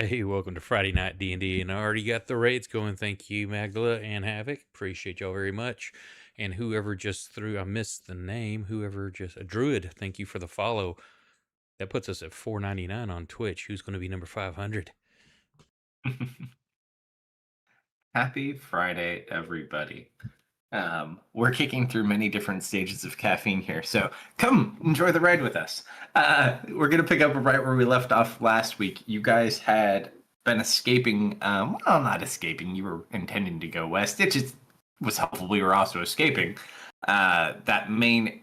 Hey, welcome to Friday Night D&D, and I already got the raids going. Thank you, Magdala and Havoc. Appreciate y'all very much. And whoever just threw, I missed the name, whoever just, a Druid, thank you for the follow. That puts us at 499 on Twitch. Who's going to be number 500? Happy Friday, everybody. We're kicking through many different stages of caffeine here, so come enjoy the ride with us. We're going to pick up right where we left off last week. You guys had been escaping, well, not escaping, you were intending to go west. It just was helpful we were also escaping. That main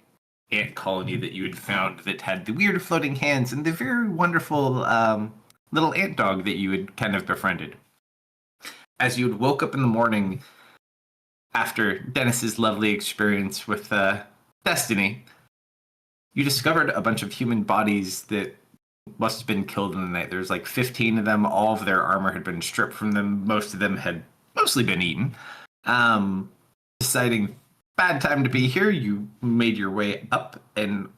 ant colony that you had found that had the weird floating hands and the very wonderful little ant dog that you had kind of befriended. As you had woke up in the morning after Dennis's lovely experience with Destiny, you discovered a bunch of human bodies that must have been killed in the night. There's like 15 of them. All of their armor had been stripped from them. Most of them had mostly been eaten. Deciding bad time to be here, you made your way up and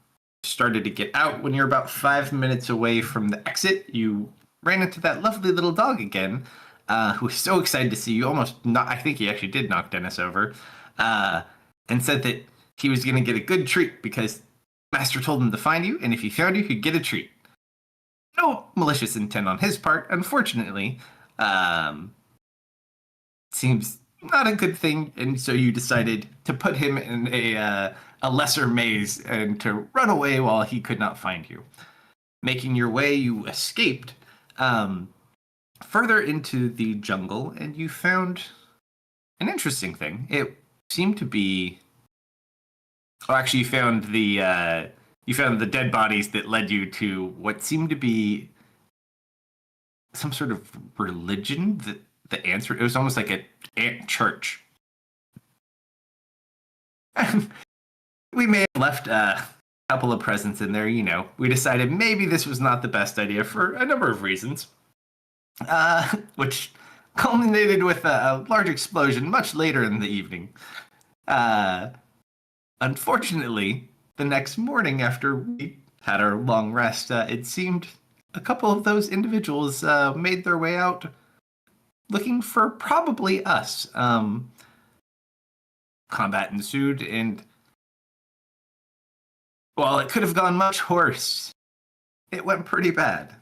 started to get out. When you're about 5 minutes away from the exit, you ran into that lovely little dog again, who was so excited to see you. I think he actually did knock Dennis over, and said that he was going to get a good treat because Master told him to find you, and if he found you, he'd get a treat. No malicious intent on his part, unfortunately. Seems not a good thing, and so you decided to put him in a lesser maze and to run away while he could not find you. Making your way, you escaped further into the jungle, and you found an interesting thing. It seemed to be... Oh, actually, you found the dead bodies that led you to what seemed to be some sort of religion that the ants were... It was almost like an ant church. We may have left a couple of presents in there, you know. We decided maybe this was not the best idea for a number of reasons. Which culminated with a large explosion much later in the evening. Unfortunately, the next morning after we had our long rest, it seemed a couple of those individuals made their way out looking for probably us. Combat ensued, and while it could have gone much worse, it went pretty bad,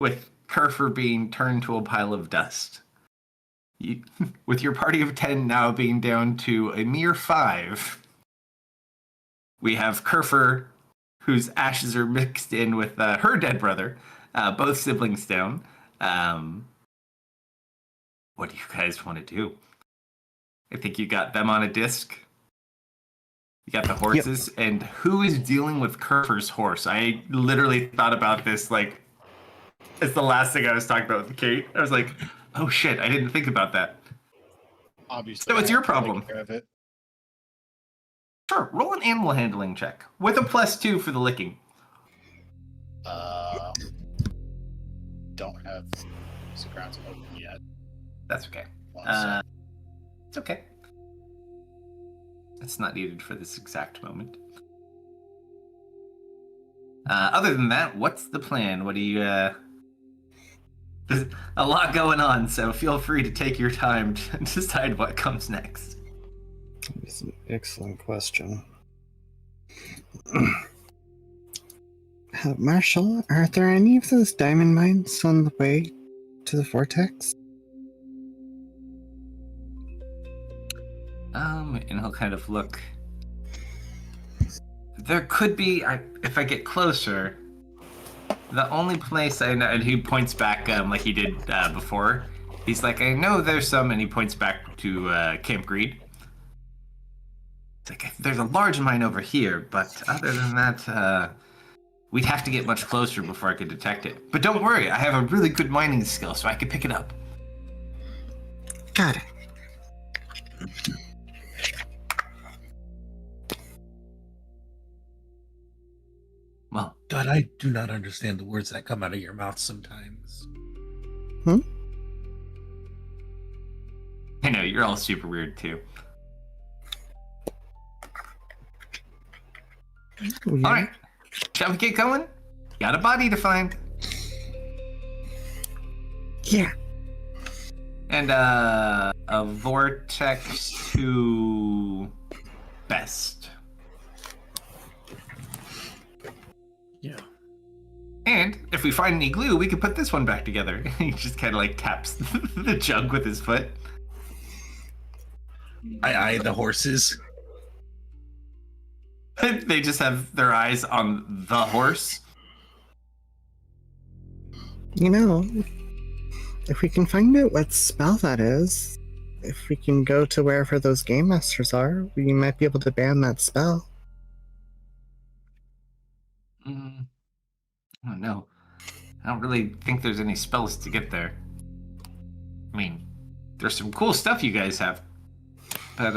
with Kerfer being turned to a pile of dust. With your party of 10 now being down to a mere 5, we have Kerfer, whose ashes are mixed in with her dead brother, both siblings down. What do you guys want to do? I think you got them on a disc. You got the horses, yep. And who is dealing with Kerfer's horse? I literally thought about this like it's the last thing I was talking about with Kate. I was like, oh shit, I didn't think about that. Obviously. So it's your problem. Take care of it. Sure, roll an animal handling check with a +2 for the licking. Don't have grounds open yet. That's okay. It's okay. It's not needed for this exact moment. Other than that, what's the plan? What do you... There's a lot going on, so feel free to take your time to decide what comes next. That's an excellent question. Marshall, are there any of those diamond mines on the way to the vortex? And he'll kind of look. There could be, if I get closer. The only place I know, and he points back like he did before. He's like, I know there's some, and he points back to Camp Greed. It's like, there's a large mine over here, but other than that, we'd have to get much closer before I could detect it. But don't worry, I have a really good mining skill, so I could pick it up. Got it. Well, God, I do not understand the words that come out of your mouth sometimes. I know, you're all super weird too. Oh, yeah. Alright, shall we get going? Got a body to find. Yeah. And a vortex to best. Yeah. And if we find any glue, we can put this one back together. He just kind of like taps the jug with his foot. I eye the horses. They just have their eyes on the horse. You know, if we can find out what spell that is, if we can go to wherever those game masters are, we might be able to ban that spell. I don't know. I don't really think there's any spells to get there. I mean, there's some cool stuff you guys have, but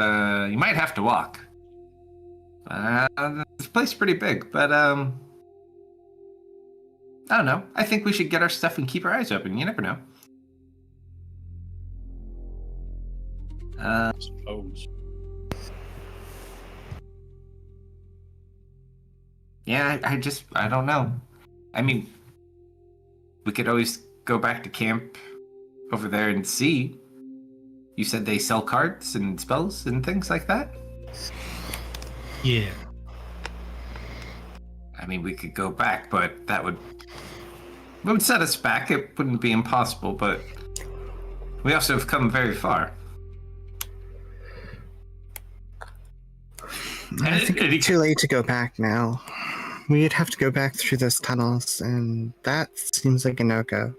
you might have to walk. This place is pretty big, but I don't know. I think we should get our stuff and keep our eyes open. You never know. Suppose. Yeah, I don't know. I mean, we could always go back to camp over there and see. You said they sell cards and spells and things like that? Yeah. I mean, we could go back, but that would set us back. It wouldn't be impossible, but we also have come very far. I think it's too late to go back now. We'd have to go back through those tunnels, and that seems like a no-go.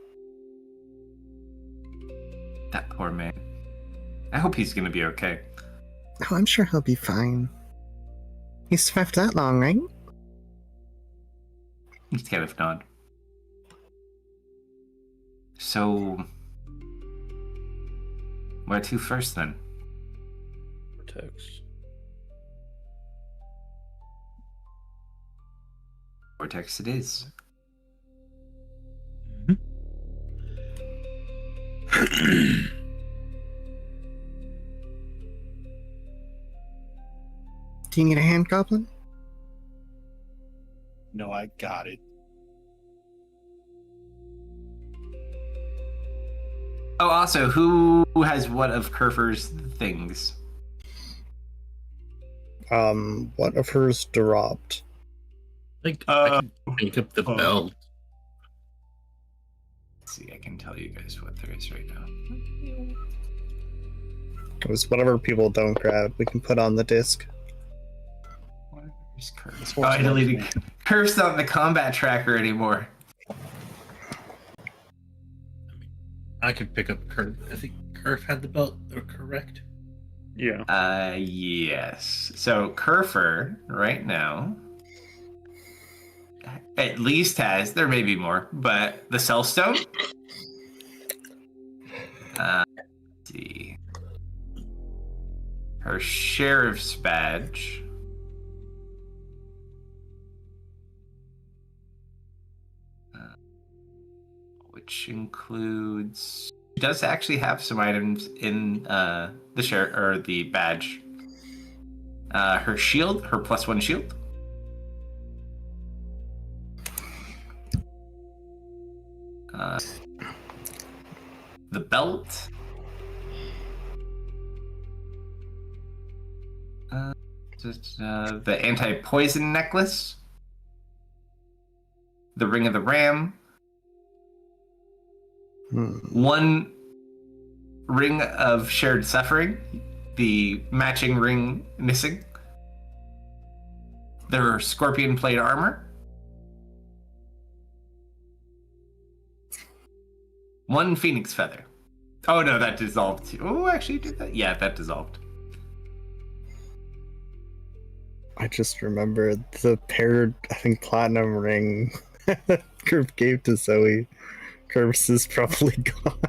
That poor man. I hope he's gonna be okay. Oh, I'm sure he'll be fine. He survived that long, right? He's kind of nod. So, where to first then? Vortex. Vortex it is. Do you need a hand, Goblin? No, I got it. Oh, also, who has what of Kerfer's things? What of hers dropped? Like, I can make up the belt. Let's see, I can tell you guys what there is right now. Because whatever people don't grab, we can put on the disc. Where's Kerf? Oh, I deleted. Kerf's not in the combat tracker anymore. I could pick up Kerf. I think Kerf had the belt, or correct? Yeah. Yes. So Kerfer right now at least has, there may be more, but the Cellstone. Let's see. Her sheriff's badge. Which includes, she does actually have some items in the share or the badge. Her shield, her +1 shield. The belt. The anti-poison necklace. The ring of the ram. One ring of shared suffering, the matching ring missing. Their scorpion plate armor. One phoenix feather. Oh no, that dissolved too. Oh, actually did that? Yeah, that dissolved. I just remembered the paired, I think, platinum ring that Kerf gave to Zoe. Kerf's is probably gone.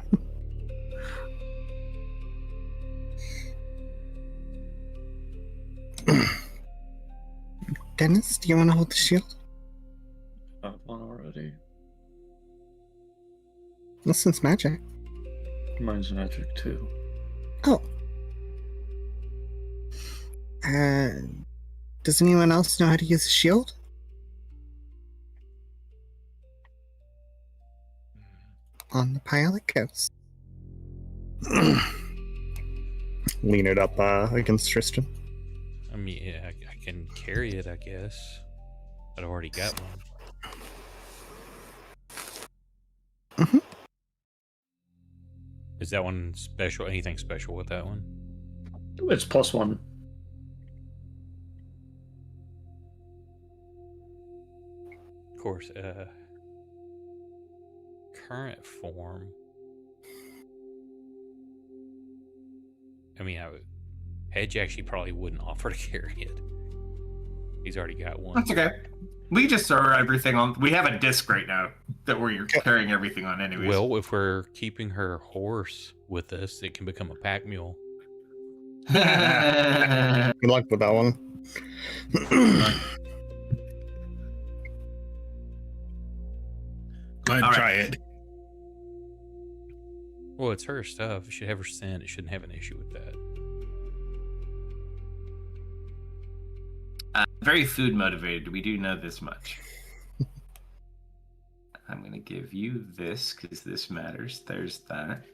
Dennis, do you want to hold the shield? I have one already. This one's magic. Mine's magic too. Oh. Does anyone else know how to use a shield? On the pile it goes. Lean it up against Tristan. I mean, yeah, I can carry it, I guess. But I already got one. Mm-hmm. Is that one special? Anything special with that one? It's +1. Of course, current form. I mean, Hedge actually probably wouldn't offer to carry it. He's already got one. That's okay. We just throw everything on. We have a disc right now that we're carrying everything on, anyways. Well, if we're keeping her horse with us, it can become a pack mule. Good luck with that one. Go ahead and All try right. it. Well, it's her stuff. It should have her scent. It shouldn't have an issue with that. Very food motivated. We do know this much. I'm going to give you this because this matters. There's that.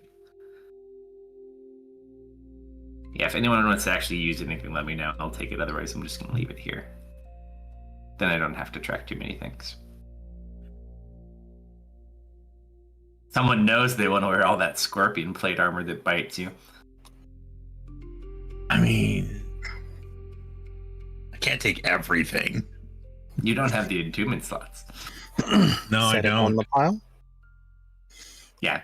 Yeah, if anyone wants to actually use anything, let me know. I'll take it. Otherwise, I'm just going to leave it here. Then I don't have to track too many things. Someone knows they want to wear all that scorpion plate armor that bites you. I mean, I can't take everything. You don't have the entombment slots. No, I Set it on don't. the pile. Yeah,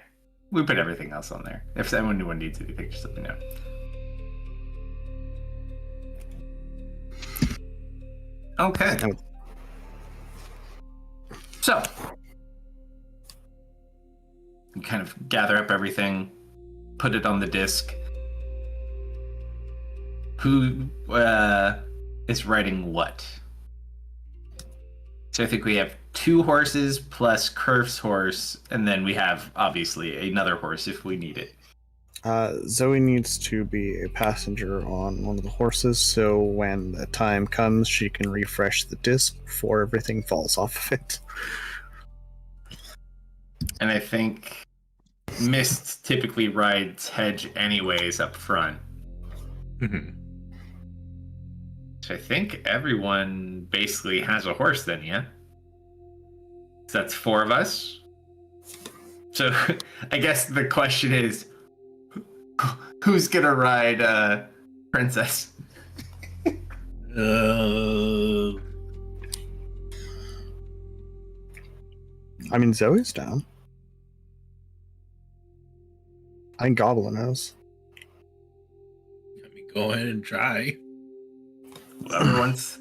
we put everything else on there. If anyone needs anything, just let me know. Okay. So, you kind of gather up everything, put it on the disc. Who is riding what? So I think we have 2 horses plus Kerf's horse, and then we have, obviously, another horse if we need it. Zoe needs to be a passenger on one of the horses, so when the time comes, she can refresh the disc before everything falls off of it. And I think Mist typically rides Hedge anyways up front. Mhm. So I think everyone basically has a horse then, yeah? So that's 4 of us. So I guess the question is, who's gonna ride Princess? I mean, Zoe's down. I think Goblin knows. Let me go ahead and try. Whoever wants.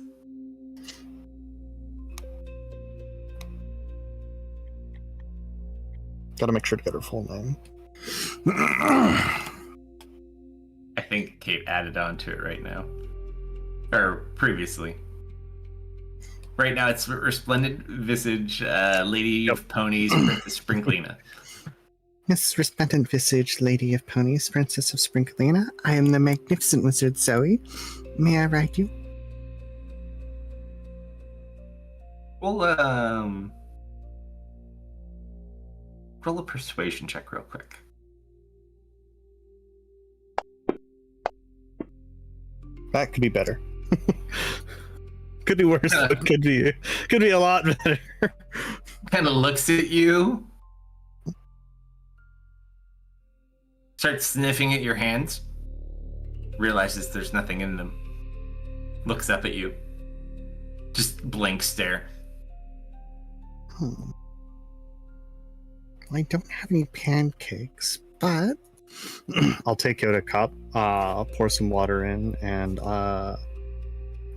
Gotta make sure to get her full name. I think Kate added on to it right now. Or previously. Right now it's Resplendent Visage, Lady of Ponies, Princess Sprinklina. Miss Resplendent Visage, Lady of Ponies, Princess of Sprinklina, I am the magnificent wizard Zoe. May I ride you? We'll roll a persuasion check real quick. That could be better. Could be worse, but could be a lot better. Kind of looks at you. Starts sniffing at your hands. Realizes there's nothing in them. Looks up at you. Just blank stare. I don't have any pancakes, but I'll take out a cup, pour some water in, and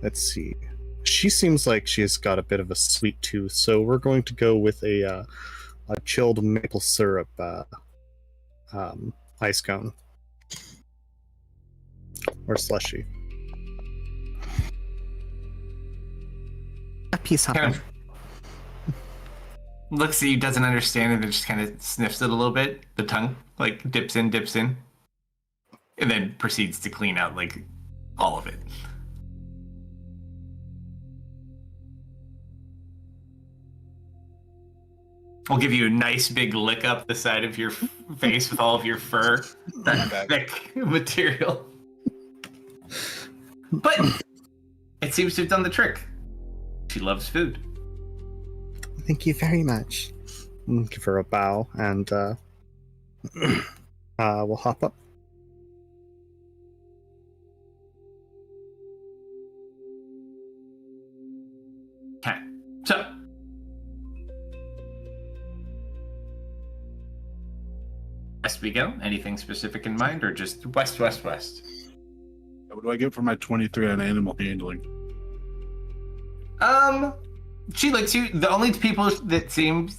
let's see. She seems like she's got a bit of a sweet tooth, so we're going to go with a chilled maple syrup ice cone or slushy. A piece of Kind of looks at you, doesn't understand, and then just kind of sniffs it a little bit. The tongue, like, dips in, and then proceeds to clean out, like, all of it. We'll give you a nice big lick up the side of your face with all of your fur, that Okay. thick material. But it seems to have done the trick. She loves food. Thank you very much. Give her a bow, and we'll hop up. Okay, so west we go. Anything specific in mind, or just west, west, west? What do I get for my 23 on animal handling? She likes you. The only people that seem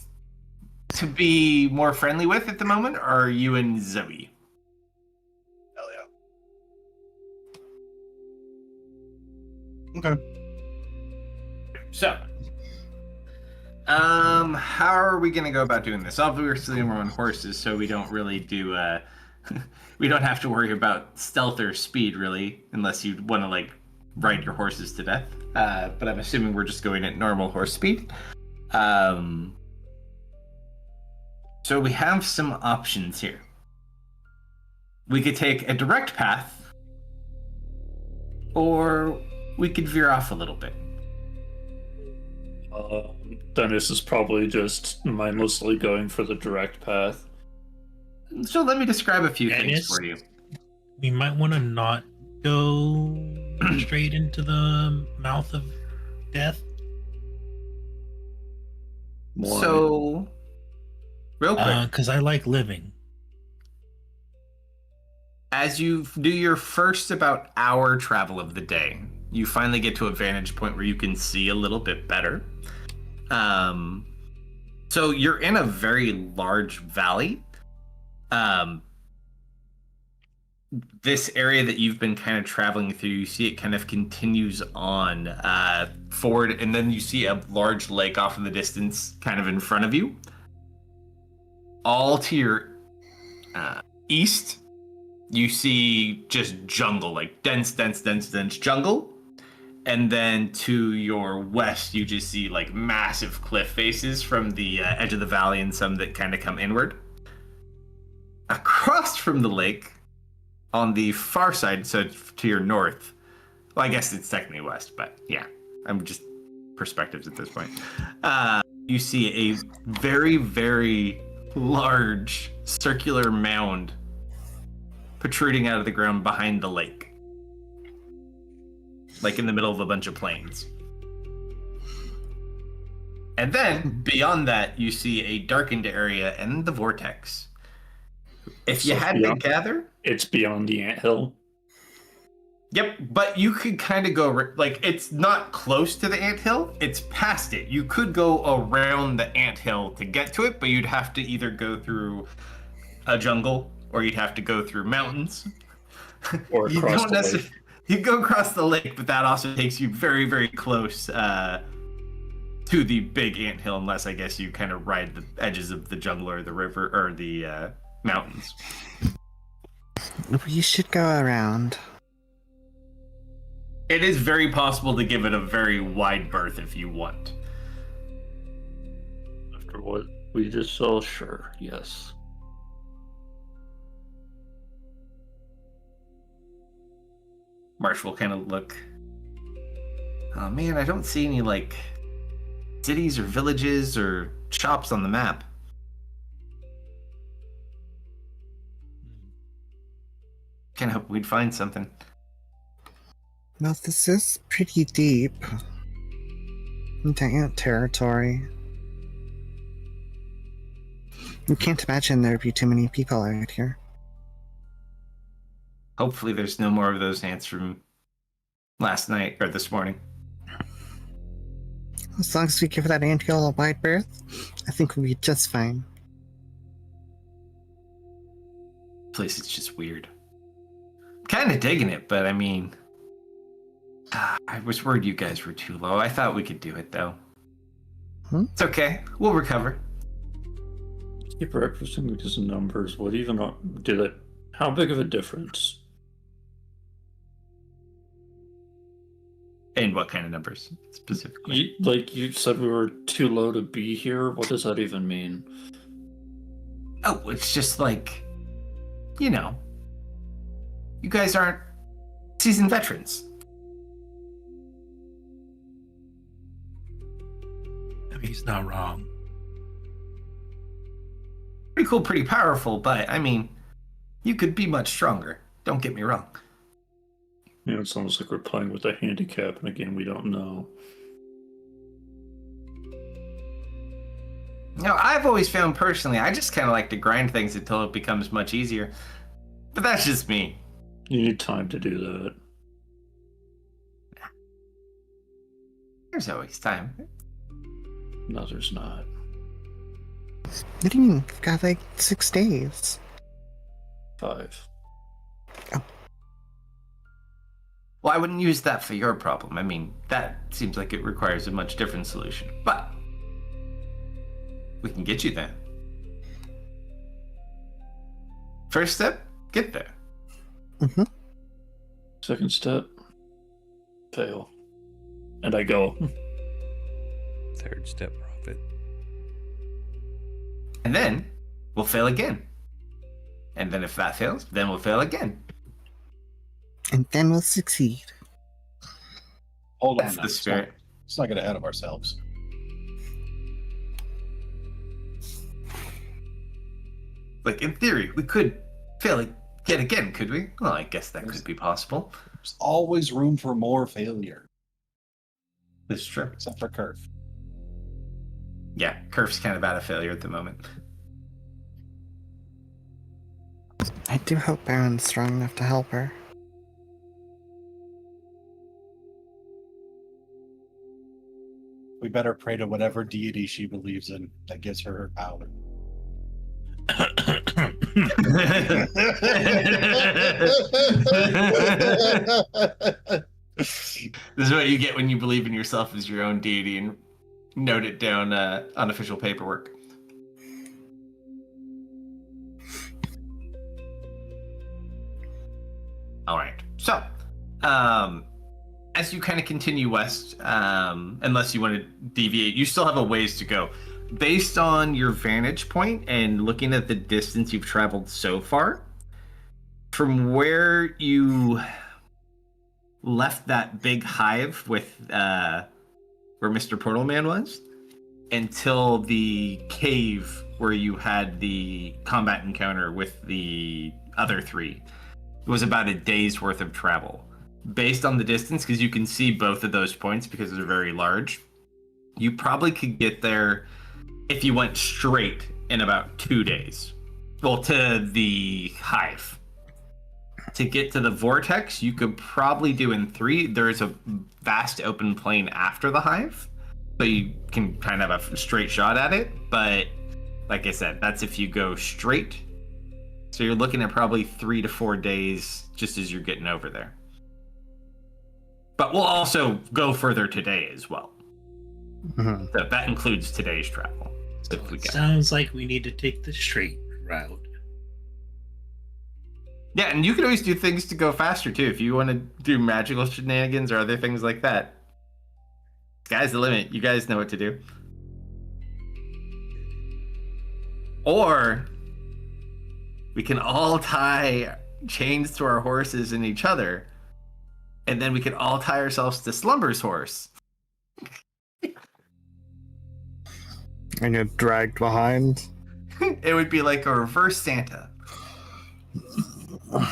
to be more friendly with at the moment are you and Zoe. Hell yeah. Okay. So, how are we gonna go about doing this? Obviously, we're on horses, so we don't really do. We don't have to worry about stealth or speed, really, unless you want to like ride your horses to death. But I'm assuming we're just going at normal horse speed. So we have some options here. We could take a direct path, or we could veer off a little bit. Dennis is probably just mindlessly going for the direct path. So let me describe a few things Dennis? for you. We might want to not go straight into the mouth of death. So, real quick, Because I like living. as you do your first about hour travel of the day, you finally get to a vantage point where you can see a little bit better. So you're in a very large valley. This area that you've been kind of traveling through, you see it kind of continues on forward, and then you see a large lake off in the distance, kind of in front of you. All to your east, you see just jungle, like dense jungle. And then to your west, you just see like massive cliff faces from the edge of the valley and some that kind of come inward. Across from the lake, on the far side, so to your north, well, I guess it's technically west, but yeah, I'm just perspectives at this point. You see a very, very large circular mound protruding out of the ground behind the lake, like in the middle of a bunch of plains. And then beyond that, you see a darkened area and the vortex. If you So had to beyond- gather, It's beyond the anthill. yep, but you could kind of go, like, it's not close to the anthill, it's past it. You could go around the anthill to get to it, but you'd have to either go through a jungle or you'd have to go through mountains. Or You across don't the necessarily. lake. You go across the lake, but that also takes you very, very close to the big anthill, unless I guess you kind of ride the edges of the jungle or the river or the mountains. We should go around. It is very possible to give it a very wide berth if you want. After what we just saw, sure, yes. Marsh will kind of look. Oh man, I don't see any like cities or villages or shops on the map. Kind of hope we'd find something. Well, this is pretty deep into ant territory. You can't imagine there'd be too many people out here. Hopefully there's no more of those ants from last night or this morning. As long as we give that anthill a wide berth, I think we'll be just fine. Place is just weird. Kind of digging it, but I mean, I was worried you guys were too low. I thought we could do it though. It's okay. We'll recover. Keep referencing these numbers. What even did it? How big of a difference? And what kind of numbers specifically? You said we were too low to be here. What does that even mean? Oh, it's just like, you know, you guys aren't seasoned veterans. I mean, he's not wrong. Pretty cool, pretty powerful, but I mean, you could be much stronger. Don't get me wrong. You know, it's almost like we're playing with a handicap in a game we don't know. Now, I've always found personally, I just kind of like to grind things until it becomes much easier. But that's just me. You need time to do that. There's always time. No, there's not. What do you mean? We've got like 6 days. 5. Well, I wouldn't use that for your problem. I mean, that seems like it requires a much different solution. But we can get you there. First step, get there. Mm-hmm. Second step, fail. And I go. Third step, profit. And then we'll fail again. And then if that fails, then we'll fail again. And then we'll succeed. Hold That's on. the spirit. Let's not get ahead of ourselves. Like, in theory, we could fail yet again, could we? Well, I guess that could be possible. There's always room for more failure, That's true. except for Curve. Yeah, Kerf's kind of out of failure at the moment. I do hope Baron's strong enough to help her. We better pray to whatever deity she believes in that gives her her power. This is what you get when you believe in yourself as your own deity and note it down on official paperwork. All right. So, as you kind of continue west, unless you want to deviate, you still have a ways to go. Based on your vantage point and looking at the distance you've traveled so far, from where you left that big hive with where Mr. Portal Man was, until the cave where you had the combat encounter with the other three, it was about a day's worth of travel. Based on the distance, because you can see both of those points because they're very large, you probably could get there if you went straight in about 2 days. Well, to the hive. To get to the vortex, you could probably do in 3. There's a vast open plain after the hive, so you can kind of have a straight shot at it. But like I said, that's if you go straight. So you're looking at probably 3 to 4 days just as you're getting over there. But we'll also go further today as well. Mhm. So that includes today's travel. So If we it go. sounds like we need to take the straight route. Yeah, and you can always do things to go faster too. If you want to do magical shenanigans or other things like that. Sky's the limit. You guys know what to do. Or we can all tie chains to our horses and each other, and then we can all tie ourselves to Slumber's horse. And you're dragged behind. It would be like a reverse Santa. I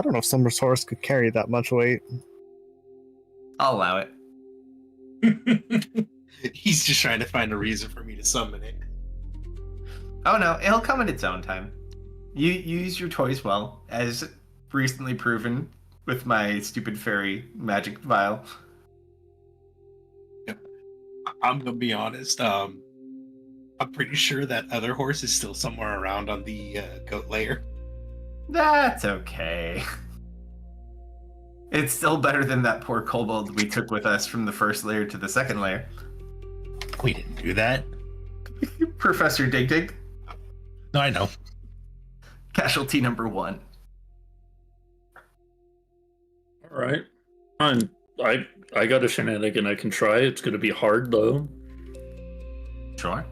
don't know if Summer's horse could carry that much weight. I'll allow it. He's just trying to find a reason for me to summon it. Oh no, it'll come at its own time. You use your toys well, as recently proven with my stupid fairy magic vial. I'm gonna be honest. I'm pretty sure that other horse is still somewhere around on the goat layer. That's okay. It's still better than that poor kobold we took with us from the first layer to the second layer. We didn't do that. Professor Dig Dig, No, I know. casualty number 1. Right. I got a shenanigan I can try. It's gonna be hard though. Sure.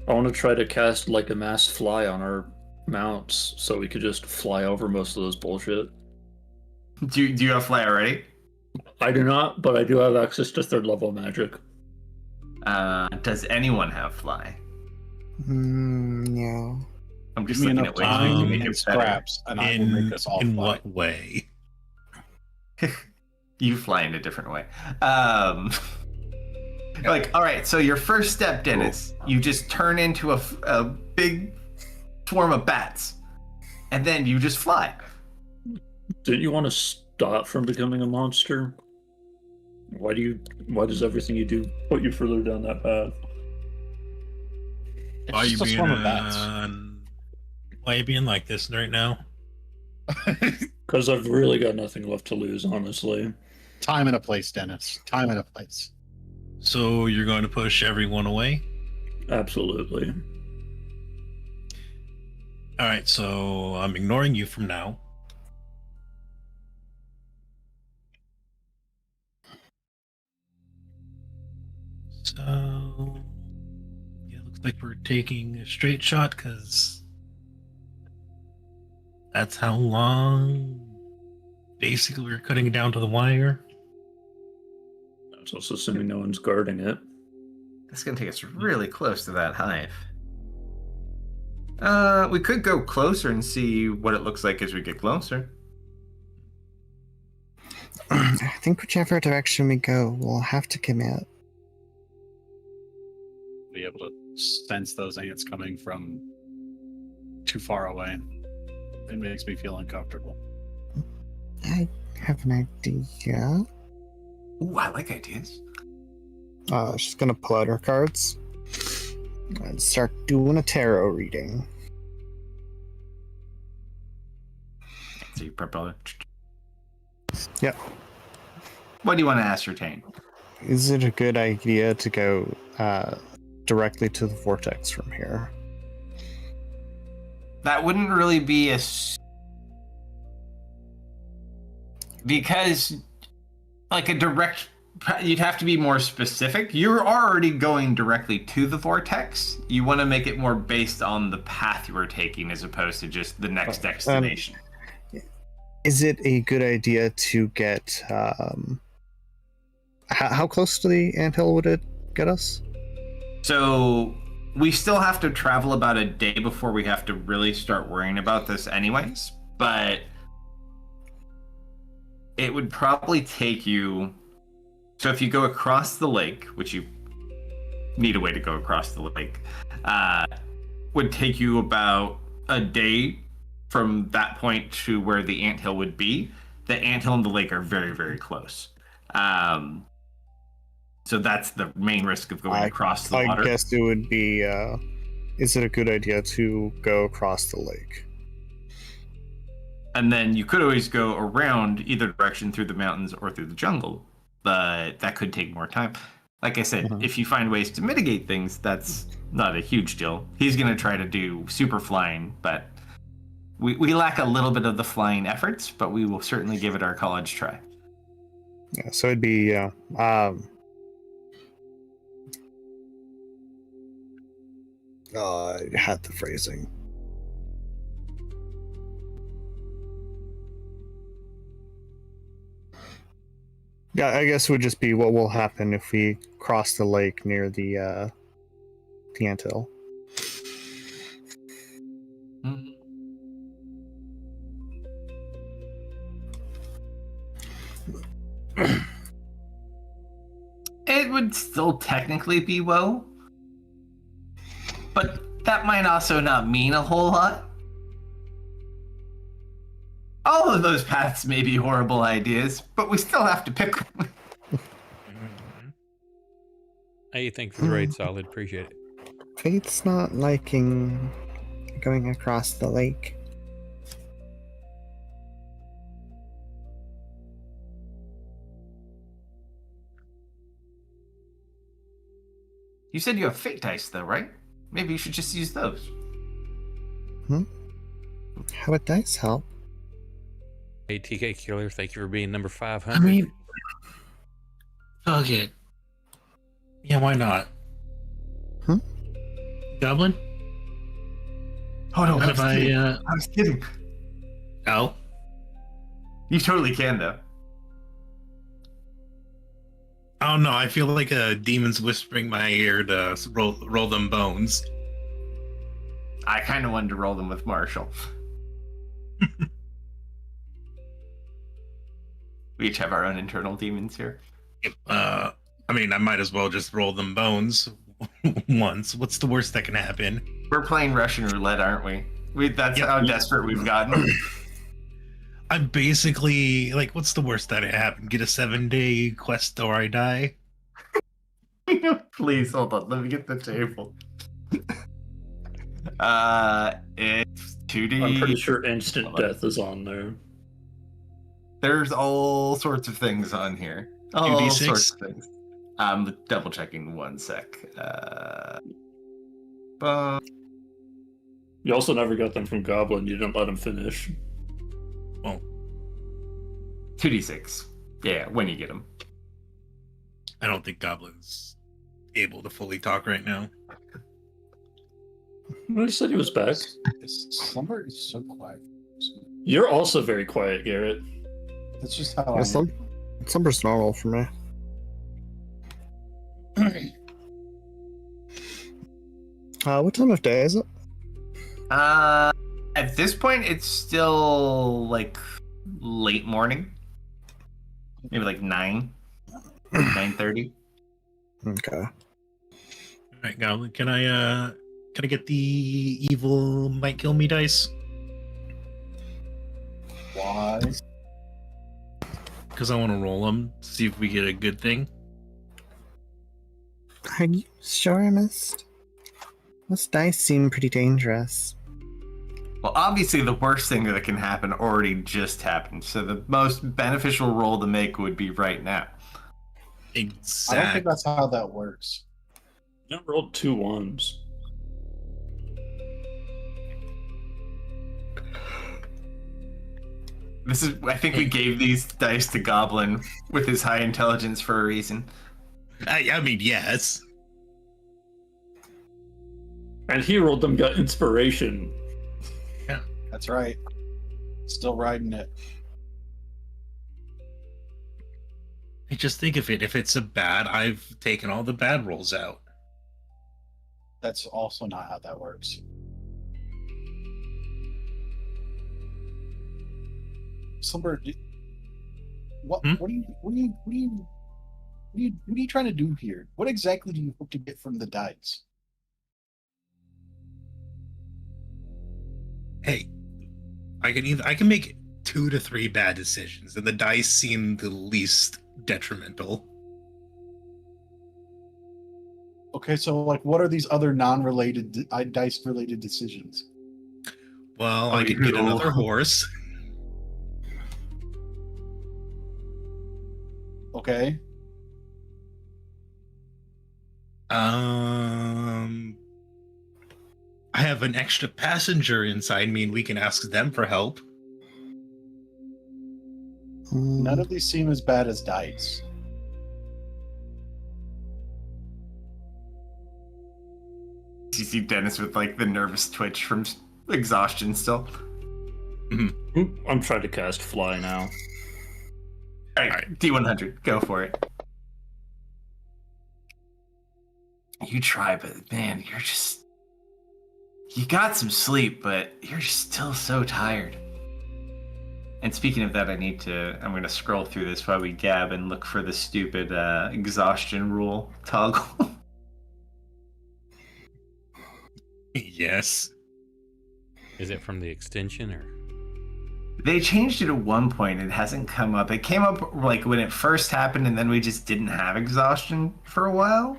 I want to try to cast like a mass fly on our mounts, so we could just fly over most of those bullshit. Do you have fly already? I do not, but I do have access to 3rd level magic. Does anyone have fly? No. I'm Give just me looking enough at ways we time can make and it better. scraps, and I will make us all in fly. what way? You fly in a different way. Like, all right, so your first step, Dennis, you just turn into a big swarm of bats, and then you just fly. Didn't you want to stop from becoming a monster? Why does everything you do put you further down that path? It's Why are you just a being swarm of bats. why are you being like this right now? Because I've really got nothing left to lose, honestly. Time and a place, Dennis. Time and a place. So you're going to push everyone away? Absolutely. All right, so I'm ignoring you from now. So yeah, looks like we're taking a straight shot because that's how long. Basically, we're cutting it down to the wire. That's also assuming no one's guarding it. That's gonna take us really close to that hive. We could go closer and see what it looks like as we get closer. I think whichever direction we go, we'll have to commit. Be able to sense those ants coming from too far away. It makes me feel uncomfortable. I have an idea. Ooh, I like ideas. She's gonna pull out her cards and start doing a tarot reading. So you propose. Yep. What do you want to ascertain? Is it a good idea to go directly to the vortex from here? That wouldn't really be because like a direct, you'd have to be more specific. You're already going directly to the vortex. You want to make it more based on the path you were taking as opposed to just the next destination. Is it a good idea to get how close to the anthill would it get us? So we still have to travel about a day before we have to really start worrying about this anyways, but it would probably take you, so if you go across the lake, which you need a way to go across the lake, would take you about a day from that point to where the anthill would be. The anthill and the lake are very, very close. So that's the main risk of going across the water. I guess it would be, is it a good idea to go across the lake? And then you could always go around either direction through the mountains or through the jungle, but that could take more time. Like I said, if you find ways to mitigate things, that's not a huge deal. He's going to try to do super flying, but we lack a little bit of the flying efforts, but we will certainly give it our college try. Yeah, so it'd be, I had the phrasing. Yeah, I guess it would just be what will happen if we cross the lake near the anthill. It would still technically be woe, but that might also not mean a whole lot. All of those paths may be horrible ideas, but we still have to pick one. Hey, thanks for the raid, Solid. Appreciate it. Faith's not liking going across the lake. You said you have fate dice, though, right? Maybe you should just use those. How would dice help? Hey, TK Killer, thank you for being number 500. I mean, fuck it. Yeah, why not? Hmm? Goblin? Oh no, What I if was kidding. I, I was kidding. oh, You totally can though. Oh no, I feel like a demon's whispering my ear to roll them bones. I kind of wanted to roll them with Marshall. We each have our own internal demons here. I mean, I might as well just roll them bones once. What's the worst that can happen? We're playing Russian roulette, aren't we? That's Yep. how desperate we've gotten. I'm basically like, what's the worst that can happen? Get a 7-day quest or I die? Please hold on. Let me get the table. It's 2D. I'm pretty sure instant death is on there. There's all sorts of things on here. All 2d6? sorts of things. I'm double checking 1 sec. But You also never got them from Goblin. You didn't let him finish. 2d6. Yeah, when you get them. I don't think Goblin's able to fully talk right now. Well, he said he was back. Slumber is so quiet. You're also very quiet, Garrett. That's just how Yeah, slumber's normal for me. What time of day is it? At this point, it's still like late morning. Maybe like 9:30. Okay. All right, Goblin, can I get the evil might kill me dice? Why? Because I want to roll them, see if we get a good thing. Are you sure, Mist? Those dice seem pretty dangerous. Well, obviously, the worst thing that can happen already just happened. So the most beneficial roll to make would be right now. I don't Exactly. think that's how that works. You rolled 2 1s. This is. I think we gave these dice to Goblin with his high intelligence for a reason. I mean, yes. And he rolled them, got inspiration. That's right. Still riding it. I just think of it. If it's a bad, I've taken all the bad rolls out. That's also not how that works. Slumber, what Hmm? what are you trying to do here? What exactly do you hope to get from the dice? Hey, I can make 2 to 3 bad decisions, and the dice seem the least detrimental. Okay, so like, what are these other non-related dice-related decisions? Well, I could get you- another horse. Okay, I have an extra passenger inside me, and we can ask them for help. none of these seem as bad as dice. You see Dennis with like the nervous twitch from exhaustion still. I'm trying to cast Fly now. All right, D100, go for it. You try, but man, you got some sleep, but you're just still so tired. And speaking of that, I'm going to scroll through this while we gab and look for the stupid exhaustion rule toggle. Yes. Is it from the extension or? They changed it at one point. It hasn't come up. It came up like when it first happened, and then we just didn't have exhaustion for a while.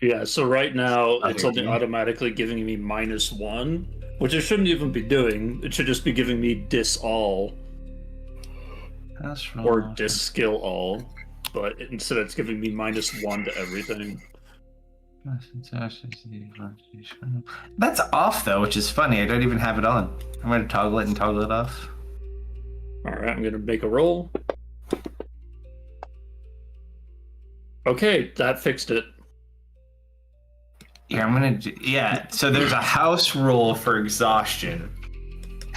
Yeah, so right now it's Okay. only automatically giving me -1, which it shouldn't even be doing. It should just be giving me dis all or dis skill all, but instead it's giving me -1 to everything. That's off though, which is funny. I don't even have it on. I'm going to toggle it and toggle it off. All right, I'm gonna make a roll. Okay, that fixed it. Yeah, yeah. So there's a house rule for exhaustion.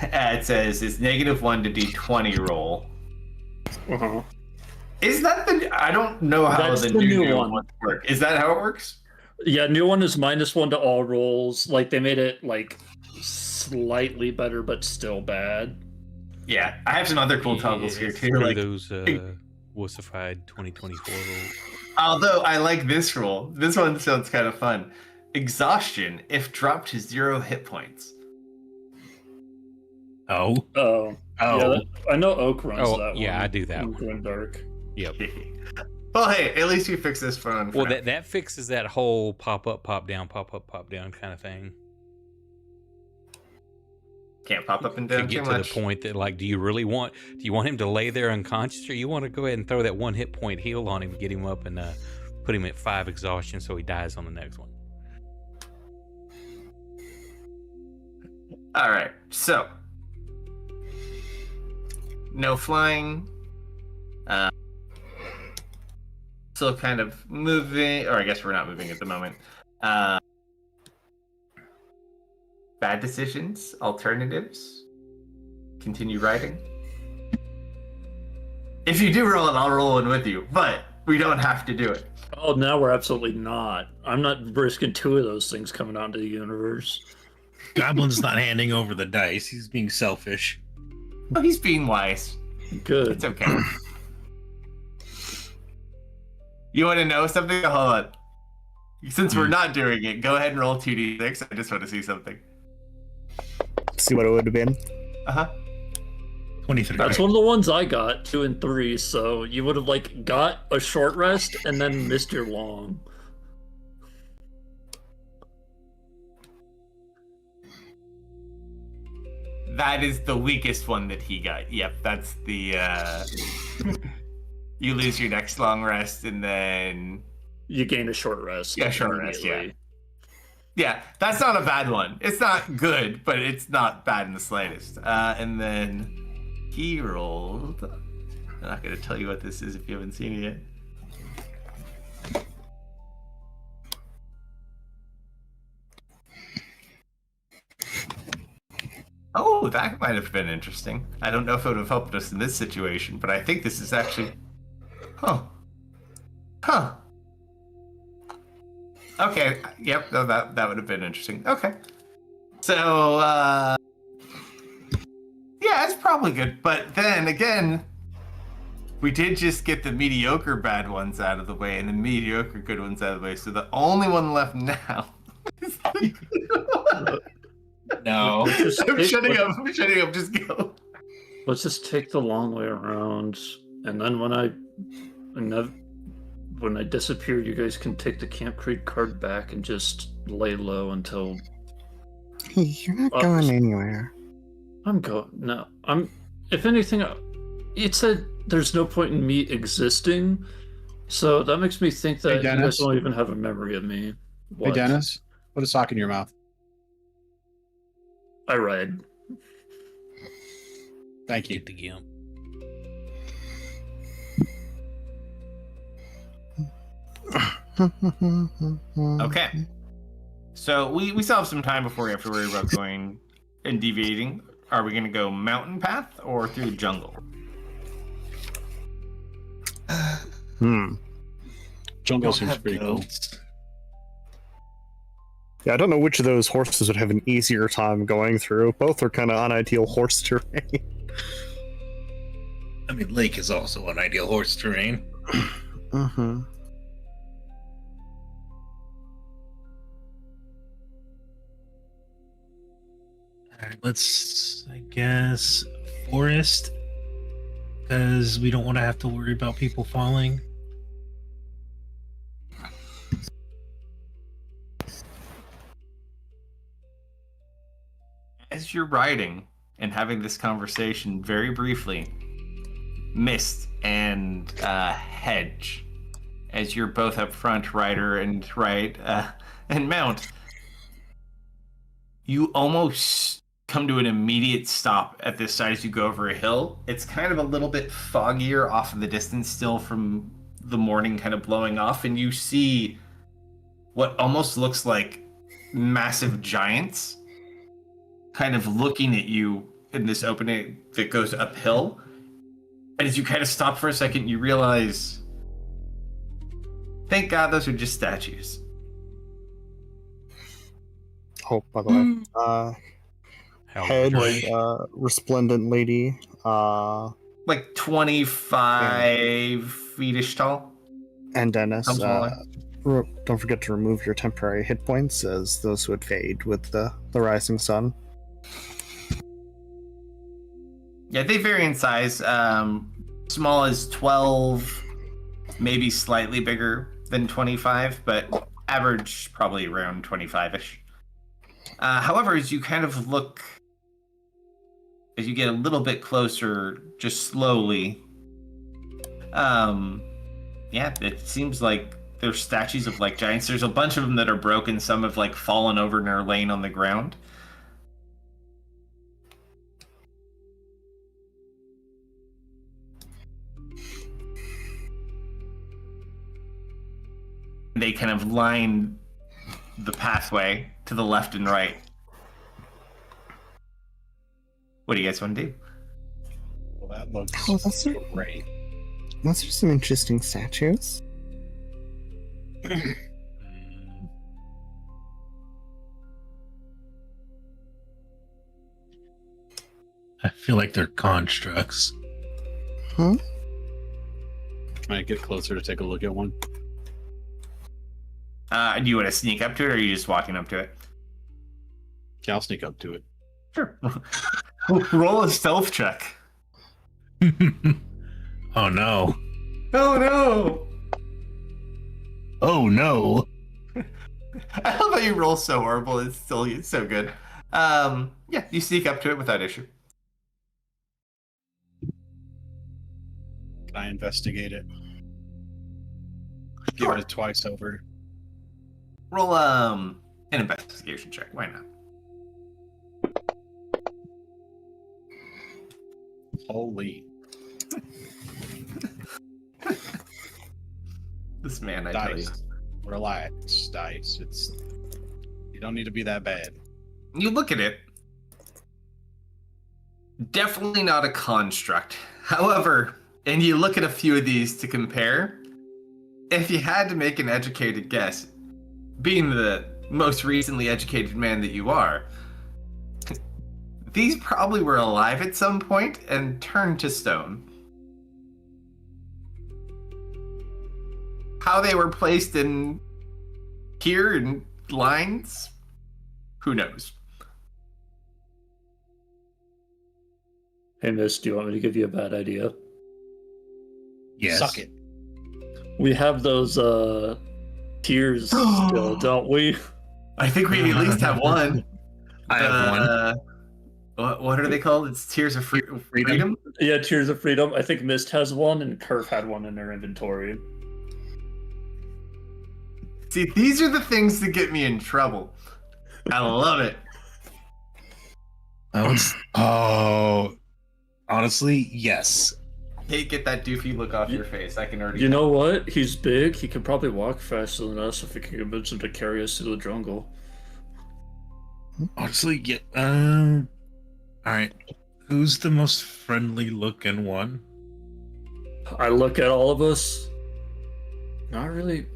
It says it's -1 to D20 roll. Uh-huh. Is that the? I don't know how That's the the new new one. ones work. Is that how it works? Yeah, new one is -1 to all rolls. Like they made it like slightly better, but still bad. Yeah, I have some other cool toggles here too. Through Like, those wussified 2024 rules. although I like this rule. This one sounds kind of fun. Exhaustion if dropped to 0 hit points. Oh, Oh, yeah, I know Oak runs that one. Yeah, I do that in one. Grimdark. Yep. Well, hey, at least you fixed this fun. Well, that fixes that whole pop up, pop down kind of thing. Can't pop up and To down get too to much. the point that, like, do you want him to lay there unconscious, or you want to go ahead and throw that 1 hit point heal on him, get him up, and put him at 5 exhaustion so he dies on the next one? All right, so no flying. Still kind of moving, or I guess we're not moving at the moment. Bad decisions, alternatives. Continue riding. If you do roll it, I'll roll in with you, but we don't have to do it. Oh, now we're absolutely not. I'm not risking 2 of those things coming out into the universe. Goblin's not handing over the dice. He's being selfish. Oh, he's being wise. Good. It's okay. You want to know something? Hold on. Since we're not doing it, go ahead and roll 2d6. I just want to see something. See what it would have been. Uh-huh. 23. That's one of the ones I got, 2 and 3. So you would have like got a short rest and then missed your long. That is the weakest one that he got. Yep, that's the you lose your next long rest and then You gain a short rest. Yeah, short rest, yeah. immediately. yeah, that's not a bad one. It's not good, but it's not bad in the slightest. And then he rolled. I'm not gonna tell you what this is if you haven't seen it yet. Oh, that might have been interesting. I don't know if it would have helped us in this situation, but I think this is actually... Huh. Okay, yep, no, that would have been interesting. Okay. So, yeah, it's probably good. But then, again, we did just get the mediocre bad ones out of the way and the mediocre good ones out of the way. So the only one left now is No. I'm shutting up, just go. Let's just take the long way around, and then when I disappear, you guys can take the Camp Creed card back and just lay low until Hey, you're not going anywhere. I'm going. No, I'm. If anything, it said there's no point in me existing, so that makes me think that Hey, you Dennis? guys don't even have a memory of me. Hey, What? Dennis, put a sock in your mouth. I ride. Thank you. Get the gimp. Okay. So we still have some time before we have to worry about going and deviating. Are we going to go mountain path or through the jungle? Jungle Don't seems have pretty cool. goats. Yeah, I don't know which of those horses would have an easier time going through. Both are kind of unideal horse terrain. I mean, lake is also an ideal horse terrain. Mm-hmm. All right, let's, I guess, forest, because we don't want to have to worry about people falling. As you're riding and having this conversation very briefly, mist and hedge, as you're both up front, rider and ride and mount, you almost come to an immediate stop at this side as you go over a hill. It's kind of a little bit foggier off in the distance still from the morning kind of blowing off, and you see what almost looks like massive giants kind of looking at you in this opening that goes uphill. And as you kind of stop for a second, you realize, thank God those are just statues. Oh, by the way, How head, much? resplendent lady, Like 25 feet-ish tall. and Dennis. Sounds like. Don't forget to remove your temporary hit points, as those would fade with the rising sun. Yeah, they vary in size. Small as 12, maybe slightly bigger than 25, but average probably around 25-ish. However, as you kind of look, as you get a little bit closer, just slowly, yeah, it seems like there's statues of like giants. There's a bunch of them that are broken. Some have like fallen over and are laying on the ground. They kind of line the pathway to the left and right. What do you guys want to do? Well, that looks Oh, that's great. those are some interesting statues. I feel like they're constructs. Can I get closer to take a look at one? Do you want to sneak up to it, or are you just walking up to it? Yeah, I'll sneak up to it. Sure. Roll a stealth check. Oh no. Oh no! Oh no. I love how you roll so horrible. It's so good. Yeah, you sneak up to it without issue. Can I investigate it? Give it a twice over. Roll an investigation check. Why not? Holy This man, I tell you. dice. Relax, dice. You don't need to be that bad. You look at it. Definitely not a construct. However, and you look at a few of these to compare, if you had to make an educated guess, being the most recently educated man that you are, these probably were alive at some point and turned to stone. How they were placed in here in lines, who knows? Hey, Miss, do you want me to give you a bad idea? Yes. Suck it. We have those tears still, don't we? I think we at least have one. I have one. What are they called? It's Tears of Freedom? Yeah, Tears of Freedom. I think Mist has one, and Kerf had one in their inventory. See, these are the things that get me in trouble. I love it. Oh, honestly, yes. Hey, get that doofy look off your face. I can already. You know what? He's big. He can probably walk faster than us if we can convince him to carry us through the jungle. Honestly, yeah. All right. Who's the most friendly looking one? I look at all of us. Not really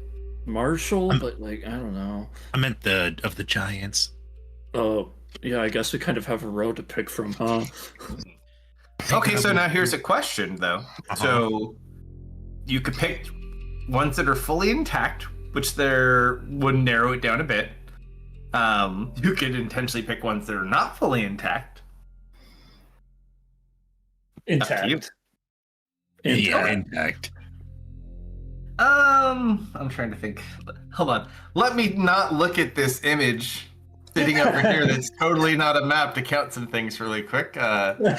Marshall, but like, I don't know. I meant of the giants. Oh, yeah, I guess we kind of have a row to pick from, huh? Okay, so now here's a question, though. So you could pick ones that are fully intact, which would narrow it down a bit. You could intentionally pick ones that are not fully intact. Intact. Yeah, intact. I'm trying to think. Hold on. Let me not look at this image sitting over here that's totally not a map to count some things really quick. Let me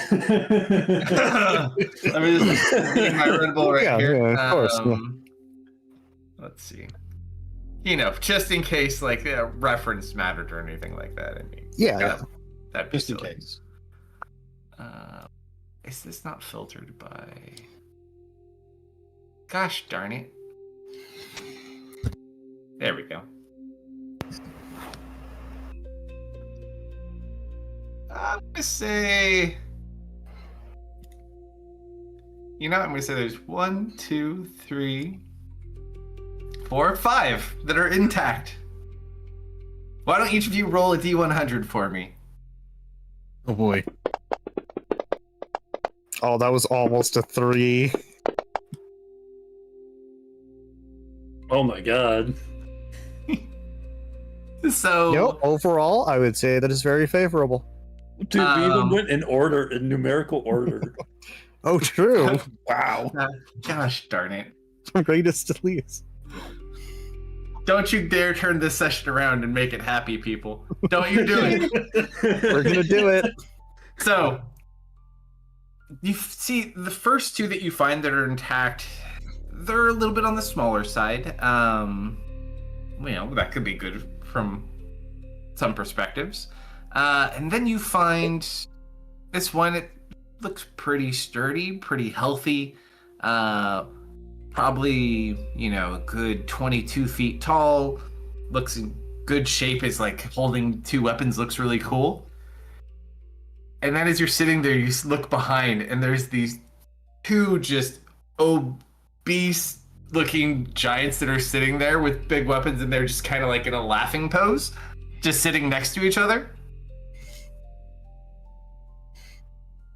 just read my Red Bull right here. Yeah, of course. Yeah. Let's see. Just in case, like, reference mattered or anything like that. I mean, Yeah. That'd be Just in silly. case. Is this not filtered by? Gosh darn it! There we go. I'm gonna say. You know, I'm gonna say there's 1, 2, 3, 4, 5 that are intact. Why don't each of you roll a D100 for me? Oh boy. Oh, that was almost a 3. Oh my god. So. Nope. Overall, I would say that is very favorable. Dude, we even went in order, in numerical order. Oh, true. Wow. Gosh darn it. From greatest to least. Don't you dare turn this session around and make it happy, people. Don't you do it. We're gonna do it. So, you see, the first two that you find that are intact, they're a little bit on the smaller side. That could be good from some perspectives. And then you find this one, it looks pretty sturdy, pretty healthy. Probably, a good 22 feet tall. Looks in good shape, is like holding 2 weapons, looks really cool. And then as you're sitting there, you look behind, and there's these 2 just obese looking giants that are sitting there with big weapons, and they're just kind of like in a laughing pose, just sitting next to each other.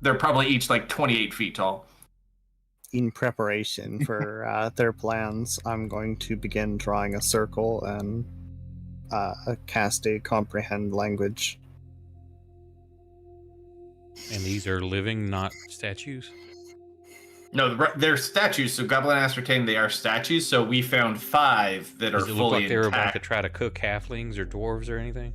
They're probably each like 28 feet tall. In preparation for their plans, I'm going to begin drawing a circle and cast a comprehend language. And these are living, not statues? No, they're statues. So Goblin ascertained they are statues. So we found 5 that are Does it look fully like they were about intact. to try to cook halflings or dwarves or anything?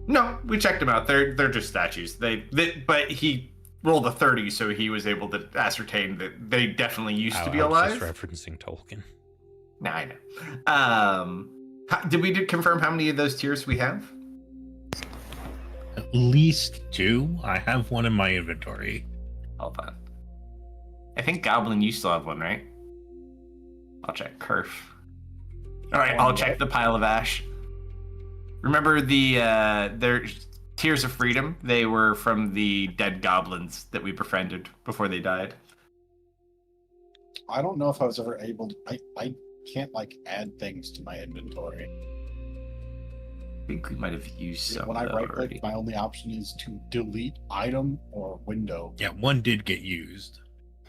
No, we checked them out. They're just statues. But he rolled a 30, so he was able to ascertain that they definitely used to be I was alive. just referencing Tolkien. Nah, I know. Did we confirm how many of those tiers we have? At least 2. I have one in my inventory. Hold on. I think Goblin, you still have one, right? I'll check Kerf. All right, I'll check the pile of ash. Remember their Tears of Freedom? They were from the dead goblins that we befriended before they died. I don't know if I was ever able to. I can't add things to my inventory. I think we might have used some. When I right already. click, my only option is to delete item or window. Yeah, one did get used. I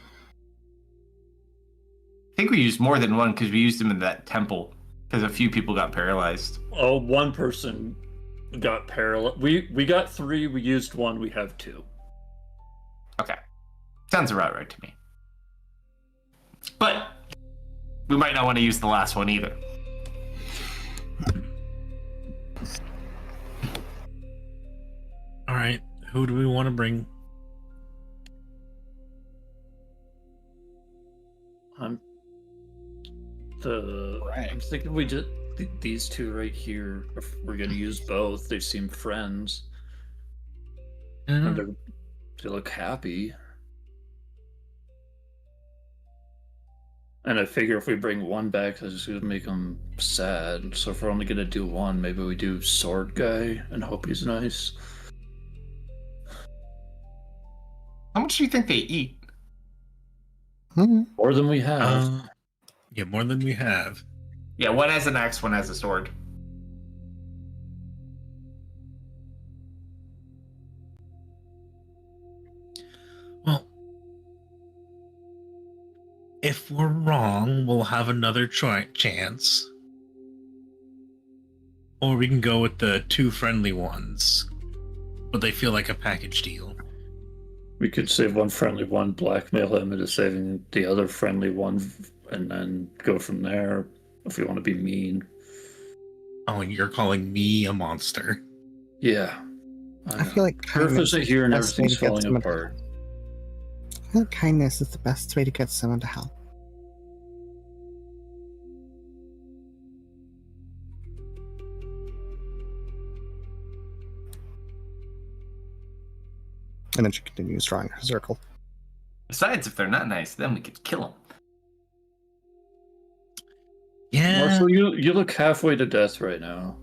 think we used more than one because we used them in that temple because a few people got paralyzed. Oh, one person got paralyzed. We got 3, we used 1, we have 2. Okay. Sounds about right to me. But we might not want to use the last one either. All right, who do we want to bring? I'm Right. thinking we just these 2 right here. If we're gonna use both. They seem friends, and they look happy. And I figure if we bring one back, that's just gonna make them sad. So if we're only gonna do one, maybe we do sword guy and hope he's nice. How much do you think they eat? More than we have. Yeah, more than we have. Yeah, one has an axe, one has a sword. Well, if we're wrong, we'll have another chance. Or we can go with the 2 friendly ones, but they feel like a package deal. We could save one friendly one, blackmail him into saving the other friendly one, and then go from there if we want to be mean. Oh, and you're calling me a monster. Yeah. I feel like Earth kindness isn't here and is the best way everything's to get falling someone- apart. I feel like kindness is the best way to get someone to help. And then she continues drawing her circle. Besides, if they're not nice, then we could kill them. Yeah. Marshall, you look halfway to death right now.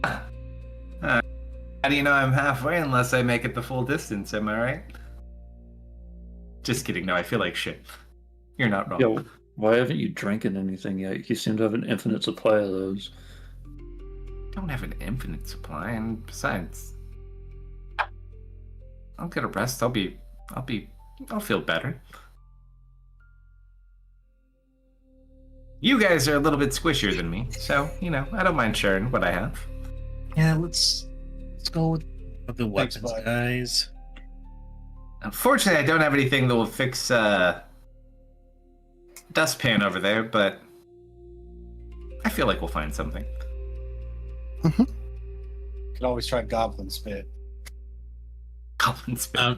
How do you know I'm halfway unless I make it the full distance? Am I right? Just kidding. No, I feel like shit. You're not wrong. Yo, why haven't you drinking anything yet? You seem to have an infinite supply of those. Don't have an infinite supply, and besides, I'll get a rest. I'll feel better. You guys are a little bit squishier than me, so I don't mind sharing what I have. Yeah, let's go with the weapons, bud. guys. Unfortunately, I don't have anything that will fix dustpan over there, but I feel like we'll find something. Could always try goblin spit. Goblin spit.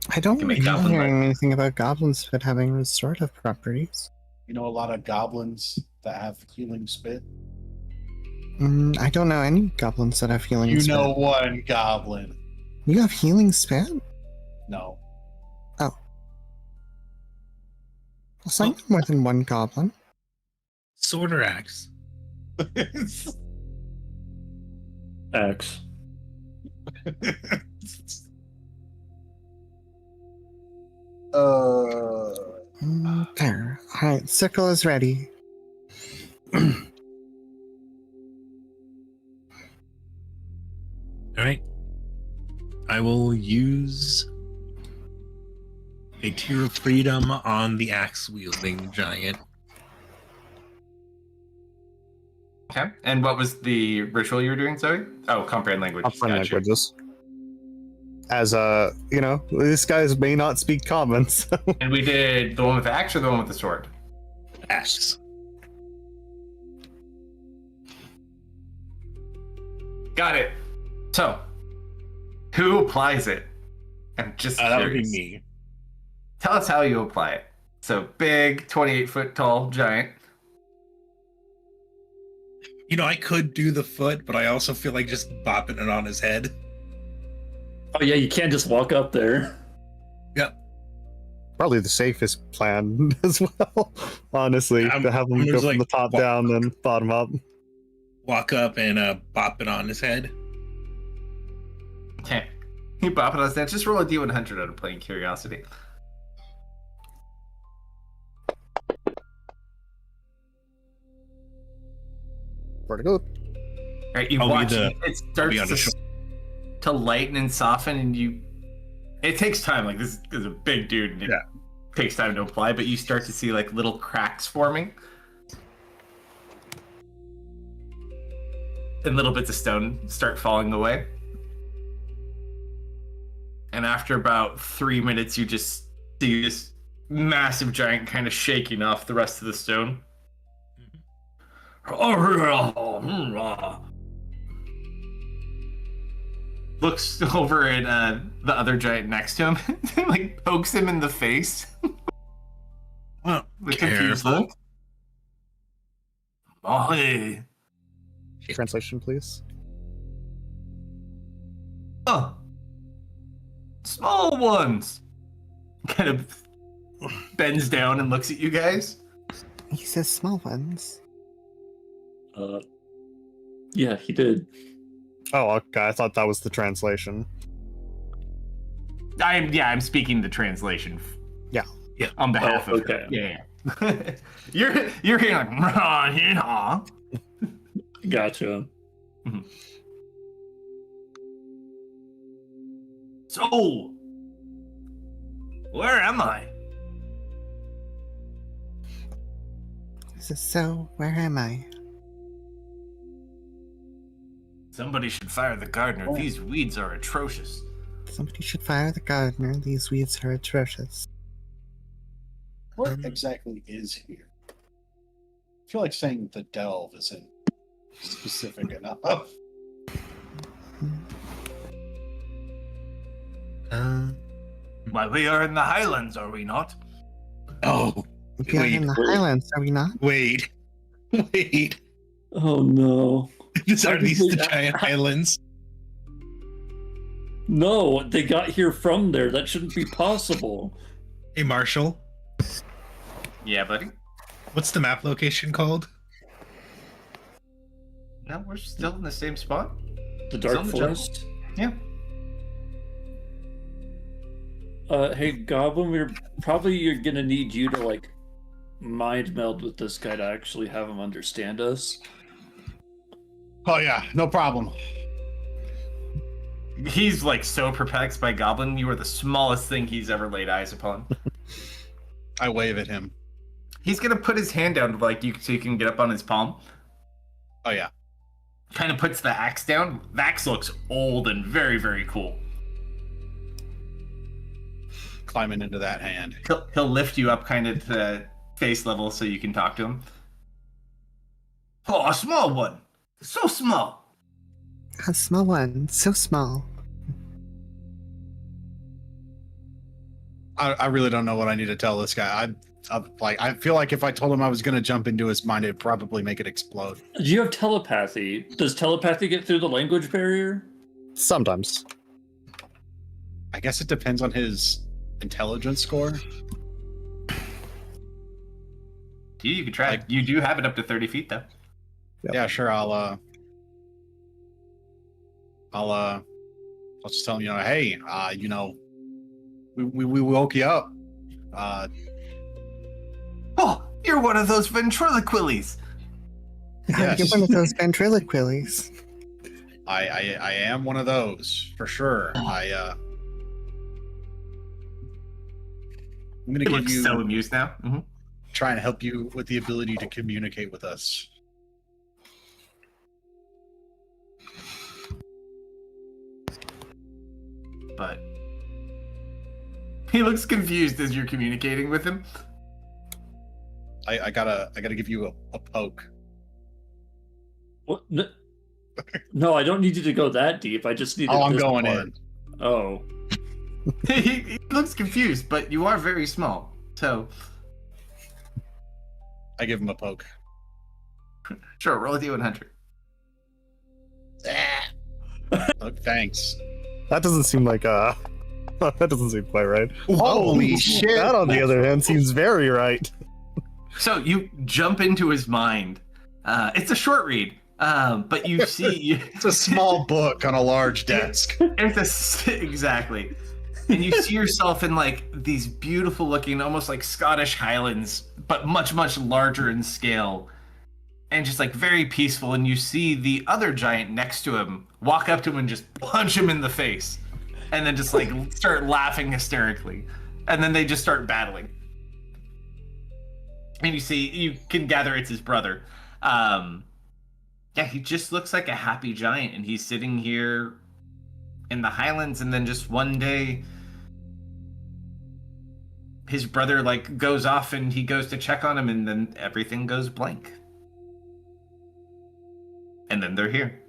I don't Can make recall goblin hearing anything about goblin spit having restorative properties. You know a lot of goblins that have healing spit. I don't know any goblins that have healing You spit. know one goblin. You have healing spit? No. Well, so I know more than one goblin. Sword or axe? Axe. There. Alright, sickle is ready. All right. I will use a tear of freedom on the axe wielding giant. Okay. And what was the ritual you were doing, Zoe? Oh, comprehend language. Comprehend Gotcha. languages. As this guy may not speak common, so. And we did the one with the axe or the one with the sword? Axe. Got it. So, who applies it? I'm just That would be curious. me. Tell us how you apply it. So, big, 28-foot tall giant. You know, I could do the foot, but I also feel like just bopping it on his head. Oh yeah, you can't just walk up there. Probably the safest plan as well, honestly, I'm- to have him I'm go just from like, the top walk- down and bottom up. Walk up and bop it on his head. Okay. You bop it on that. Just roll a D100 out of plain curiosity. Where to go? Right, you I'll be watch the- it. It I'll be on starts the to lighten and soften, and you. It takes time. Like, this is a big dude, and it Yeah. takes time to apply. But you start to see like little cracks forming, and little bits of stone start falling away. And after about 3 minutes, you just see this massive giant kind of shaking off the rest of the stone. Looks over at the other giant next to him, and like pokes him in the face. Oh, With confused careful. look. Oh, hey. Translation, please. Oh. Small ones. Kind of bends down and looks at you guys. He says small ones. Yeah, he did. Oh, okay. I thought that was the translation. I'm speaking the translation. Yeah. Yeah. On behalf Oh, of okay. Yeah. you're hearing like yeah. Gotcha. So where am I? He says, so, where am I? Somebody should fire the gardener. These weeds are atrocious. Somebody should fire the gardener. These weeds are atrocious. What exactly is here? I feel like saying the delve isn't specific enough. Why, we are in the Highlands, are we not? Oh, We are in the wait. Highlands, are we not? wait. Wait. Oh no. Are these the Obviously, giant islands? No, they got here from there. That shouldn't be possible. Hey, Marshall, Yeah, buddy. what's the map location called? No, we're still in the same spot. The on Dark the Forest. Yeah. Hey, Goblin, we're probably gonna need you to like mind meld with this guy to actually have him understand us. Oh yeah, no problem. He's like so perplexed by Goblin. You are the smallest thing he's ever laid eyes upon. I wave at him. He's gonna put his hand down like you so you can get up on his palm. Oh yeah. Kind of puts the axe down. The axe looks old and very, very cool. Climbing into that hand. He'll lift you up kind of to face level so you can talk to him. Oh, a small one. So small. A small one, so small. I really don't know what I need to tell this guy. I feel like if I told him I was going to jump into his mind, it'd probably make it explode. Do you have telepathy? Does telepathy get through the language barrier? Sometimes. I guess it depends on his intelligence score. You can try. You do have it up to 30 feet though. Yep. Yeah, sure. I'll just tell him, hey, we woke you up. Oh, you're one of those ventriloquies. Yes. You're one of those ventriloquies. I am one of those for sure. I'm gonna He give looks you so amused now. Mm-hmm. try and help you with the ability to communicate with us. But he looks confused as you're communicating with him. I gotta give you a poke. What? No, I don't need you to go that deep. I just need. Oh, I'm this going part. in. Oh, He looks confused, but you are very small. So I give him a poke. sure, roll a d100. Oh, thanks. That doesn't seem like that doesn't seem quite right. Holy shit! That, on the other hand, seems very right. So you jump into his mind. It's a short read, but you see It's a small book on a large desk. exactly, and you see yourself in like these beautiful looking, almost like Scottish Highlands, but much larger in scale, and just like very peaceful. And you see the other giant next to him walk up to him and just punch him in the face, and then just like start laughing hysterically, and then they just start battling. And you can gather it's his brother. Yeah, he just looks like a happy giant, and he's sitting here in the Highlands, and then just one day his brother like goes off and he goes to check on him, and then everything goes blank. And then they're here.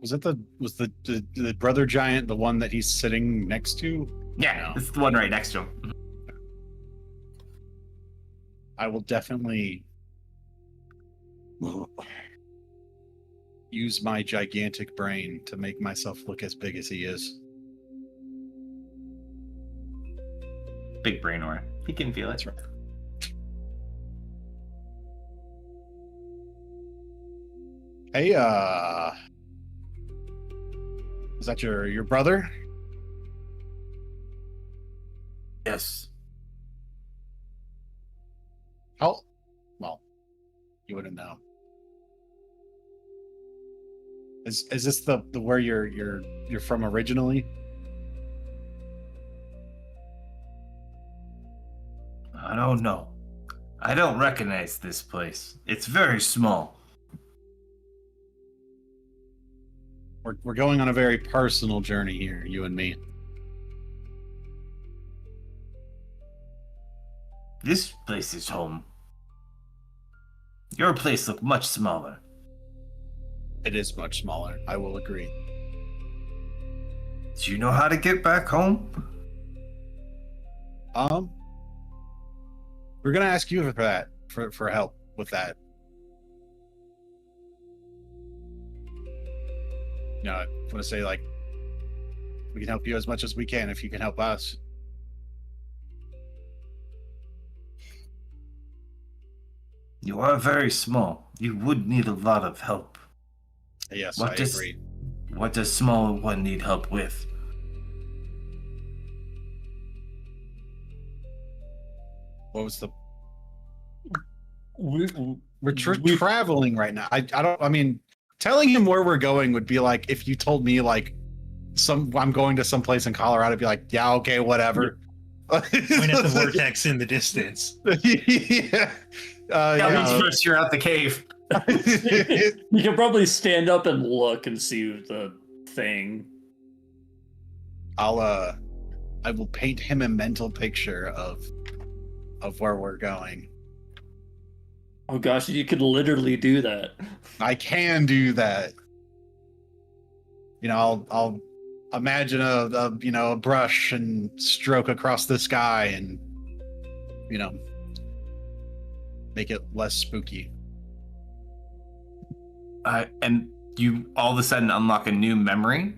Was the brother giant the one that he's sitting next to? Yeah, No. it's the one right next to him. I will definitely use my gigantic brain to make myself look as big as he is. Big brain aura. He can feel it. That's right. Hey, is that your brother? Yes. How? Well, you wouldn't know. Is this the where you're from originally? I don't know. I don't recognize this place. It's very small. We're going on a very personal journey here, you and me. This place is home. Your place looked much smaller. It is much smaller, I will agree. Do you know how to get back home? We're gonna ask you for that, for help with that. I want to say, like, we can help you as much as we can if you can help us. You are very small. You would need a lot of help. Yes, What I does- agree. What does small one need help with? What was the? We, We're we- traveling right now. I don't. I mean, telling him where we're going would be like if you told me like I'm going to some place in Colorado. I'd be like, yeah, okay, whatever. Point at the vortex in the distance. Yeah. Yeah, first you're out the cave. you can probably stand up and look and see the thing. I will paint him a mental picture of where we're going. Oh gosh, you could literally do that. I can do that. I'll imagine a brush and stroke across the sky and make it less spooky. And you all of a sudden unlock a new memory.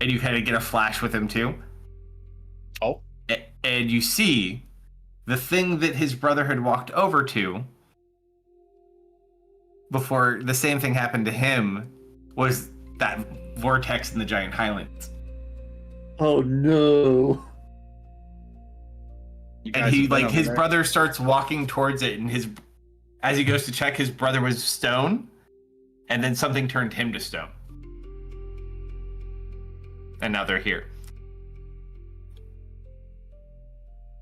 And you kind of get a flash with him too. Oh. And you see the thing that his brother had walked over to before the same thing happened to him was that vortex in the giant highlands. Oh no. You And guys he have been like over his there? brother starts walking towards it, and as he goes to check, his brother was stone, and then something turned him to stone. And now they're here.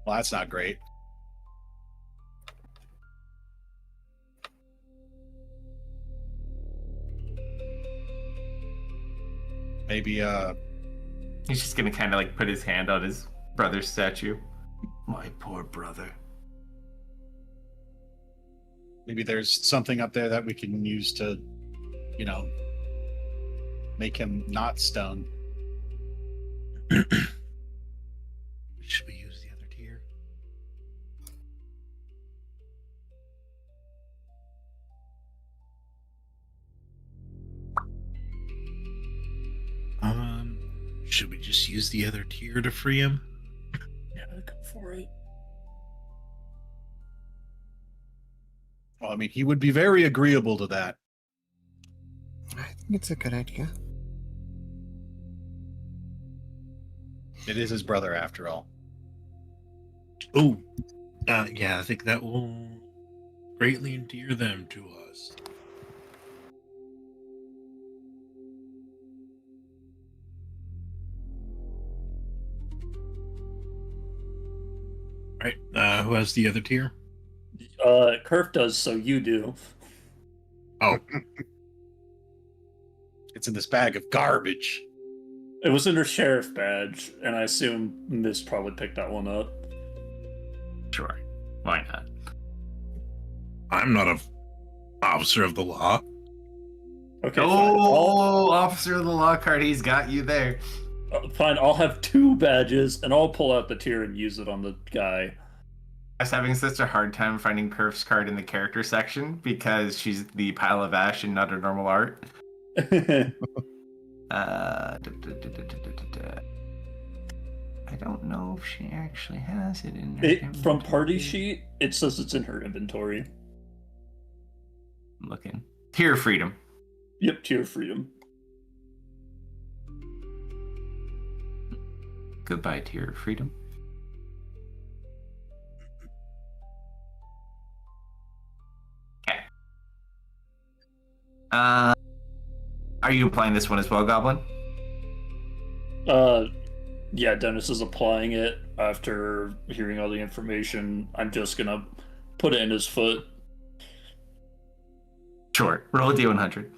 Well, that's not great. Maybe He's just gonna kind of like put his hand on his brother's statue. My poor brother. maybe there's something up there that we can use to, make him not stone. Should we use the other tier? Should we just use the other tier to free him? Yeah, go for it. Well, I mean, he would be very agreeable to that. I think it's a good idea. It is his brother, after all. Oh, yeah, I think that will greatly endear them to us. Right, who has the other tier? Kerf does, so you do. Oh, It's in this bag of garbage. It was in her sheriff badge, and I assume Miss probably picked that one up. Sure. Why not? I'm not a officer of the law. Okay, Oh, officer of the law card, he's got you there. fine. I'll have 2 badges, and I'll pull out the tier and use it on the guy. I was having such a hard time finding Perf's card in the character section because she's the pile of ash and not a normal art. I don't know if she actually has it in her From party inventory. sheet, it says it's in her inventory. I'm looking. Tier of freedom. Yep, tier freedom. Goodbye, tier of freedom. Okay. Are you applying this one as well, Goblin? Yeah, Dennis is applying it after hearing all the information. I'm just gonna put it in his foot. Sure. Roll a d100.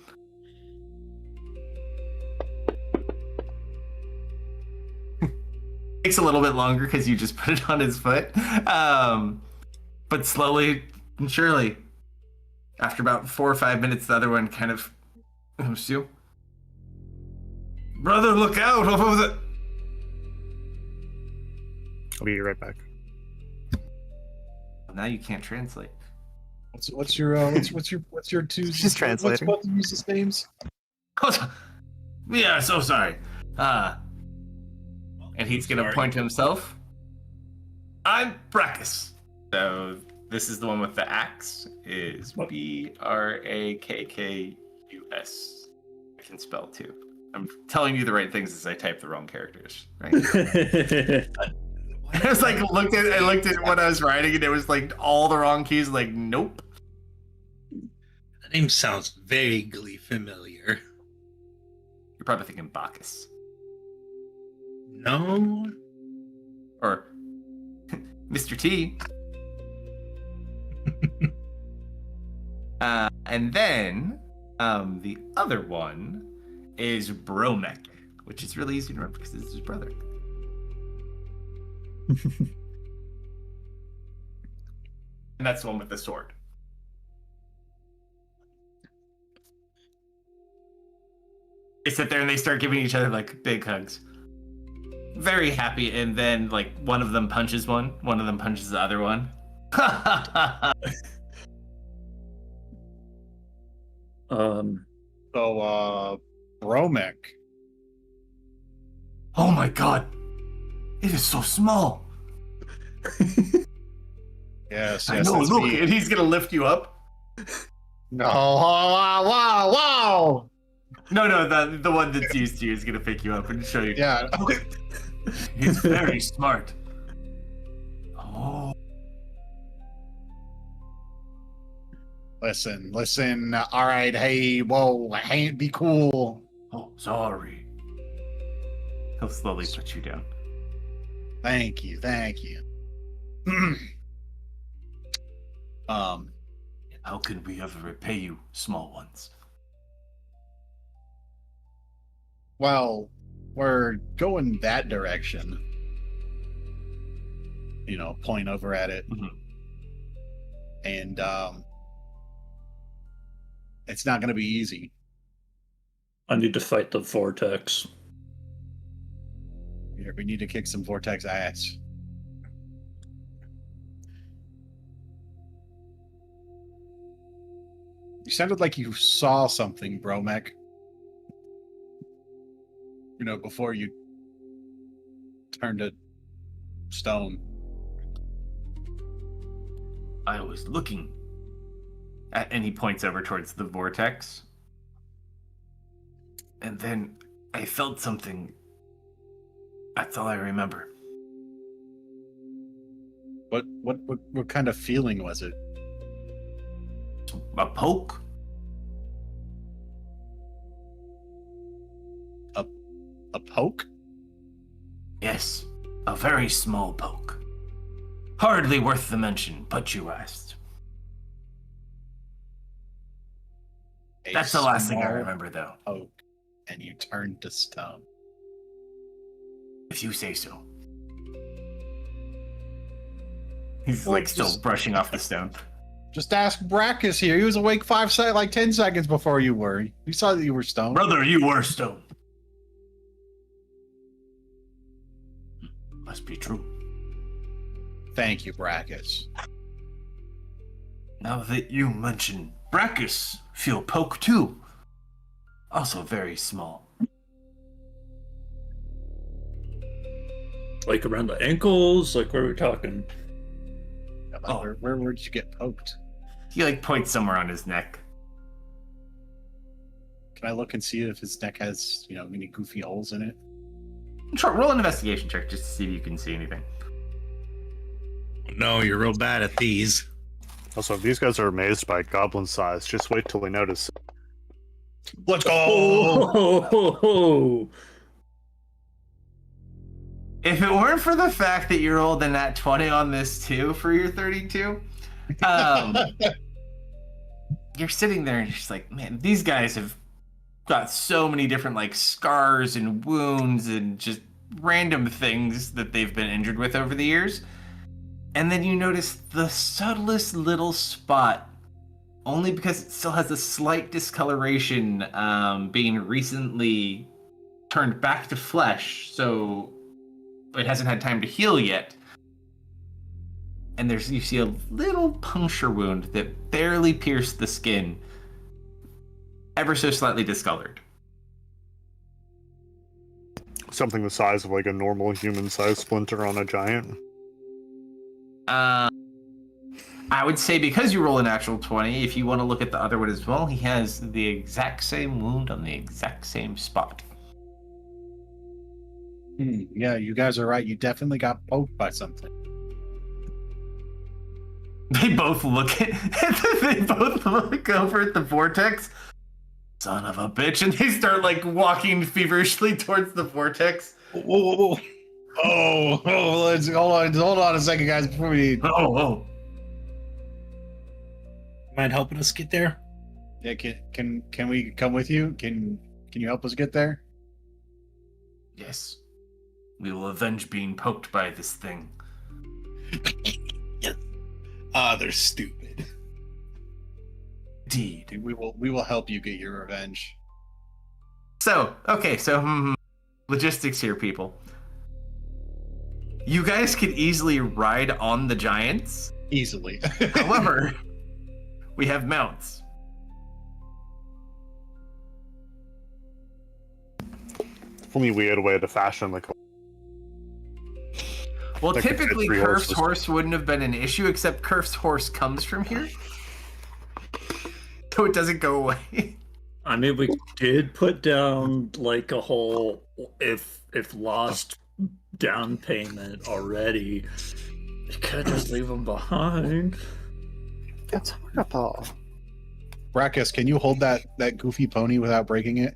Takes a little bit longer because you just put it on his foot. But slowly and surely, after about 4 or 5 minutes, the other one kind of comes to you. Brother, look out! Over the... I'll be right back. Now you can't translate. What's your two? She's translating. What's the uses names? Yeah, so sorry. And he's gonna Sorry. point to himself. I'm Brachus. So this is the one with the axe. Is Brakkus. I can spell too. I'm telling you the right things as I type the wrong characters. Right. I was like, I looked at what I was writing, and it was like all the wrong keys. Like, nope. The name sounds vaguely familiar. You're probably thinking Bacchus No. or Mr. T. And then the other one is Bromek, which is really easy to remember because it's his brother. And that's the one with the sword. They sit there and they start giving each other like big hugs. Very happy, and then like one of them punches one of them punches the other one. So, Bromek. Oh my god. It is so small. Yes, I know, that's look, me. and he's gonna lift you up. No, wow. No, the one that's used to you is gonna pick you up and show you. Yeah. Okay. He's very smart. Oh. Listen. All right, hey, whoa, hey, be cool. Oh, sorry. He'll slowly put you down. Thank you. How can we ever repay you, small ones? Well, we're going that direction. Point over at it. Mhm. And it's not going to be easy. I need to fight the vortex. We need to kick some vortex ass. You sounded like you saw something, Bromek. Before you turned to stone. I was looking at, and he points over towards the vortex. And then I felt something. That's all I remember. What kind of feeling was it? A poke? A poke? Yes, a very small poke. Hardly worth the mention, but you asked. A That's the last thing I small remember, though. Poke, and you turned to stone. If you say so. He's Well, like still just- brushing off the stone. Just ask Brachus here. He was awake 10 seconds before you were. You saw that you were stoned. Brother, you were stoned. Must be true. Thank you, Brachus. Now that you mention Brachus, feel poke too. Also very small. Like around the ankles? Like where are we talking? Oh. Where did you get poked? He like points somewhere on his neck. Can I look and see if his neck has, any goofy holes in it? Sure, roll an investigation check just to see if you can see anything. No, you're real bad at these. Also, if these guys are amazed by goblin size, just wait till they notice. Let's go. Oh! If it weren't for the fact that you rolled a nat 20 on this too for your 32, you're sitting there and you're just like, man, these guys have got so many different like scars and wounds and just random things that they've been injured with over the years. And then you notice the subtlest little spot, only because it still has a slight discoloration, being recently turned back to flesh, so it hasn't had time to heal yet. and you see a little puncture wound that barely pierced the skin, ever so slightly discolored. Something the size of like a normal human-sized splinter on a giant. I would say because you roll an actual 20, if you want to look at the other one as well, he has the exact same wound on the exact same spot. Yeah, you guys are right. You definitely got poked by something. They both look over at the vortex. Son of a bitch, and they start like walking feverishly towards the vortex. Whoa. Let's hold on a second, guys, before we Oh. Mind helping us get there? Yeah, can we come with you? Can you help us get there? Yes. We will avenge being poked by this thing. They're stupid. Indeed. We will help you get your revenge. So, logistics here, people. You guys could easily ride on the giants. Easily. However, we have mounts. If only we had a way to fashion like. Well, Like a typically three Kerf's horses. horse wouldn't have been an issue, except Kerf's horse comes from here. So it doesn't go away. I mean, we did put down like a whole if lost down payment already. You could just leave them behind. That's horrible. Brackus, can you hold that goofy pony without breaking it?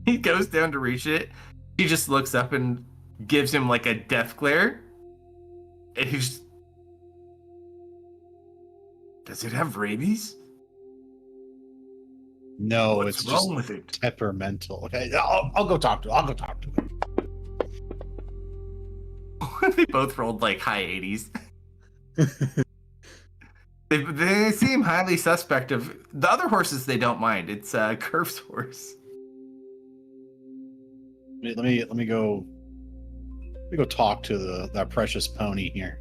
He goes down to reach it. He just looks up and gives him like a death glare. And he's... Does it have rabies? No, What's it's wrong just with it? temperamental. Okay, I'll go talk to him. They both rolled like high 80s. They seem highly suspect of the other horses. They don't mind. It's Kerf's horse. Let me go talk to that precious pony here.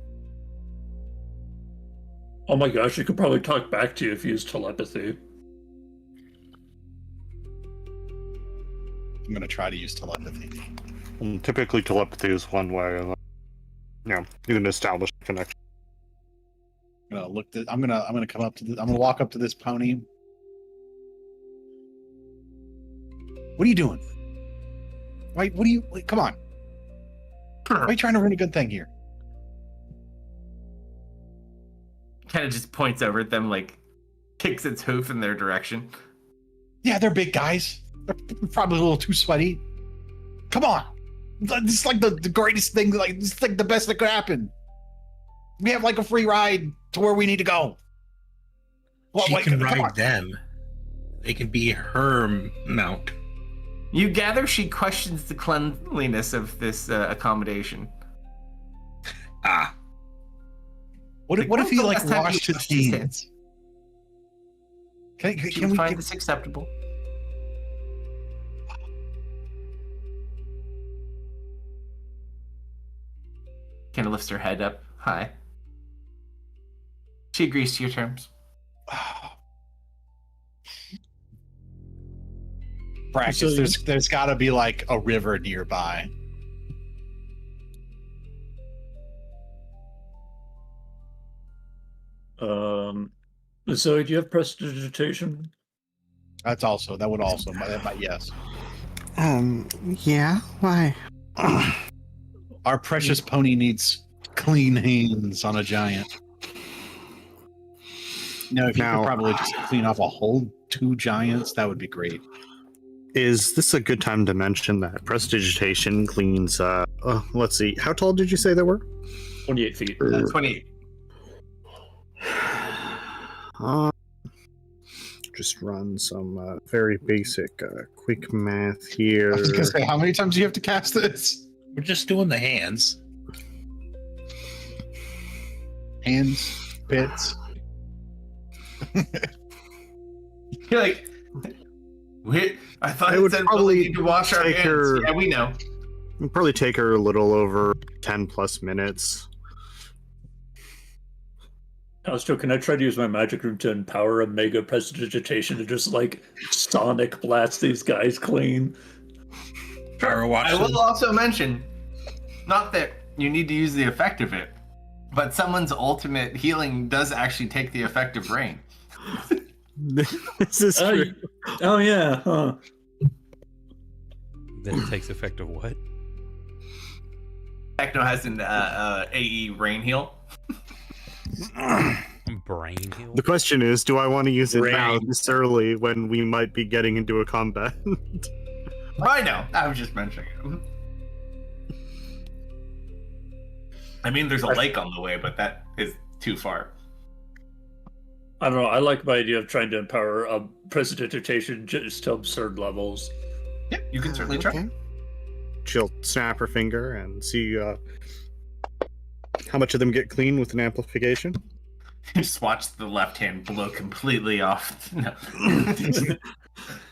Oh my gosh, you could probably talk back to you if you use telepathy. I'm gonna try to use telepathy. Typically, telepathy is one way, and you can establish a connection. I'm gonna come up to I'm gonna walk up to this pony. What are you doing? Wait, come on. Why are you trying to run a good thing here? Kind of just points over at them, like kicks its hoof in their direction. Yeah, they're big guys. They're probably a little too sweaty. Come on. This is like the greatest thing, like this is like the best that could happen. We have like a free ride to where we need to go. She can come ride on. them. They can be her mount. You gather she questions the cleanliness of this accommodation. Ah, What Like, if he when's the like last time washed you his washed his jeans? hands? Can Do you we find get, this acceptable? Kind of lifts her head up high. She agrees to your terms. practice? So- There's got to be like a river nearby. So do you have prestidigitation? That would also, yes. Yeah, why? Our precious pony needs clean hands on a giant. No, if you Now- could probably just clean off a whole 2 giants, that would be great. Is this a good time to mention that prestidigitation cleans, let's see, how tall did you say they were? 28 feet. 28. Just run some very basic quick math here. I was gonna say, how many times do you have to cast this? we're just doing the hands. Hands, bits. You're like, I thought I it would said we probably need to wash our take hands. her- Yeah, we know. It'll probably take her a little over 10 plus minutes. Astro, can I try to use my magic room to empower a mega prestidigitation to just like sonic blast these guys clean? Power wash I them. will also mention, not that you need to use the effect of it, but someone's ultimate healing does actually take the effect of rain. This is Oh, true. oh yeah, huh? That it takes effect of what? Techno has an AE rain heal. Brain heal? The question is, do I want to use it now Rain. this early when we might be getting into a combat? I know. I was just mentioning it. I mean, there's a lake on the way, but that is too far. I don't know. I like my idea of trying to empower a prestidigitation just to absurd levels. Yep, you can certainly try. Okay. She'll snap her finger and see how much of them get clean with an amplification. Just watch the left hand blow completely off. No.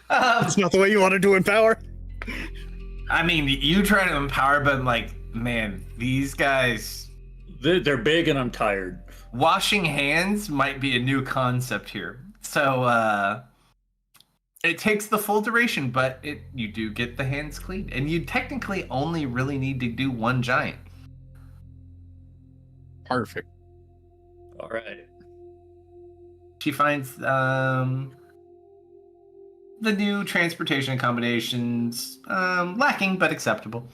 That's not the way you want to do empower. I mean, you try to empower, but like, man, these guys They're big and I'm tired. washing hands might be a new concept here. So it takes the full duration, but you do get the hands clean, and you technically only really need to do one giant. Perfect. All right. She finds the new transportation accommodations lacking but acceptable.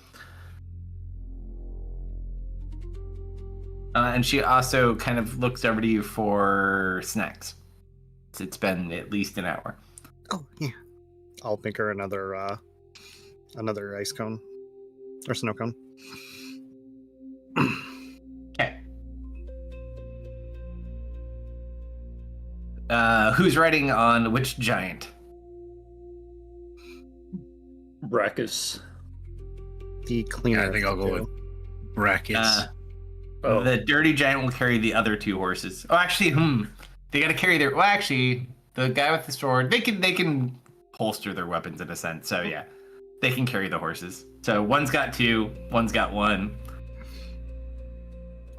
And she also kind of looks over to you for snacks. It's been at least an hour. Oh yeah. I'll make her another ice cone or snow cone. Okay. Who's riding on which giant? Brachus. The cleaner. Yeah, I think I'll go two. with brackets. Oh, The dirty giant will carry the other two horses. Oh, actually, they got to carry their. Well, actually, the guy with the sword, they can holster their weapons in a sense. So yeah, they can carry the horses. So one's got two, one's got one.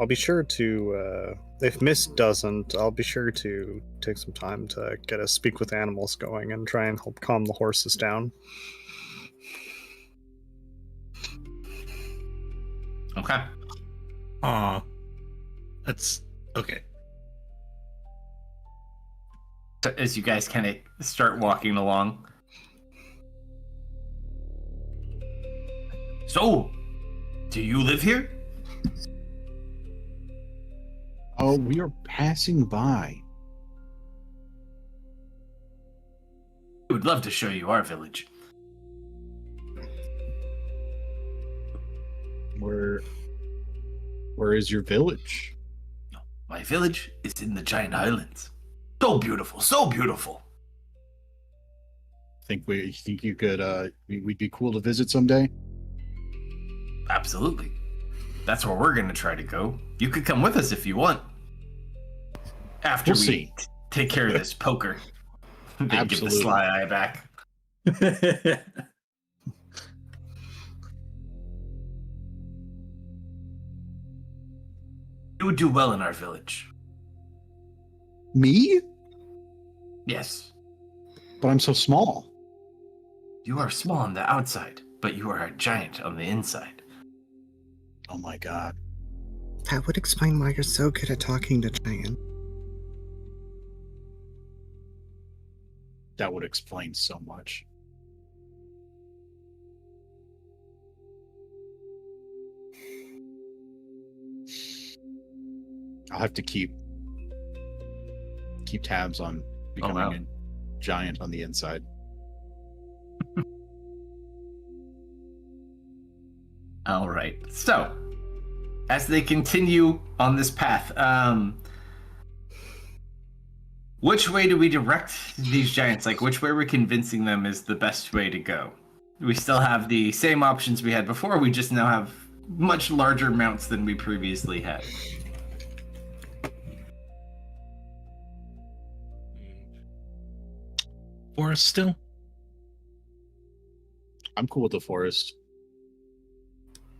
I'll be sure to, if Mist doesn't, I'll be sure to take some time to get a speak with animals going and try and help calm the horses down. Okay. Aw. That's okay. So as you guys kind of start walking along. So, do you live here? Oh, we are passing by. We would love to show you our village. Where is your village? My village is in the Giant Highlands. So beautiful, so beautiful. Think you could we'd be cool to visit someday? Absolutely. That's where we're going to try to go. You could come with us if you want. After We'll we see. take care of this poker. They give the Absolutely. sly eye back. You would do well in our village. Me? Yes. But I'm so small. You are small on the outside, but you are a giant on the inside. Oh my god. That would explain why you're so good at talking to giants. That would explain so much. I'll have to keep tabs on becoming wow. a giant on the inside. All right. So, as they continue on this path, which way do we direct these giants? Like, which way are we convincing them is the best way to go? We still have the same options we had before. We just now have much larger mounts than we previously had. Forest still? I'm cool with the forest.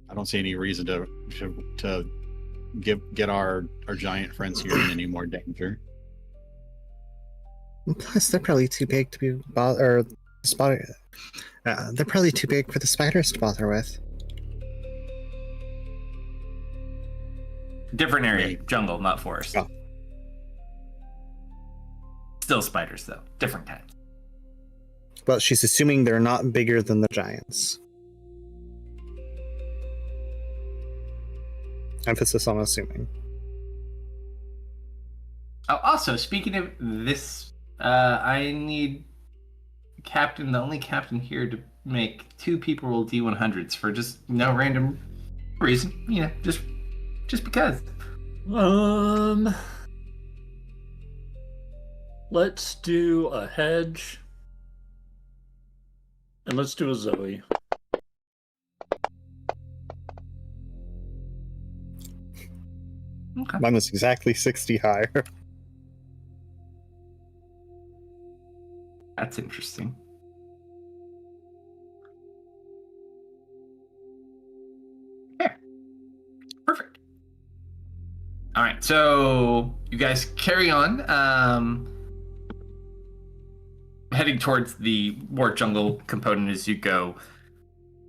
I don't see any reason to get our giant friends here in any more danger. Plus, they're probably too big to be or spotted. They're probably too big for the spiders to bother with. Different area, jungle, not forest. Oh. Still spiders, though. Different kinds. Well, she's assuming they're not bigger than the giants. Emphasis on assuming. Oh, also, speaking of this, I need the only captain here to make 2 people roll D100s for just no random reason. You know, just because. Let's do a hedge. And let's do a Zoe. Okay. Mine was exactly 60 higher. That's interesting. Yeah. Perfect. All right, so you guys carry on, heading towards the war jungle component as you go.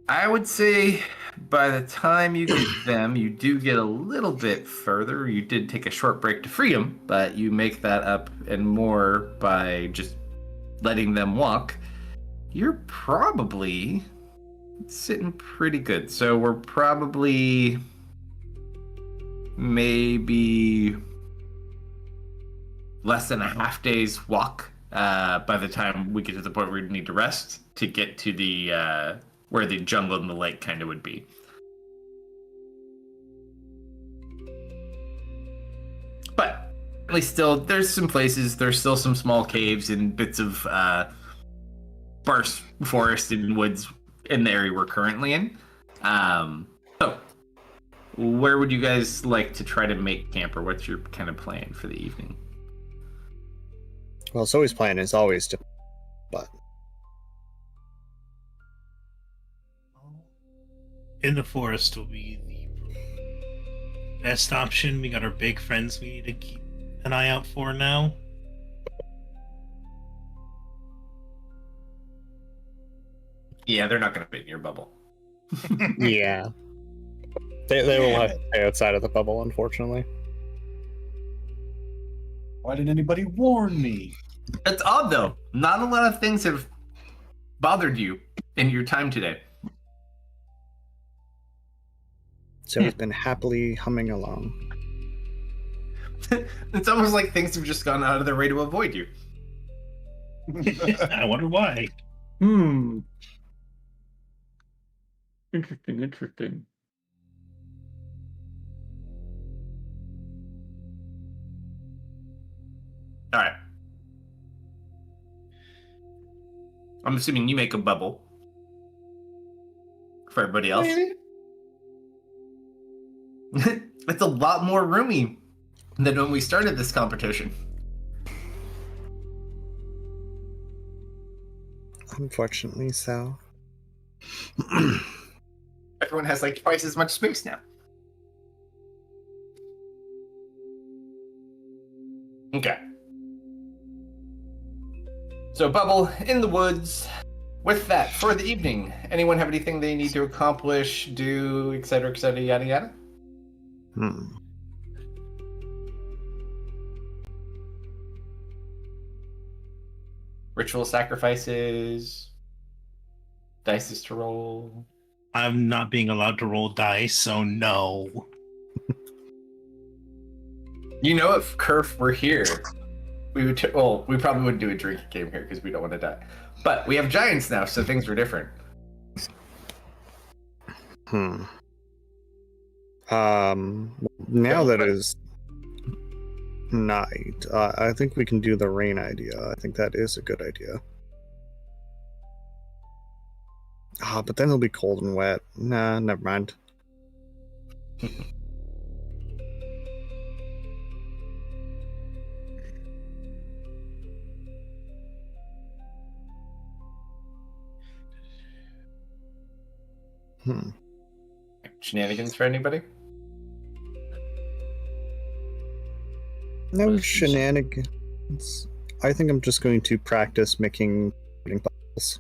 I would say by the time you get them, you do get a little bit further. You did take a short break to freedom, but you make that up and more by just letting them walk. You're probably sitting pretty good. So we're probably maybe less than a half day's walk by the time we get to the point where we need to rest to get to the where the jungle and the lake kind of would be. But at least still, there's some places, there's still some small caves and bits of sparse forest and woods in the area we're currently in. So, where would you guys like to try to make camp, or what's your kind of plan for the evening? Well, Zoe's plan is always to, but In the forest will be the best option. We got our big friends we need to keep an eye out for now. Yeah, they're not going to fit in your bubble. yeah. They will have to stay outside of the bubble, unfortunately. Why didn't anybody warn me? It's odd, though. Not a lot of things have bothered you in your time today. Zoe's been happily humming along. It's almost like things have just gone out of their way to avoid you. I wonder why. Interesting. All right. I'm assuming you make a bubble for everybody else. It's a lot more roomy than when we started this competition. Unfortunately, so. Everyone has like twice as much space now. Okay. So bubble in the woods. With that, for the evening, anyone have anything they need to accomplish, do, etc., yada yada? Ritual sacrifices, dice to roll. I'm not being allowed to roll dice, so no. You know, if Kerf were here, we would. We probably wouldn't do a drinking game here because we don't want to die. But we have giants now, so things are different. Now that it is night, I think we can do the rain idea. I think that is a good idea. But then it'll be cold and wet. Nah, never mind. Hmm. Shenanigans for anybody? No shenanigans. I think I'm just going to practice making puzzles.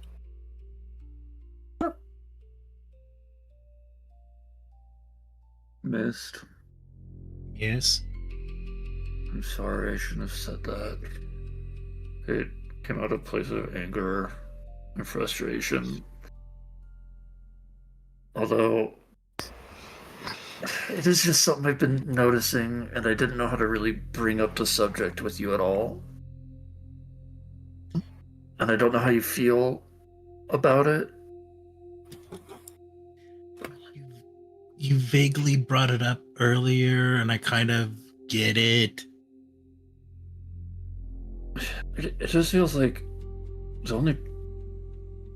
Missed. Yes. I'm sorry, I shouldn't have said that. It came out of a place of anger and frustration. Although, it is just something I've been noticing, and I didn't know how to really bring up the subject with you at all. And I don't know how you feel about it. You vaguely brought it up earlier, and I kind of get it. It just feels like it's only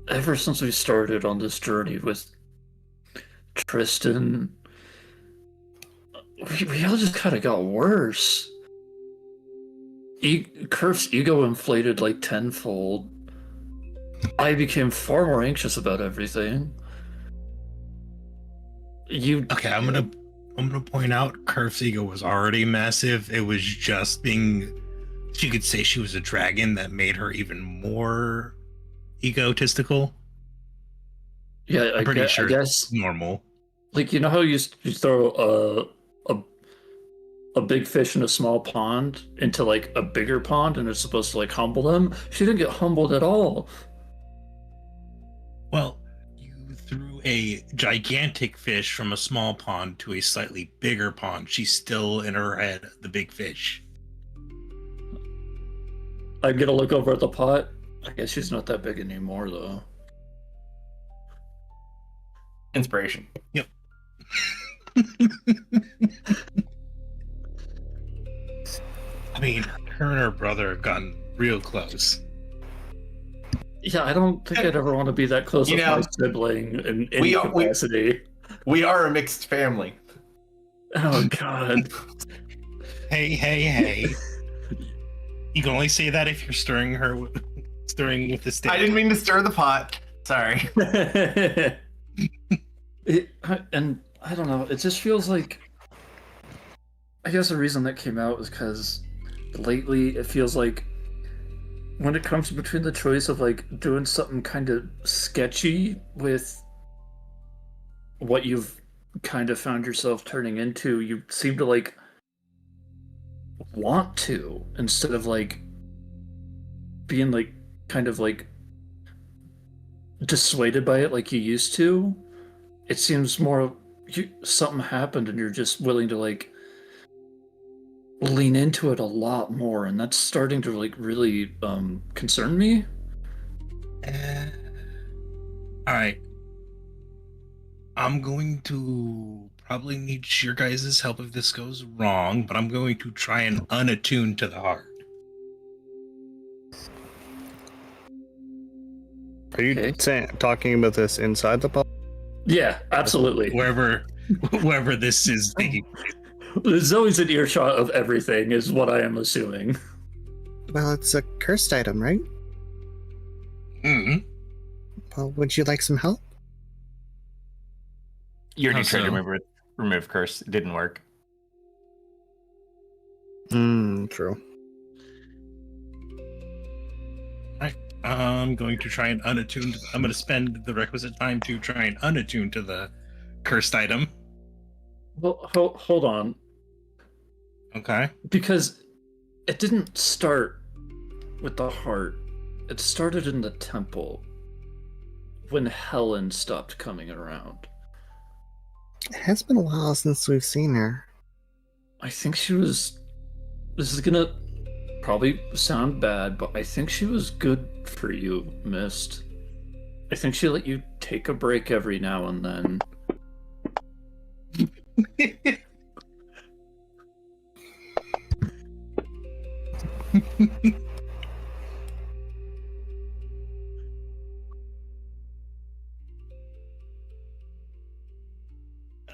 ever since we started on this journey with Tristan, we all just kind of got worse. Kurf's ego inflated like tenfold. I became far more anxious about everything. Okay, I'm gonna point out Kurf's ego was already massive. It was just being, you could say she was a dragon that made her even more egotistical. Yeah, I'm pretty sure I guess it's normal. like you know how you throw a big fish in a small pond into like a bigger pond and it's supposed to like humble them. She didn't get humbled at all. Well, you threw a gigantic fish from a small pond to a slightly bigger pond. She's still in her head the big fish. I get a look over at the pot. I guess she's not that big anymore though. Inspiration. Yep. I mean, her and her brother have gotten real close. Yeah, I don't think I'd ever want to be that close You with know, my sibling in any we- capacity. We are a mixed family. Oh god. Hey. You can only say that if you're stirring with the stick. I didn't mean to stir the pot. Sorry. And I don't know, it just feels like, I guess the reason that came out was because lately it feels like when it comes between the choice of like doing something kind of sketchy with what you've kind of found yourself turning into, you seem to like want to instead of like being like kind of like dissuaded by it like you used to. It seems more something happened and you're just willing to like lean into it a lot more, and that's starting to like really concern me. All right. I'm going to probably need your guys' help if this goes wrong, but I'm going to try and unattune to the heart. Are you talking about this inside the pub? Yeah, absolutely. Wherever this is taking. There's always an earshot of everything, is what I am assuming. Well, it's a cursed item, right? Hmm. Well, would you like some help? You already How tried so? to remove curse. It didn't work. True. I'm going to try and unattune. I'm going to spend the requisite time to try and unattune to the cursed item. Well, hold on. Okay. Because it didn't start with the heart. It started in the temple when Helen stopped coming around. It has been a while since we've seen her. I think she was... This is gonna probably sound bad, but I think she was good for you, Mist. I think she let you take a break every now and then.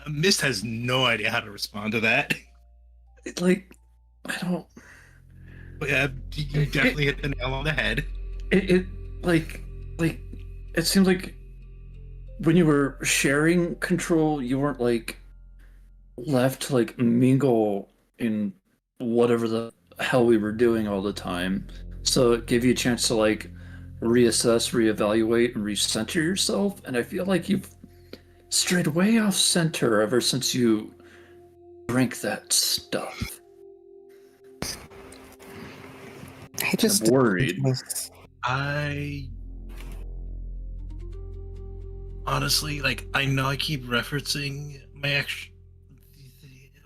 Mist has no idea how to respond to that. Like, I don't... But yeah, you definitely hit the nail on the head. It seems like when you were sharing control, you weren't like left to like mingle in whatever the hell we were doing all the time. So it gave you a chance to like reassess, reevaluate, and recenter yourself. And I feel like you've strayed way off center ever since you drank that stuff. I just I'm worried. I honestly, like, I know I keep referencing my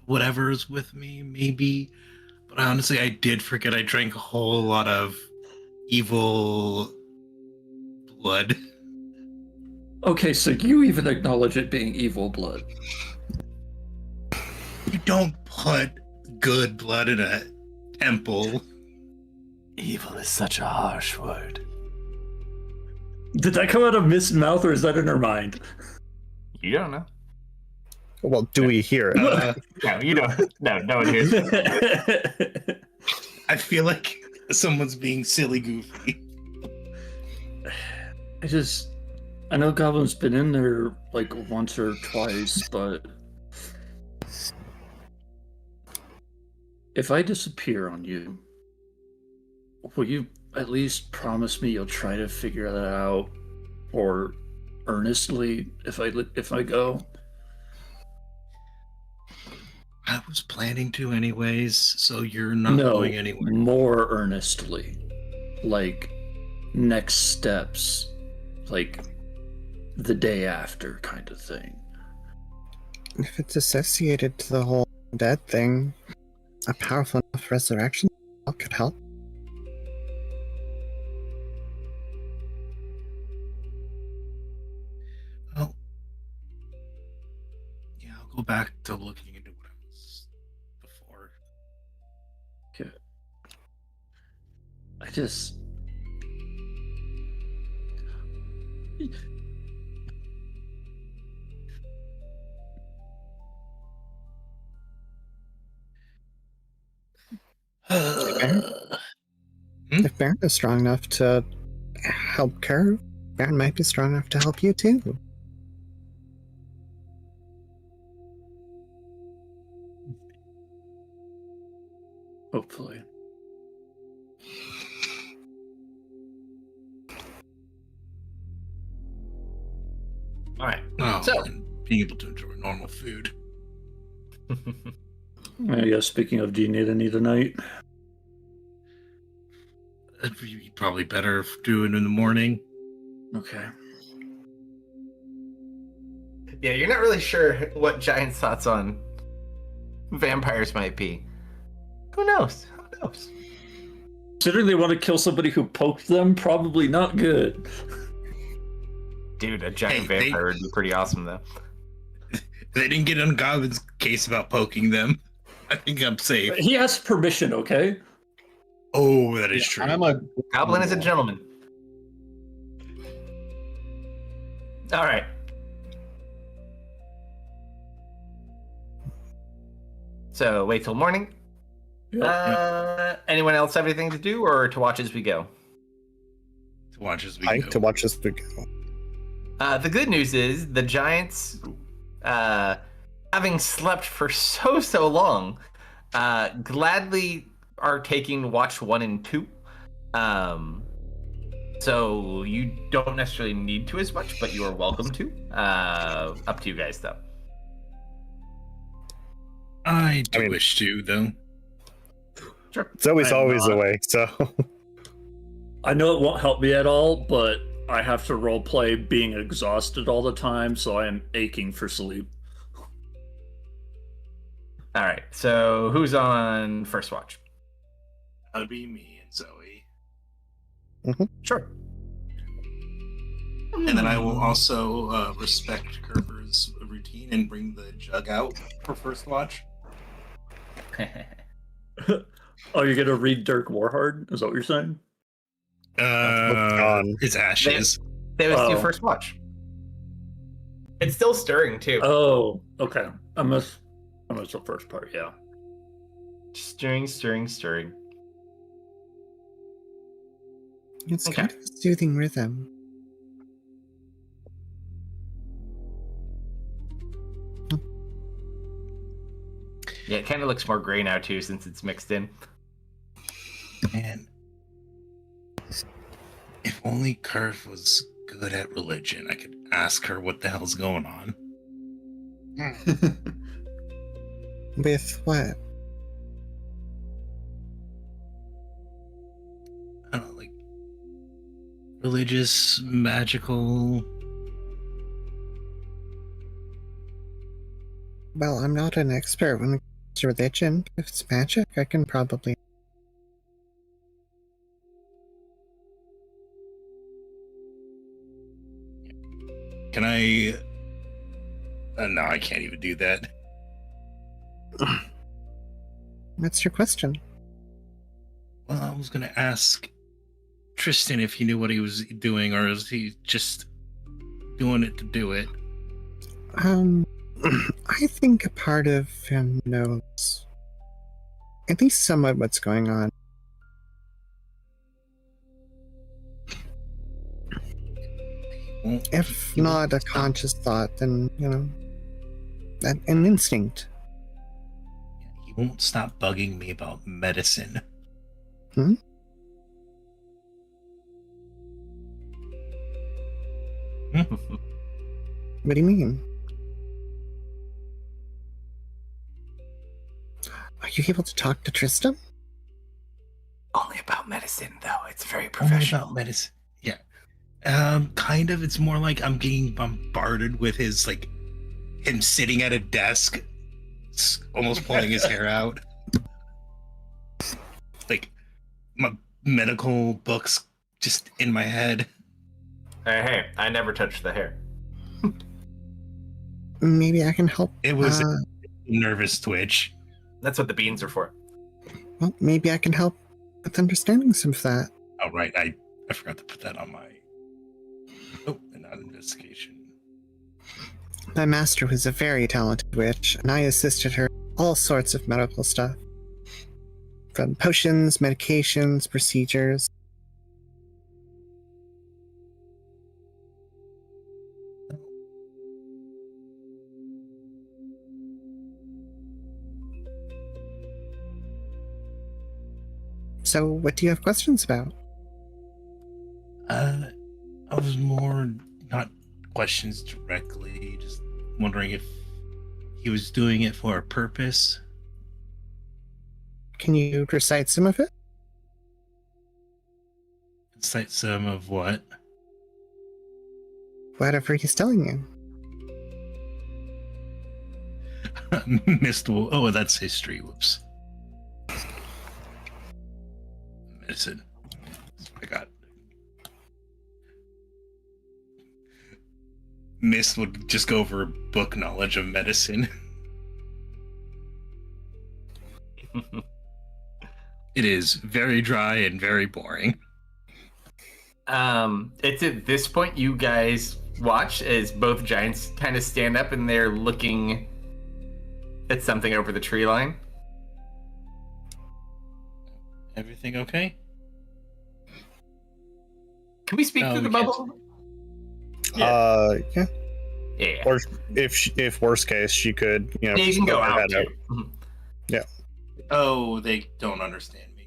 whatever's with me, maybe, but honestly, I did forget I drank a whole lot of evil blood. Okay, so you even acknowledge it being evil blood. You don't put good blood in a temple. Evil is such a harsh word. Did that come out of Mist's mouth or is that in her mind? You don't know. Well, do we hear it? No, you don't. No one hears it. I feel like someone's being silly goofy. I know Goblin's been in there like once or twice, but if I disappear on you, will you at least promise me you'll try to figure that out, or earnestly if I go? I was planning to anyways, so you're not going anywhere. More earnestly, like next steps, like the day after kind of thing. If it's associated to the whole dead thing, a powerful enough resurrection could help. Well, yeah, I'll go back to looking into what I was before. Okay. I just... If Baron is strong enough to help Curve, Baron might be strong enough to help you too. Hopefully. All right. Oh, So- and being able to enjoy normal food. I guess speaking of, do you need any tonight? That'd be probably better if doing in the morning. Okay. Yeah, you're not really sure what Giant's thoughts on vampires might be. Who knows? Who knows? Considering they want to kill somebody who poked them, probably not good. Dude, a giant Hey, vampire would be pretty awesome, though. They didn't get on Goblin's case about poking them. I think I'm safe. He has permission, okay? Oh, that is true. I'm a Goblin is a gentleman. All right. So wait till morning. Anyone else have anything to do, or to watch as we go? To watch as we I go. to watch this video. The good news is the Giants, having slept for so long, gladly are taking watch 1 and 2. So you don't necessarily need to as much, but you are welcome to. Up to you guys, though. I do wish to, though. Sure. Zoe's I'm always not. awake, so I know it won't help me at all, but I have to roleplay being exhausted all the time, so I am aching for sleep. All right. So who's on first watch? That'd be me and Zoe. Sure. And then I will also respect Kerber's routine and bring the jug out for first watch. Oh, you're gonna read Dirk Warhard? Is that what you're saying? gone. It's ashes. They was do Oh. first watch. It's still stirring too. Oh, okay. I missed the first part, yeah. Stirring. it's Okay. kind of a soothing rhythm. Yeah, it kind of looks more gray now too since it's mixed in. Man, if only Curve was good at religion, I could ask her what the hell's going on. With what? I don't know, like religious, magical. Well, I'm not an expert when it comes to religion. If it's magic, I can probably. Can I? No, I can't even do that. What's your question? Well, I was gonna ask Tristan if he knew what he was doing, or is he just doing it to do it? I think a part of him knows at least somewhat what's going on. If He won't not a stop- conscious thought, then, an instinct. He won't stop bugging me about medicine. Hmm? What do you mean? Are you able to talk to Tristan? Only about medicine, though. It's very Only professional. about medicine. Yeah. Kind of. It's more like I'm getting bombarded with his, like, him sitting at a desk, almost pulling his hair out. Like, my medical books just in my head. Hey, I never touched the hair. Maybe I can help. It was a nervous twitch. That's what the beans are for. Well, maybe I can help with understanding some of that. Oh, right. I forgot to put that on my... Oh, and not investigation. My master was a very talented witch, and I assisted her in all sorts of medical stuff. From potions, medications, procedures. So, what do you have questions about? I was more not questions directly, just wondering if he was doing it for a purpose. Can you recite some of it? Cite some of what? Whatever he's telling you. Missed. Oh, that's history. Whoops. Medicine. I got. Mist would just go over book knowledge of medicine. It is very dry and very boring. It's at this point you guys watch as both giants kind of stand up and they're looking at something over the tree line. Everything okay? Can we speak No, through the we can't. bubble? Yeah. Yeah. Or if worst case, she could, Yeah, you just can go poke her out head too. Mhm. Oh, they don't understand me.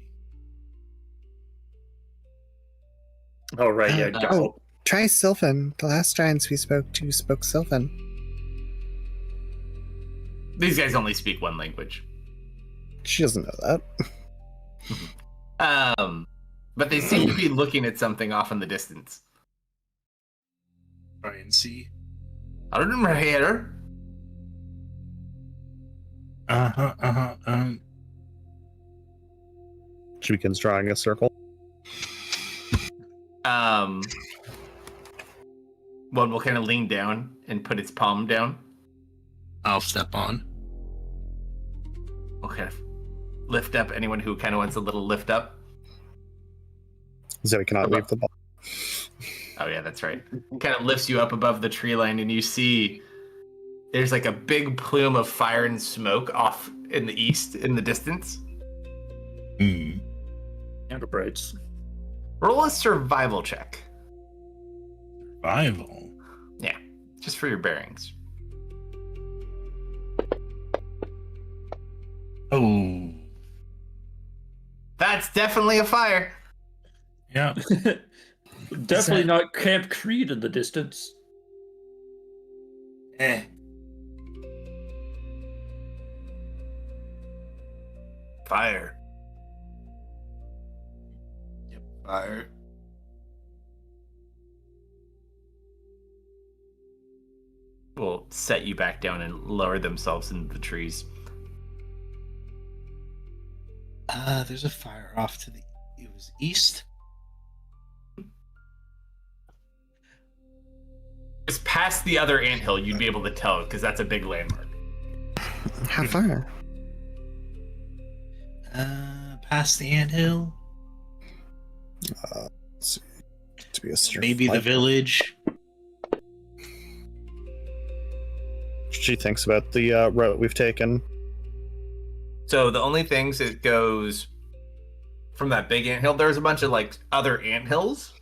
Oh right, yeah. Uh, Oh, try Sylvan. The last giants we spoke to spoke Sylvan. These guys only speak one language. She doesn't know that. But they seem to be looking at something off in the distance. Try and see. I don't remember here. She begins drawing a circle. One will kind of lean down and put its palm down. I'll step on. We'll kind of lift up anyone who kind of wants a little lift up. Zoe cannot leave the ball. Oh yeah, that's right. Kind of lifts you up above the tree line, and you see there's like a big plume of fire and smoke off in the east, in the distance. Hmm. Enterprise. Roll a survival check. Survival. Yeah, just for your bearings. That's definitely a fire. Yeah. Definitely not Camp Creed in the distance. Eh. Fire. Yep. Fire. Will set you back down and lower themselves into the trees. There's a fire off to the. It was east. Just past the other anthill, you'd be able to tell because that's a big landmark. How far? Past the anthill. Let's see. To be a straight Maybe the flight. village. She thinks about the route we've taken. So the only things it goes from that big anthill, there's a bunch of like other anthills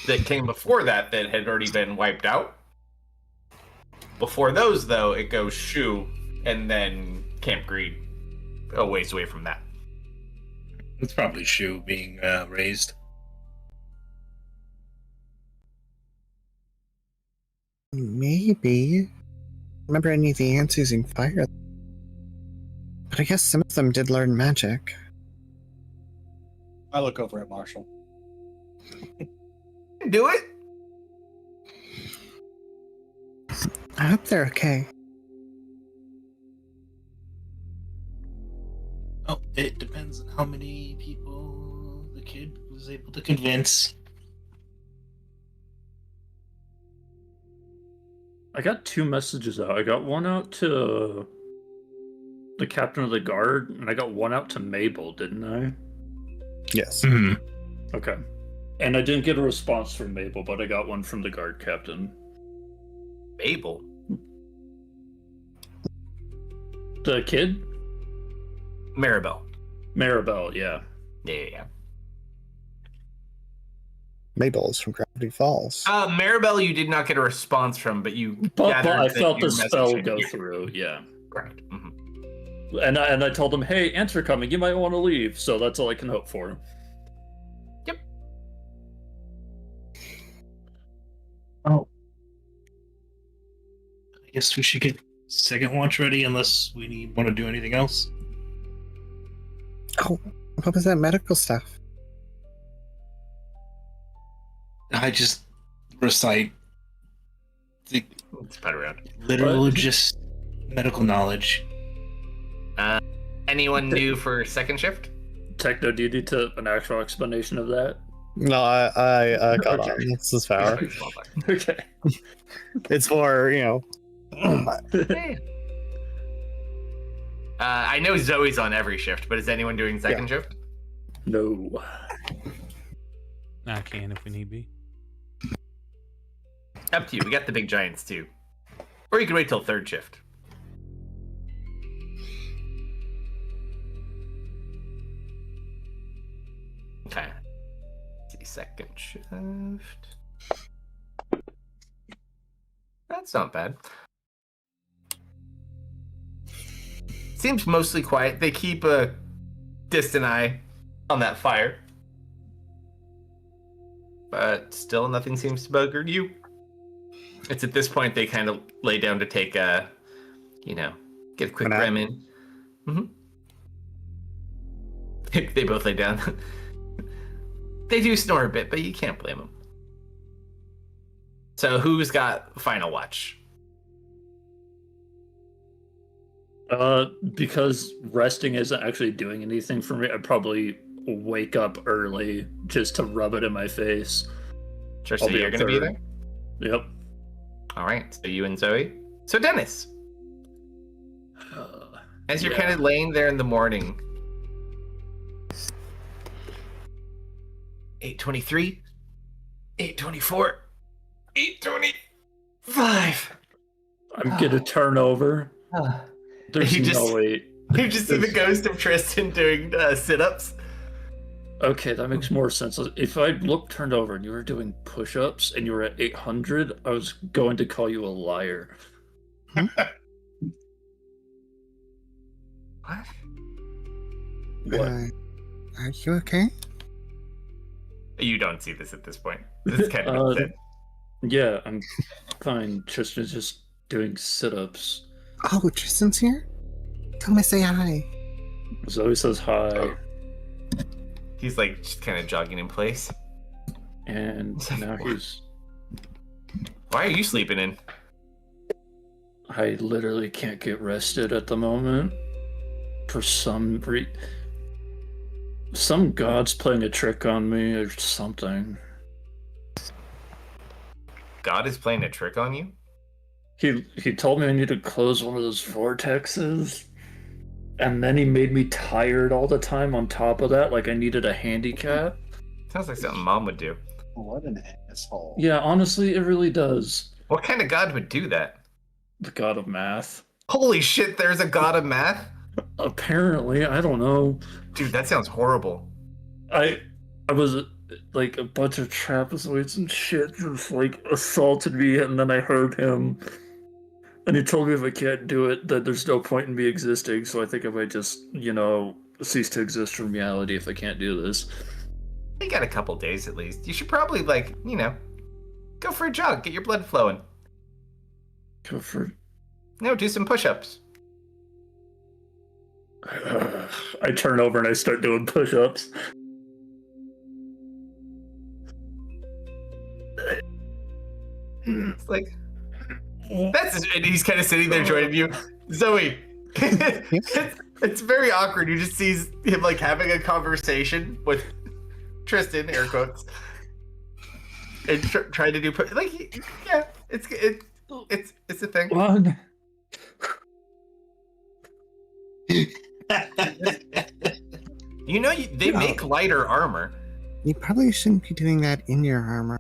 that came before that had already been wiped out. Before those, though, it goes Shoe and then Camp Greed a ways away from that. It's probably Shu being raised. Maybe. Remember any of the ants using fire? But I guess some of them did learn magic. I look over at Marshall. Do it. I hope they're okay. Oh, it depends on how many people the kid was able to convince. I got 2 messages out. I got one out to the captain of the guard, and I got one out to Mabel, didn't I? Yes. Mm-hmm. Okay. And I didn't get a response from Mabel, but I got one from the guard captain. Babel. The kid? Maribel. Maribel, yeah. Yeah. Mabel is from Gravity Falls. Maribel, you did not get a response from, but you. But I gathered that felt your the spell message- go Yeah, through, yeah. correct. Mhm. And I told them, hey, ants are coming, you might want to leave. So that's all I can hope for. Oh. I guess we should get second watch ready unless we want to do anything else. Oh, what was that medical stuff? I just recite the Spread around. literal What? just medical knowledge. Anyone new for second shift? Techno, do you need an actual explanation of that? No, I got Okay. on. This is power. Okay. It's for, I know Zoe's on every shift, but is anyone doing second shift? No. I can if we need be. Up to you. We got the big giants too. Or you can wait till third shift. Okay. Let's see, second shift. That's not bad. Seems mostly quiet. They keep a distant eye on that fire. But still nothing seems to bugger you. It's at this point they kind of lay down to take a, get a quick Nap. rem in. Mm-hmm. They both lay down. They do snore a bit, but you can't blame them. So who's got final watch? Because resting isn't actually doing anything for me, I'd probably wake up early just to rub it in my face. Sure, so I'll be you're up going to be third. there? Yep. All right, so you and Zoe. So Dennis, as you're kind of laying there in the morning, 8:23, 8:24, 8:25. I'm gonna turn over. There's You just- no way. You just see the ghost of Tristan doing sit-ups. Okay, that makes more sense. If I turned over and you were doing push-ups and you were at 800, I was going to call you a liar. What? What? Are you okay? You don't see this at this point. This is kind of upset. Yeah, I'm fine. Tristan's just doing sit-ups. Oh, Tristan's here? Tell him I say hi. Zoe says hi, He's like just kind of jogging in place. and now he's... Why are you sleeping in? I literally can't get rested at the moment. For some god's playing a trick on me or something. God is playing a trick on you? He told me I need to close one of those vortexes, and then he made me tired all the time on top of that, like I needed a handicap. Sounds like something Mom would do. What an asshole. Yeah, honestly, it really does. What kind of God would do that? The god of math. Holy shit, there's a God of math? Apparently, I don't know. Dude, that sounds horrible. I was like a bunch of trapezoids and shit just like assaulted me, and then I heard him, and he told me if I can't do it, that there's no point in me existing. So I think I might just, cease to exist from reality if I can't do this. You got a couple days at least. You should probably go for a jog, get your blood flowing. Go for. No, do some push-ups. I turn over and I start doing push-ups. It's like and he's kind of sitting there joining you. Zoe, it's very awkward. You just see him like having a conversation with Tristan, air quotes, and trying to do it's a thing. One. They make lighter armor. You probably shouldn't be doing that in your armor.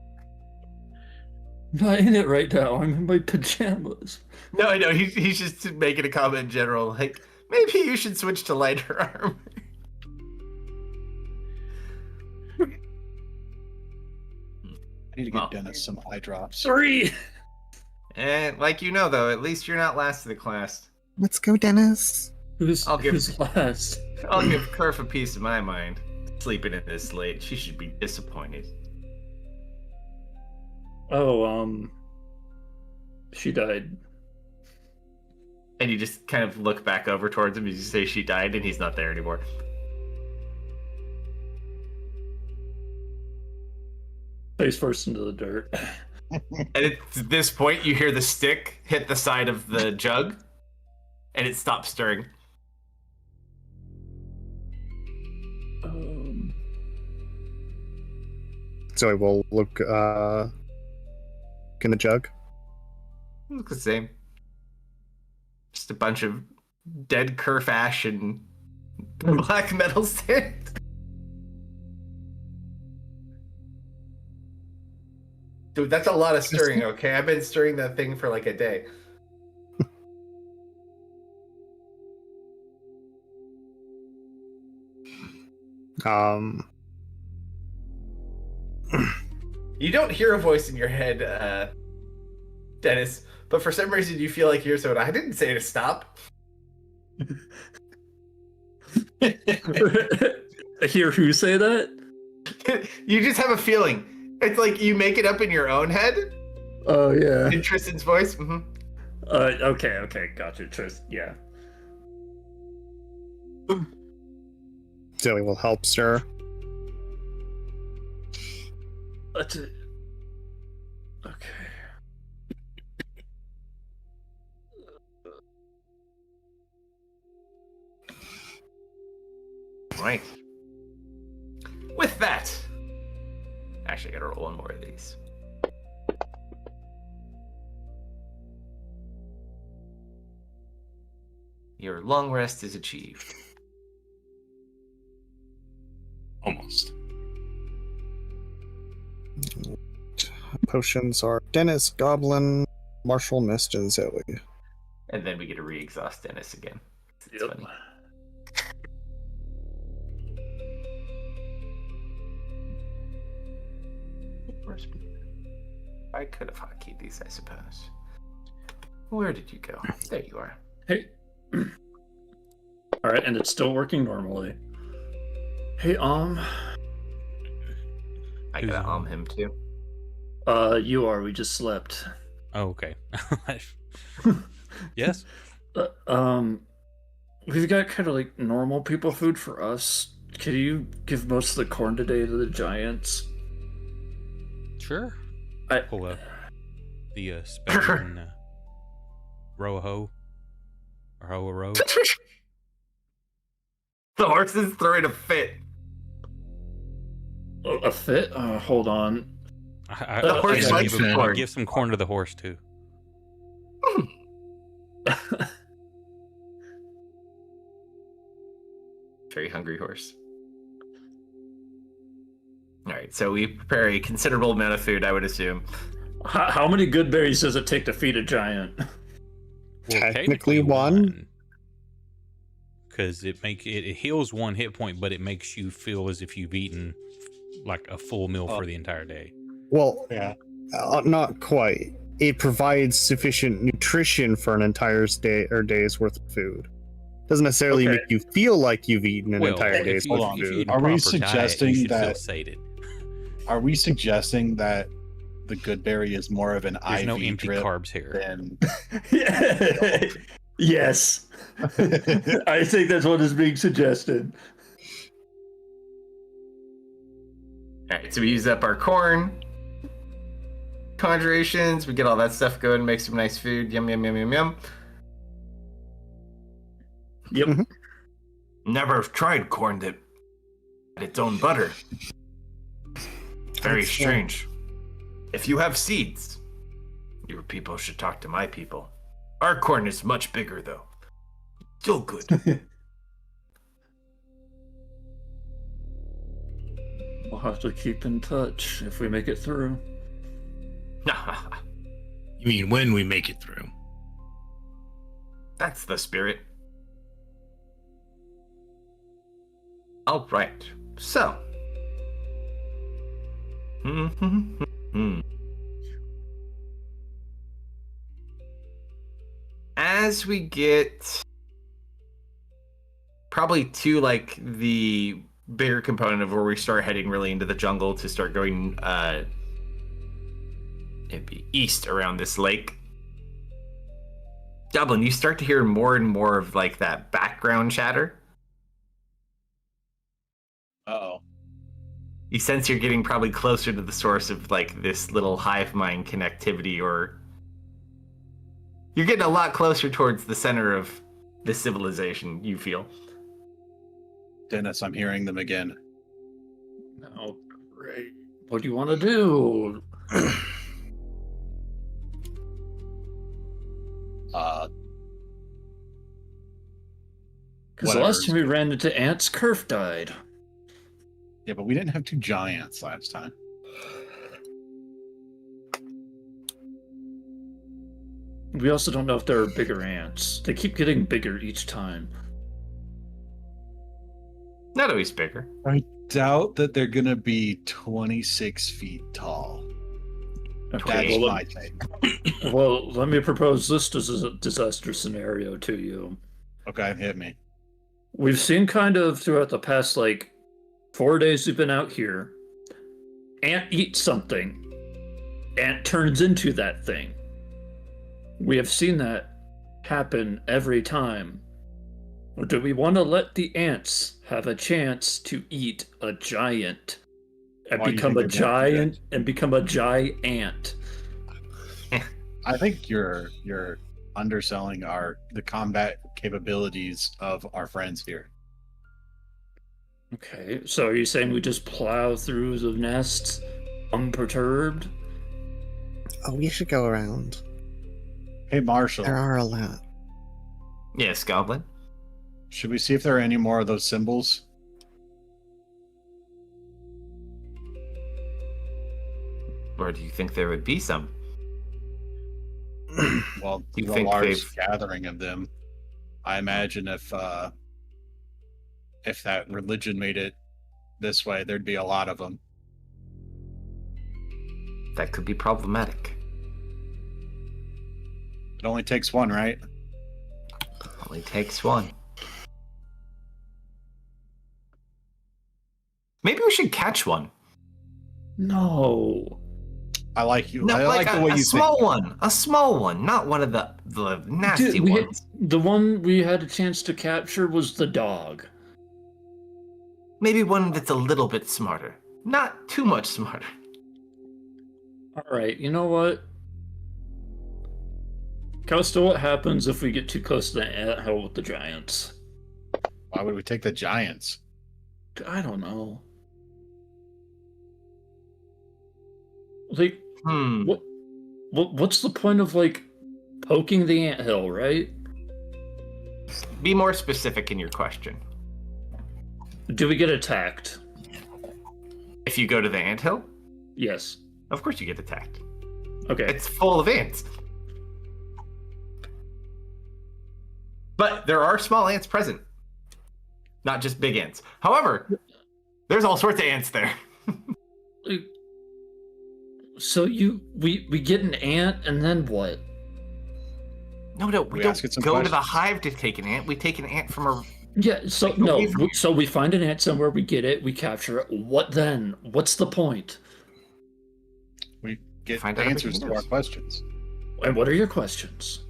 I'm not in it right now. I'm in my pajamas. No, I know. He's just making a comment in general, like maybe you should switch to lighter armor. I need to get Dennis some eye drops. 3. And though, at least you're not last of the class. Let's go, Dennis. Who's last? I'll give Kerf a piece of my mind. Sleeping in this late, she should be disappointed. Oh, she died. And you just kind of look back over towards him as you say she died, and he's not there anymore. Face first into the dirt. And at this point, you hear the stick hit the side of the jug, and it stops stirring. Zoe will look in the jug. Looks the same. Just a bunch of dead Kerf ash and black metal sand. Dude, that's a lot of stirring, okay? I've been stirring that thing for like a day. You don't hear a voice in your head, Dennis, but for some reason you feel like you're so. I didn't say to stop. I hear who say that? You just have a feeling. It's like you make it up in your own head. Oh, yeah. In Tristan's voice. Mm-hmm. Okay, gotcha. Tristan, yeah. Zoe will help stir. That's it. Okay. Right. With that, actually, I gotta roll one more of these. Your long rest is achieved. Almost. Potions are Dennis, Goblin, Marshall, Mist, and Zoe. And then we get to re-exhaust Dennis again. It's Yep. funny. I could have hotkeyed these, I suppose. Where did you go? There you are. Hey. Alright, and it's still working normally. Hey, I Who's gotta on? him too. you are. We just slept. Oh, okay. Yes. Uh, um, we've got kind of like normal people food for us. Can you give most of the corn today to the giants? Sure. I Pull up the spade and row a hoe or hoe a row. The horse is throwing a fit. a fit. Hold on. The horse okay. likes give, corn. give some corn to the horse too. Very hungry horse. All right, so we prepare a considerable amount of food, I would assume. How many good berries does it take to feed a giant? Well, Technically one. Because it heals 1 hit point, but it makes you feel as if you've eaten like a full meal for the entire day. Well, Yeah. not quite. It provides sufficient nutrition for an entire day's worth of food. Doesn't necessarily Okay. make you feel like you've eaten an Well, entire if day's you- worth hold of if you food. eat a Are we proper suggesting diet, you should feel that- sated. Are we suggesting that the good berry is more of an There's IV no empty drip carbs here. than? Yes. I think that's what is being suggested. All right, so we use up our corn, conjurations, we get all that stuff going, make some nice food. Yum, yum, yum, yum, yum. Yep. Never tried corn that had its own butter. Very That's, strange. If you have seeds, your people should talk to my people. Our corn is much bigger, though. Still good. We'll have to keep in touch if we make it through. You mean when we make it through? That's the spirit. All right. So. As we get probably to like the bigger component of where we start heading really into the jungle to start going it'd be east around this lake. Dublin, you start to hear more and more of like that background chatter. Oh, You sense you're getting probably closer to the source of like this little hive mind connectivity, or you're getting a lot closer towards the center of this civilization, you feel. Dennis, I'm hearing them again. Oh, great. What do you want to do? Because the last time we ran into ants, Kerf died. Yeah, but we didn't have 2 giants last time. We also don't know if there are bigger ants. They keep getting bigger each time. Not always bigger. I doubt that they're gonna be 26 feet tall. Okay, That's well, my take. well, let me propose this as a disaster scenario to you. Okay, hit me. We've seen kind of throughout the past, 4 days we've been out here, ant eats something, ant turns into that thing. We have seen that happen every time. Or do we want to let the ants have a chance to eat a giant and Why do you become a think they're gonna do giant and become a giant? I think you're underselling the combat capabilities of our friends here. Okay, so are you saying we just plow through the nests unperturbed? Oh, we should go around. Hey, Marshall, There are a lot. Yes, Goblin. should we see if there are any more of those symbols? Or do you think there would be some? Well, You the think large they've- gathering of them. I imagine if that religion made it this way, there'd be a lot of them. That could be problematic. It only takes one, right? Only takes one. Maybe we should catch one. No. I like you. No, I like the way a you small think. one. A small one, not one of the nasty Dude, ones. the one we had a chance to capture was the dog. Maybe one that's a little bit smarter. Not too much smarter. Alright, you know what? Costa, what happens if we get too close to the anthill with the giants? Why would we take the giants? I don't know. Like, Hmm. what's the point of, like, poking the anthill, right? Be more specific in your question. Do we get attacked? If you go to the anthill, Yes. of course you get attacked. Okay. It's full of ants. But there are small ants present, not just big ants. However, there's all sorts of ants there. Like, so we get an ant and then what? No, we We don't ask it some go to the questions. hive to take an ant. We take an ant from a... Yeah, so Like, no, away from- so we find an ant somewhere, we get it, we capture it. What then? What's the point? We get Find out answers everything to our else. questions. And what are your questions?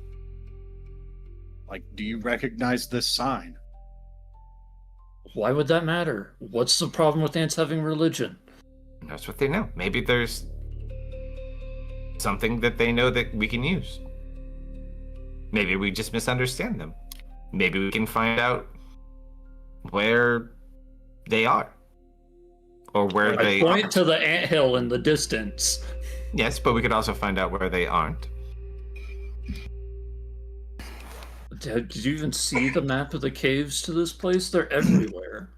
Like, do you recognize this sign? Why would that matter? What's the problem with ants having religion? That's what they know. Maybe there's something that they know that we can use. Maybe we just misunderstand them. Maybe we can find out where they are. Or where I they point are. to the anthill in the distance. Yes, but we could also find out where they aren't. Did you even see the map of the caves to this place? They're everywhere.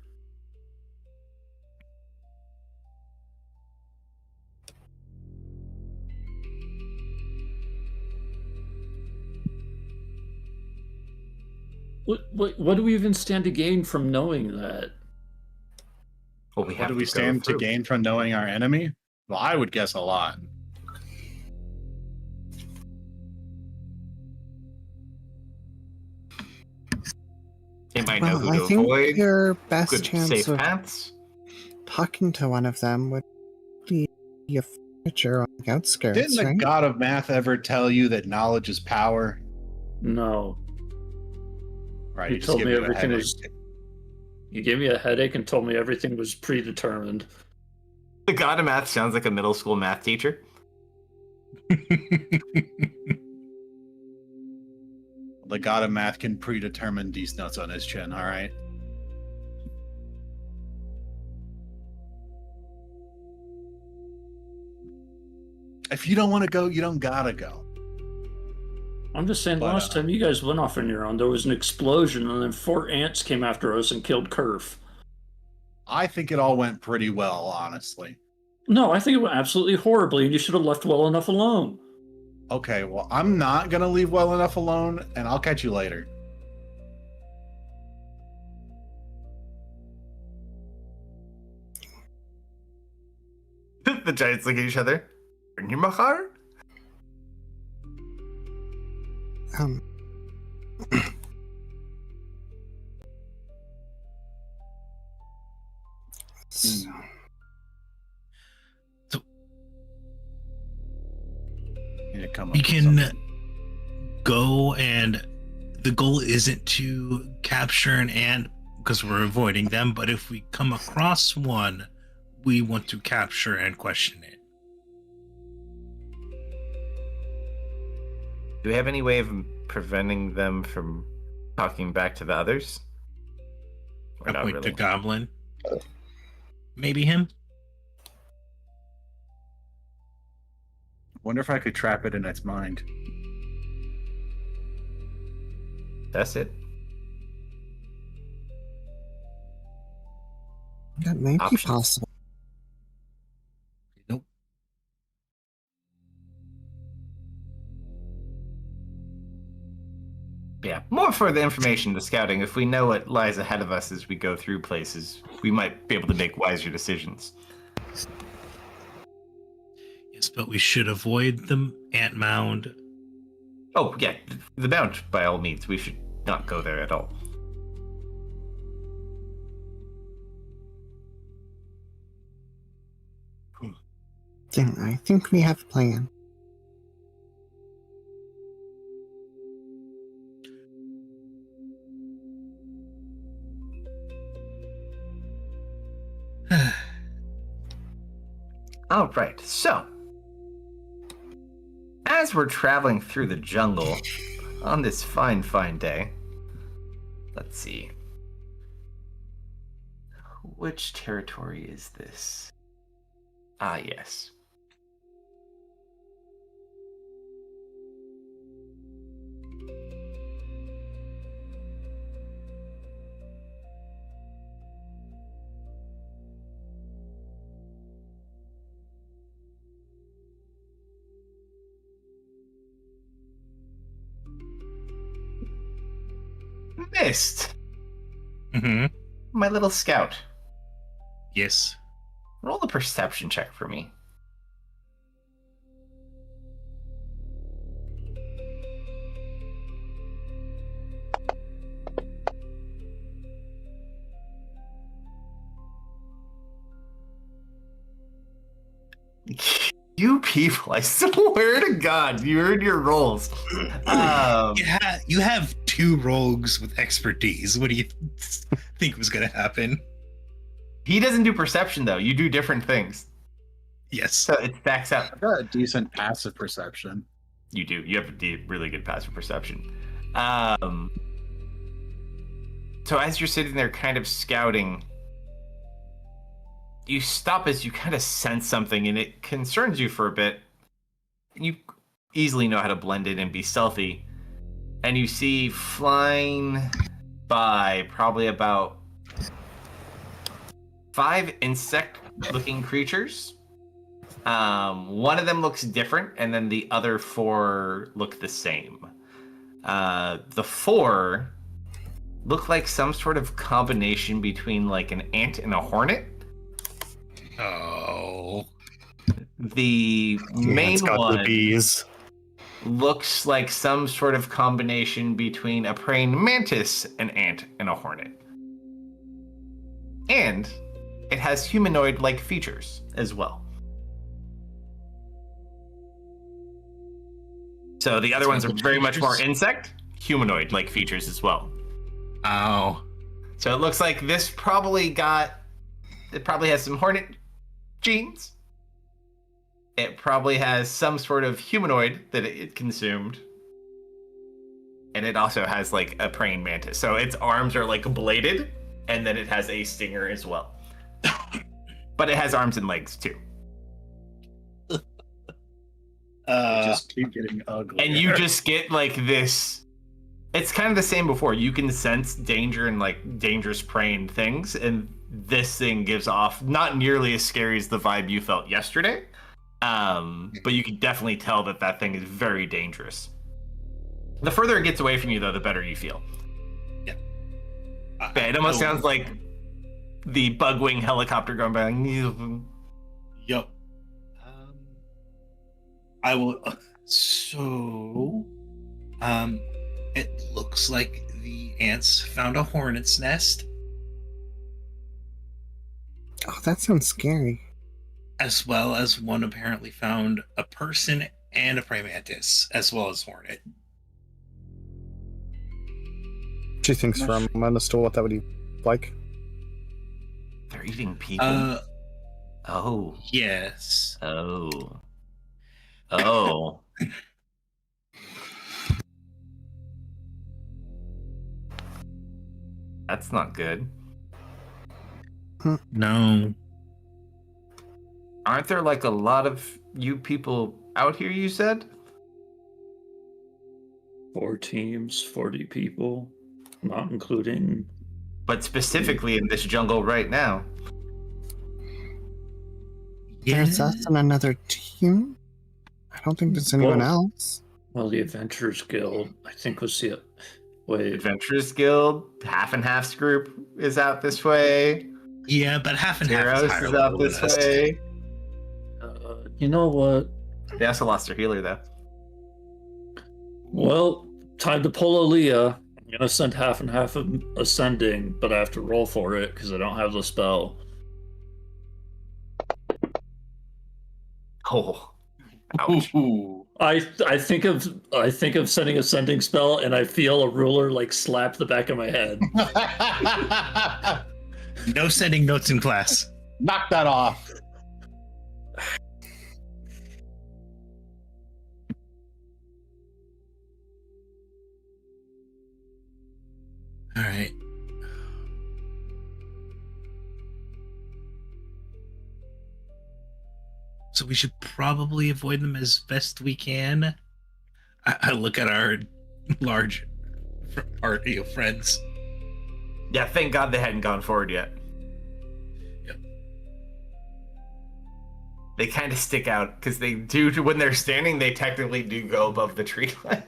What do we even stand to gain from knowing that? Well, we What have do we go stand to through. gain from knowing our enemy? Well, I would guess a lot. They might know Well, who I to think avoid. your best Good chance safe of paths. talking to one of them would be a furniture on the outskirts, Didn't the right? god of math ever tell you that knowledge is power? No. Right, He you just told give me me a everything headache. was. You gave me a headache and told me everything was predetermined. The god of math sounds like a middle school math teacher. The god of math can predetermine these nuts on his chin, all right? If you don't want to go, you don't gotta go. I'm just saying, But, last time you guys went off on your own, there was an explosion, and then 4 ants came after us and killed Kerf. I think it all went pretty well, honestly. No, I think it went absolutely horribly, and you should have left well enough alone. Okay, well, I'm not gonna leave well enough alone, and I'll catch you later. The giants look at each other. Bring your mahar? Um, s- Need to come up We with can something. go, and the goal isn't to capture an ant because we're avoiding them, but if we come across one, we want to capture and question it. Do we have any way of preventing them from talking back to the others? Or I not point to really? Goblin. Maybe him? Wonder if I could trap it in its mind. That's it. that may be Options. possible. Nope. Yeah, more for the information, the scouting. If we know what lies ahead of us as we go through places, we might be able to make wiser decisions. Yes, but we should avoid the ant mound. Oh, yeah, the mount, by all means. We should not go there at all. Yeah, I think we have a plan. All right, so as we're traveling through the jungle on this fine, fine day, let's see. Which territory is this? Ah, yes. Missed! Mm-hmm. My little scout. Yes. Roll a perception check for me. You people, I swear to God, you heard your rolls. You have 2 rogues with expertise. What do you think was going to happen? He doesn't do perception, though. You do different things. Yes. So it stacks up. I've got a decent passive perception. You do. You have a really good passive perception. So as you're sitting there kind of scouting, you stop as you kind of sense something and it concerns you for a bit. You easily know how to blend in and be stealthy. And you see flying by probably about 5 insect-looking creatures. One of them looks different, and then the other 4 look the same. The 4 look like some sort of combination between like an ant and a hornet. Oh. The main It's got one the bees. looks like some sort of combination between a praying mantis, an ant, and a hornet. And it has humanoid-like features as well. So the other ones are very much more insect, humanoid-like features as well. Ow. So it looks like this probably has some hornet genes. It probably has some sort of humanoid that it consumed. And it also has like a praying mantis. So its arms are like bladed, and then it has a stinger as well. But it has arms and legs too. Just keep getting ugly. And you just get like this. It's kind of the same before. You can sense danger and like dangerous praying things, and this thing gives off not nearly as scary as the vibe you felt yesterday. But you can definitely tell that thing is very dangerous. The further it gets away from you, though, the better you feel. Yeah. It almost sounds like the bug-wing helicopter going by. Yup. I will. So, It looks like the ants found a hornet's nest, Oh, that sounds scary. as well as one apparently found a person and a prey mantis, as well as hornet. She thinks for a moment as to what that would be like. They're eating people. Oh. Yes. Oh. That's not good. No. Aren't there like a lot of you people out here, you said? 4 teams, 40 people, not including. But specifically in this jungle right now. There's us and another team. I don't think there's anyone Well- else. Well, the Adventurers Guild, I think, was the. Wait. Adventurers Guild, Half and Half's group is out this way. Yeah, but half and half Heroes is higher is out level this than us. way. You know what? They also lost their healer though. Well, time to pull Aaliyah. I'm gonna send half and half of ascending, but I have to roll for it because I don't have the spell. Oh, ouch. Ooh. I think of sending a sending spell, and I feel a ruler like slap the back of my head. No sending notes in class. Knock that off. All right. So we should probably avoid them as best we can. I look at our large party of friends. Yeah, thank God they hadn't gone forward yet. Yep. They kind of stick out because they do, when they're standing, they technically do go above the tree line.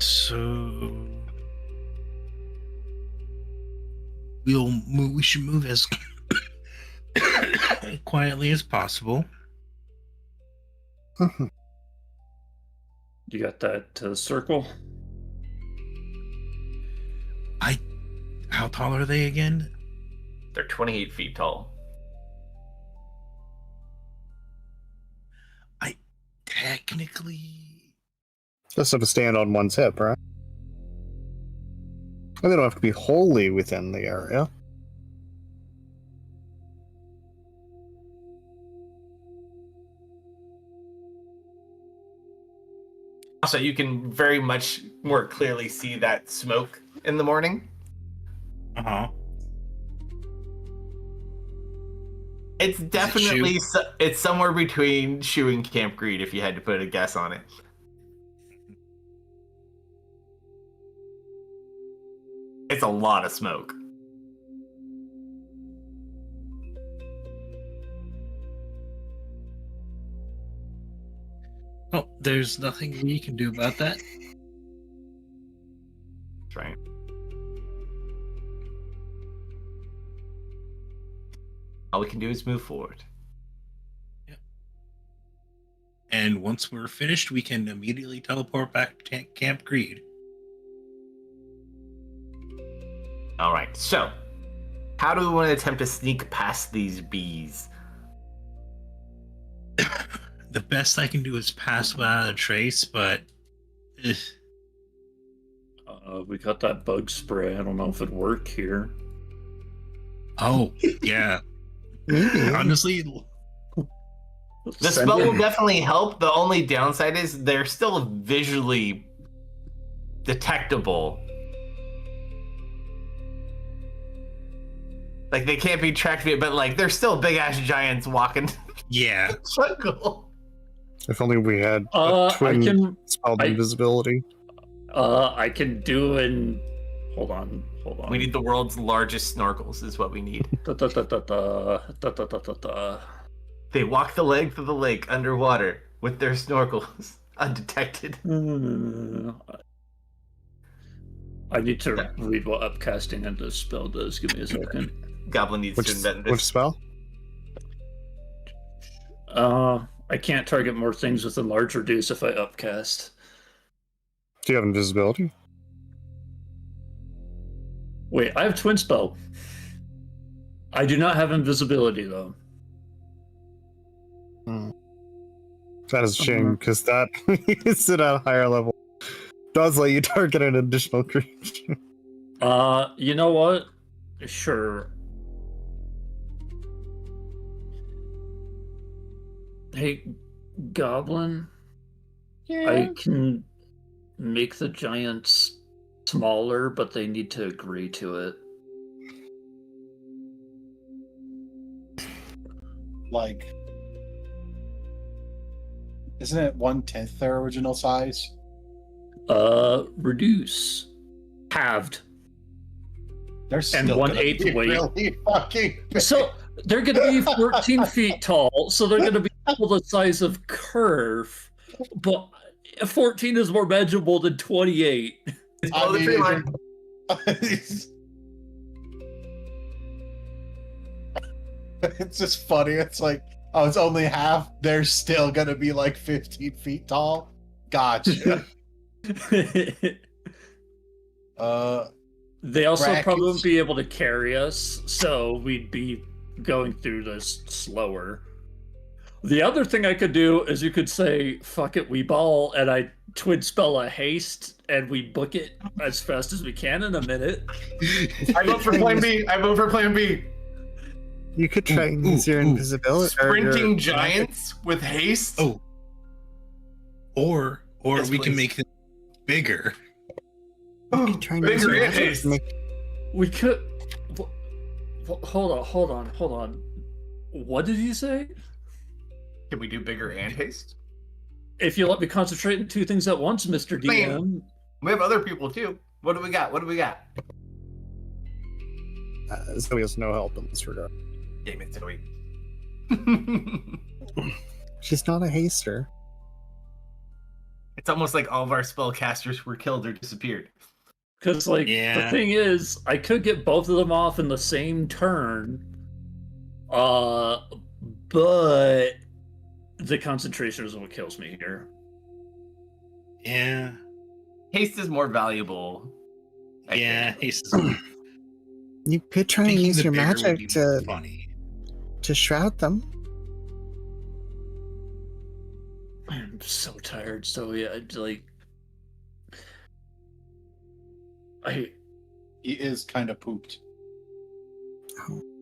So we should move as quietly as possible. You got that circle? How tall are they again? They're 28 feet tall. Technically, Just have to stand on one's hip, right? And they don't have to be wholly within the area. Also, you can very much more clearly see that smoke in the morning. uh-huh. It's definitely it's somewhere between Shoe and Camp Greed if you had to put a guess on it. It's a lot of smoke. Oh, there's nothing we can do about that. That's right. All we can do is move forward. And once we're finished, we can immediately teleport back to Camp Greed. All right, so how do we want to attempt to sneak past these bees? The best I can do is pass without a trace, but We got that bug spray. I don't know if it'd work here. oh yeah. Honestly, The spell will definitely help. The only downside is they're still visually detectable. Like, they can't be tracked, but like, they're still big ass giants walking yeah. jungle. If only we had a I twin can spelled I- invisibility. I can do an hold on. We need the world's largest snorkels, is what we need. They walk the length of the lake underwater with their snorkels undetected. I need to read what upcasting and this spell does. Give me a second. Goblin needs Which, to invent which this. spell? I can't target more things with enlarge reduce if I upcast. Do you have invisibility? Wait, I have twin spell. I do not have invisibility though. That is a shame, because that is at a higher level. Does let you target an additional creature. You know what? Sure. Hey, Goblin. I can make the giants smaller, but they need to agree to it. Like, isn't it 1/10 their original size? Reduce. Halved. They're still And gonna 1/8 be weight. really fucking big. So they're going to be 14 feet tall, so they're going to be double the size of Curve, but 14 is more manageable than 28. It's below the tree line. It's just funny. It's like, oh, it's only half. They're still gonna be like 15 feet tall. Gotcha. They also Brackets. probably wouldn't be able to carry us, so we'd be going through this slower. The other thing I could do is you could say, fuck it, we ball, and I twin spell a haste, and we book it as fast as we can in a minute. I vote for Plan B. I vote for Plan B. You could try and use your invisibility. or your- Sprinting giants with haste. Oh. Or Yes, we can please. make them bigger. You could try and use Bigger your and magic haste. to make We could. Hold on. What did you say? Can we do bigger and haste? If you let me concentrate on two things at once, Mr. DM. We have other people too. What do we got? Zoe has no help in this regard. Damn it, Zoe. She's not a haster. It's almost like all of our spellcasters were killed or disappeared. Because, like, Yeah. the thing is, I could get both of them off in the same turn. But the concentration is what kills me here. Yeah. Haste is more valuable. I Yeah. think. Haste is You could try and making use the your bigger would magic be to funny. shroud them. I'm so tired, Zoe. He is kind of pooped.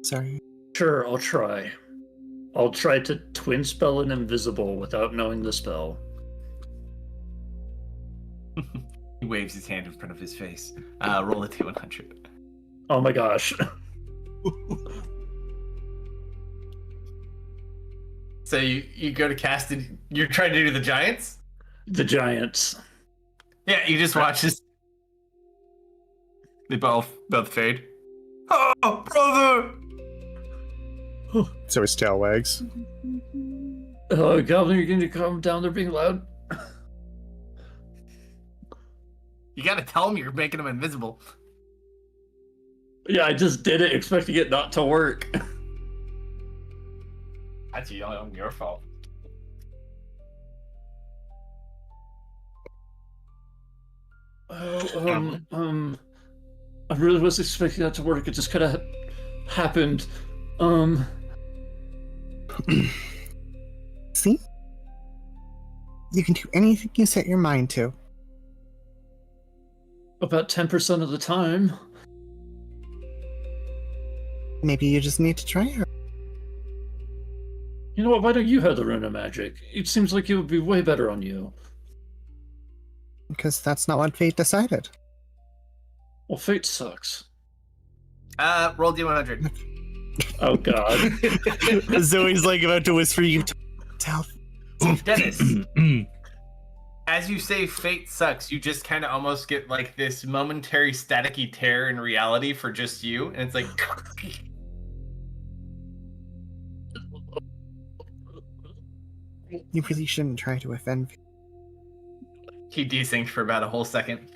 Sorry. Sure, I'll try. I'll try to twin spell an invisible without knowing the spell. He waves his hand in front of his face. Roll a D100. Oh my gosh. So you go to cast it. You're trying to do the giants? The giants. Yeah, you just watch this. They both fade. Oh, brother! So his tail wags. Oh, Goblin, you're going to calm down. They're being loud. You gotta tell them you're making them invisible. Yeah, I just did it expecting it not to work. That's your fault. I really was expecting that to work. It just kind of happened. See? You can do anything you set your mind to. About 10% of the time. Maybe you just need to try her. You know what? Why don't you have the rune of magic? It seems like it would be way better on you. Because that's not what fate decided. Well, fate sucks. Roll D100. Oh god. Zoe's like about to whisper you. Tell. Dennis, as you say fate sucks, you just kind of almost get like this momentary staticky tear in reality for just you, and it's like You really shouldn't try to offend me. he desynced for about a whole second.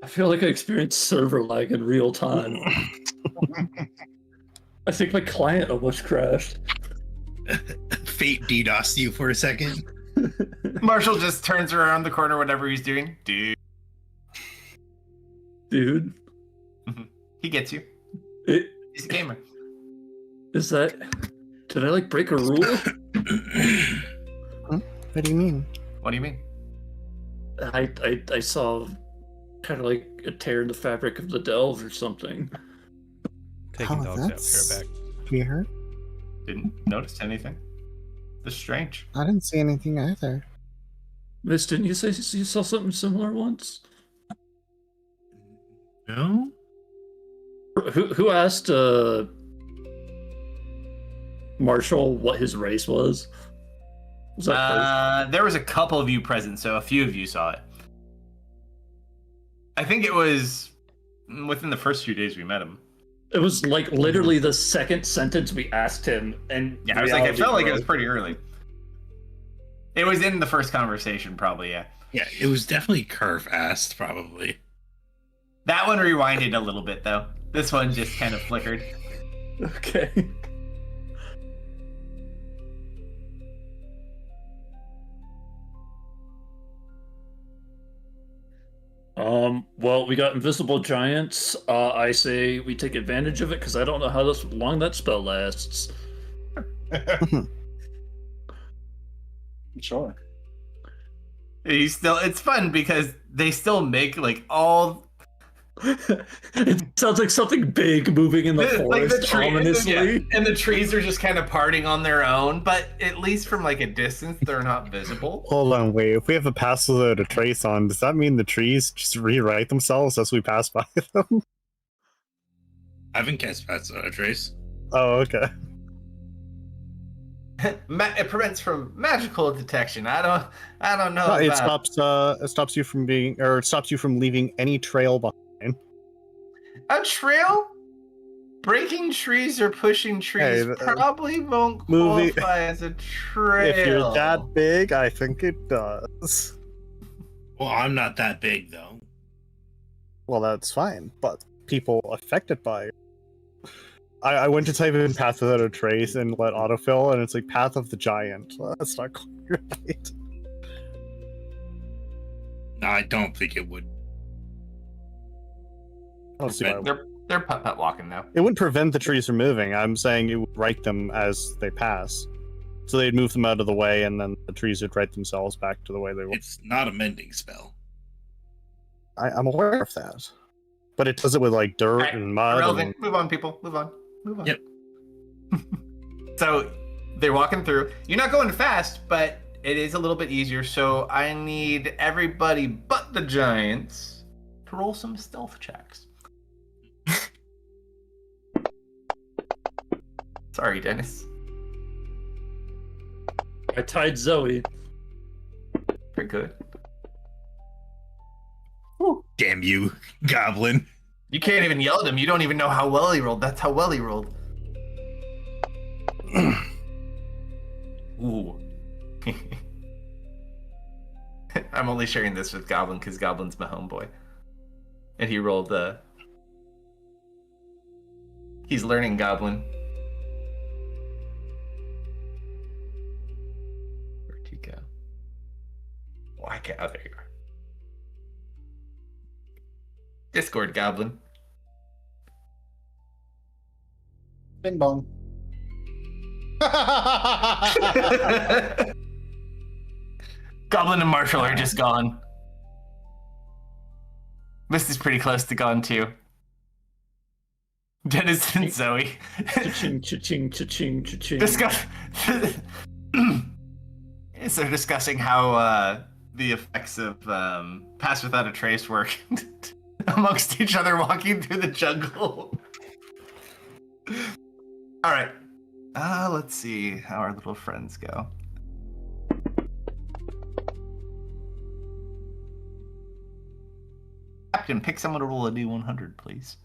I feel like I experienced server lag in real time. I think my client almost crashed. Fate DDoS you for a second. Marshall just turns around the corner, whatever he's doing. Dude, Dude, he gets you. it, He's a gamer. is that... Did I, like, break a rule? What do you mean? What do you mean? I saw kind of like a tear in the fabric of the delve or something. Taking Oh, dogs out, that's- care back. Weird. Didn't notice anything. That's strange. I didn't see anything either. Miss, didn't you say you saw something similar once? No? Who asked Marshall what his race was? Was that There was a couple of you present, so a few of you saw it. I think it was within the first few days we met him. it was like literally the second sentence we asked him, and Yeah, I was like, I reality felt like it was broke. pretty early. It was in the first conversation, probably, yeah. Yeah, it was definitely Curve asked, probably. That one rewinded a little bit, though. This one just kind of flickered. Okay. Well, we got invisible giants. I say we take advantage of it because I don't know how long that spell lasts. Sure. It's fun because they still make like all It sounds like something big moving in the forest ominously. and the trees are just kind of parting on their own, but at least from like a distance, they're not visible. Hold on, wait. If we have a pass without a trace on, does that mean the trees just rewrite themselves as we pass by them? I haven't cast Pass Without a Trace. Oh, okay. It prevents from magical detection. I don't know. No, it about stops you from being, or it stops you from leaving any trail behind. a trail. Breaking trees or pushing trees Hey, probably won't movie- qualify as a trail. If you're that big, I think it does. Well, I'm not that big though. Well, that's fine, but people affected by it. I went to type in Path Without a Trace and let autofill, and it's like Path of the Giant. Well, that's not quite right. No, I don't think it would. I don't see why. They're putt walking though. It wouldn't prevent the trees from moving. I'm saying it would right them as they pass. So they'd move them out of the way, and then the trees would right themselves back to the way they were. It's not a mending spell. I'm aware of that. But it does it with like dirt Alright, and mud. Irrelevant. And... Move on, people. Move on. Move on. Yep. So they're walking through. You're not going fast, but it is a little bit easier. So I need everybody but the giants to roll some stealth checks. Sorry, Dennis. I tied Zoe. Pretty good. Damn you, goblin. You can't even yell at him. You don't even know how well he rolled. That's how well he rolled. Ooh. I'm only sharing this with Goblin because Goblin's my homeboy. And he rolled He's learning Goblin. Where'd you go? Oh, I can't. Oh, there you are. Discord Goblin. Bing bong. Goblin and Marshall are just gone. Mist is pretty close to gone too. Dennis and Zoe. Cha-ching, cha-ching, cha-ching, cha-ching. Discuss. So they're discussing how the effects of Pass Without a Trace work amongst each other walking through the jungle. All right. Let's see how our little friends go. Captain, pick someone to roll a D100, please.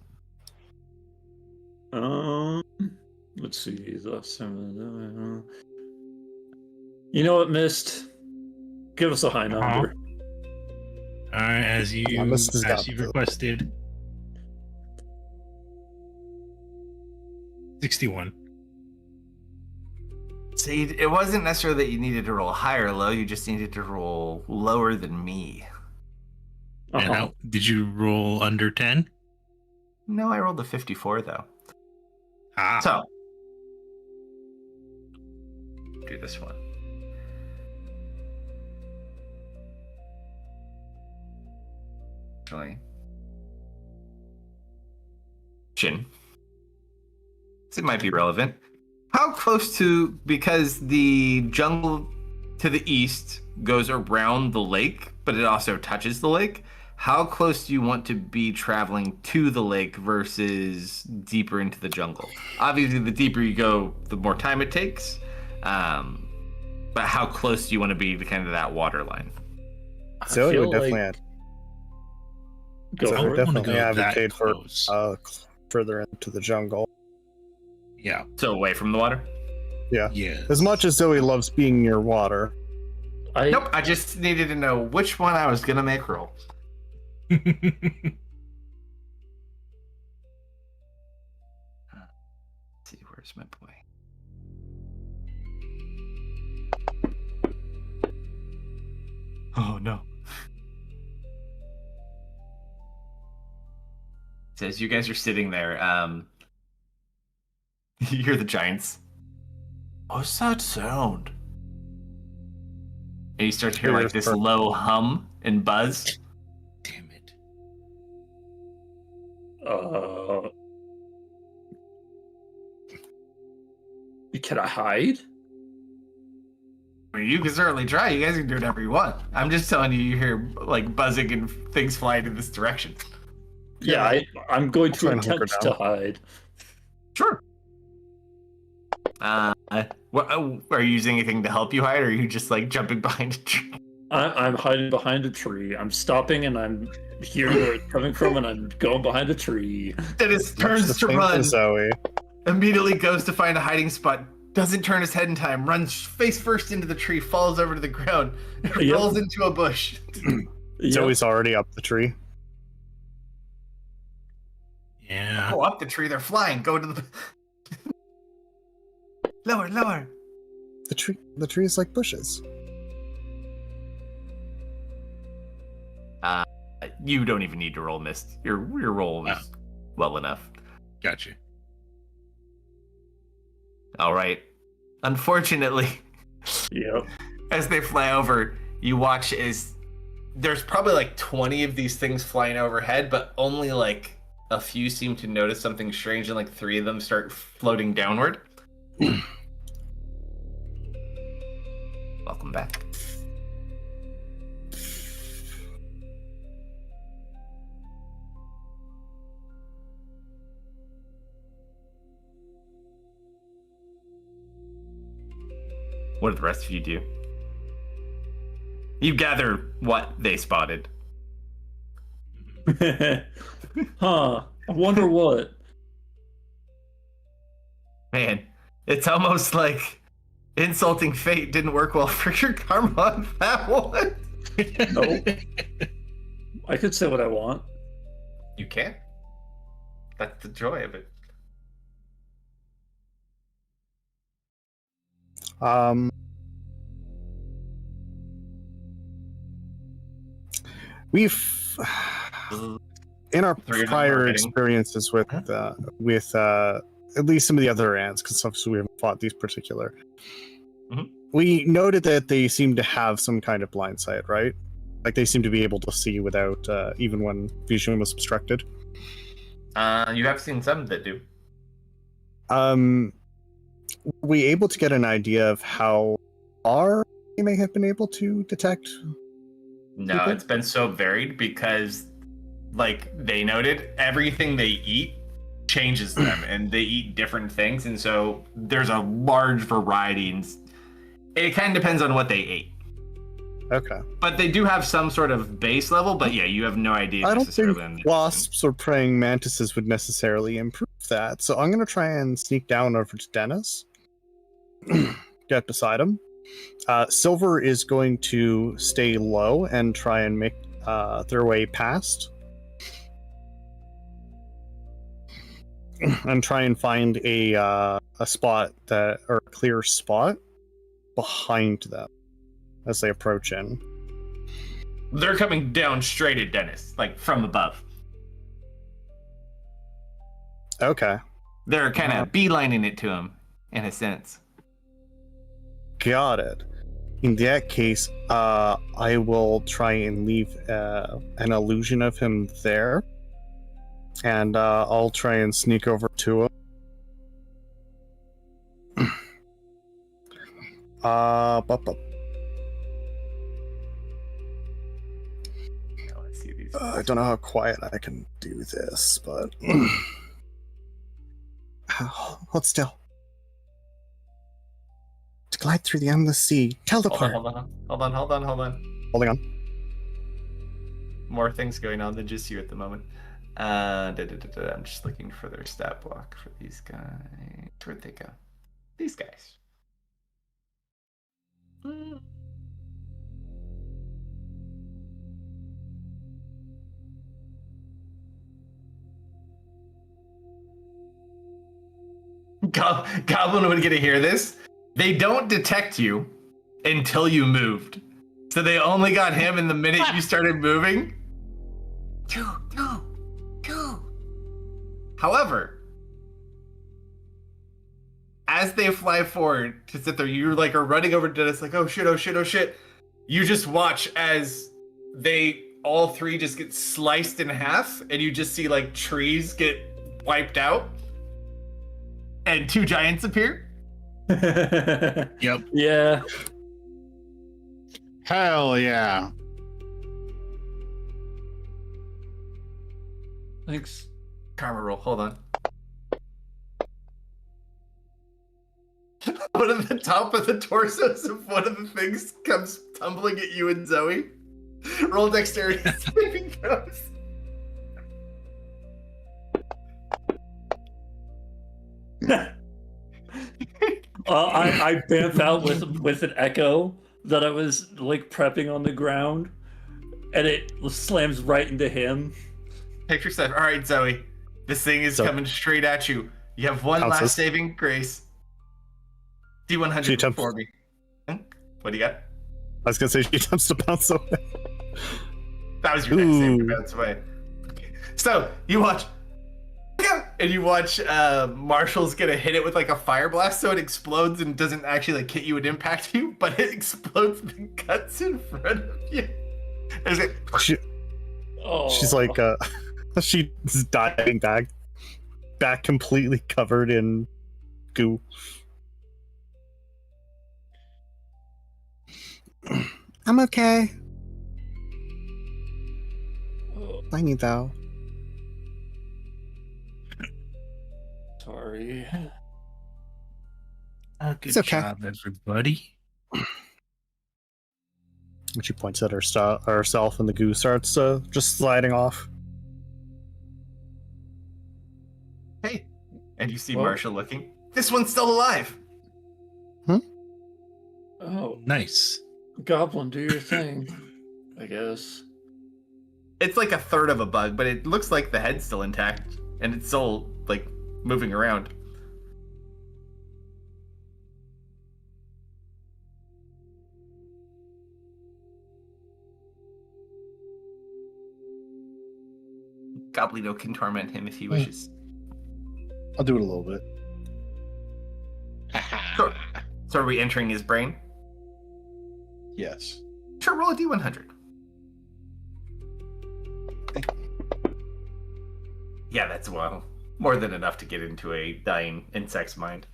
Let's see. You know what, Mist? Give us a high number. All right, as you Mist has got requested. 61. See, it wasn't necessarily that you needed to roll high or low. You just needed to roll lower than me. And how did you roll under 10? No, I rolled a 54 though. Ah, So, do this one. Actually, Shin. It might be relevant. How close to, because the jungle to the east goes around the lake, but it also touches the lake. How close do you want to be traveling to the lake versus deeper into the jungle? Obviously, the deeper you go, the more time it takes. But how close do you want to be to kind of that water line? So it would definitely Go so for I it. would I wanna definitely go that advocate for close. further into the jungle. yeah, So away from the water? Yeah. yeah. As much as Zoe loves being near water. Nope, I just needed to know which one I was going to make roll. Let's see, where's my boy? Oh no. So as you guys are sitting there, you hear the giants. What's that sound? And you start to hear like this low hum and buzz. Damn it. Can I hide? I mean, you can certainly try. You guys can do whatever you want. I'm just telling you, you hear like buzzing and things flying in this direction. Yeah, I'm going to try and hunker attempt down. to hide. Sure. Are you using anything to help you hide, or are you just like jumping behind a tree? I'm hiding behind a tree. I'm stopping and I'm hearing where it's coming from, and I'm going behind a tree. Dennis That's turns the to thing for run, Zoe. immediately goes to find a hiding spot, doesn't turn his head in time, runs face first into the tree, falls over to the ground, and Yep. rolls into a bush. Yep. Zoe's already up the tree. Yeah. Go up the tree, they're flying. Go to the lower. The tree is like bushes. You don't even need to roll mist. Your roll is well enough. Gotcha. All right. Unfortunately, Yep. as they fly over, you watch as there's probably like 20 of these things flying overhead, but only like a few seem to notice something strange, and like 3 of them start floating downward. Welcome back. What did the rest of you do? You gather what they spotted. Huh. I wonder what. Man, it's almost like insulting fate didn't work well for your karma on that one. Nope. I could say what I want. You can. That's the joy of it. We've in our 3 of them are prior hitting. experiences with at least some of the other ants, because obviously we haven't fought these particular. Mhm. We noted that they seem to have some kind of blind sight, right? Like they seem to be able to see without even when vision was obstructed. You have seen some that do. Were we able to get an idea of how far they may have been able to detect? No, Okay. it's been so varied because, like they noted, everything they eat changes them, and they eat different things, and so there's a large variety. And it kind of depends on what they ate. Okay. But they do have some sort of base level. But yeah, you have no idea. I don't necessarily think on the- wasps or praying mantises would necessarily improve that, so I'm going to try and sneak down over to Dennis. Get beside him. Silver is going to stay low and try and make their way past. And try and find a spot that, or a clear spot behind them as they approach in. They're coming down straight at Dennis, like from above. Okay. They're kind of beelining it to him, in a sense. Got it. In that case, I will try and leave an illusion of him there. And I'll try and sneak over to him. Let's see these. I don't know how quiet I can do this, but hold still. To glide through the endless sea, teleport. Hold on. Holding on. More things going on than just you at the moment. I'm just looking for their stat block for these guys. Where'd they go? These guys. Goblin would get to hear this. They don't detect you until you moved. So they only got him in the minute you started moving. However, as they fly forward to sit there, you like are running over to Dennis like, oh shit, oh shit, oh shit. You just watch as they all three just get sliced in half, and you just see like trees get wiped out, and two giants appear. Yep. Yeah. Hell yeah. Thanks. Karma roll, hold on. One of the top of the torsos of one of the things comes tumbling at you and Zoe. Roll dexterity saving throws. I bamf out with an echo that I was like prepping on the ground, and it slams right into him. Picture stuff. All right, Zoe. This thing is So- coming straight at you. You have one Pounces. last saving grace. She D100 attempts- for me. What do you got? I was gonna say she attempts to bounce away. That was your next save to Ooh. bounce away. So you watch, and you watch Marshall's gonna hit it with like a fire blast, so it explodes and doesn't actually like hit you and impact you, but it explodes the guts in front of you. Is it? Oh. She's like, she's diving back completely covered in goo. I'm okay. I need thou. Sorry. Good It's okay. job, everybody. And she points at herself, and the goo starts just sliding off. Hey, and you see Well- Marshall looking. This one's still alive. Oh, Nice. Goblin, do your thing. I guess. It's like a third of a bug, but it looks like the head's still intact and it's still like moving around. Goblino can torment him if he wishes. I'll do it a little bit. Sure. So are we entering his brain? Yes. Sure, roll a d100. Yeah, that's well more than enough to get into a dying insect's mind.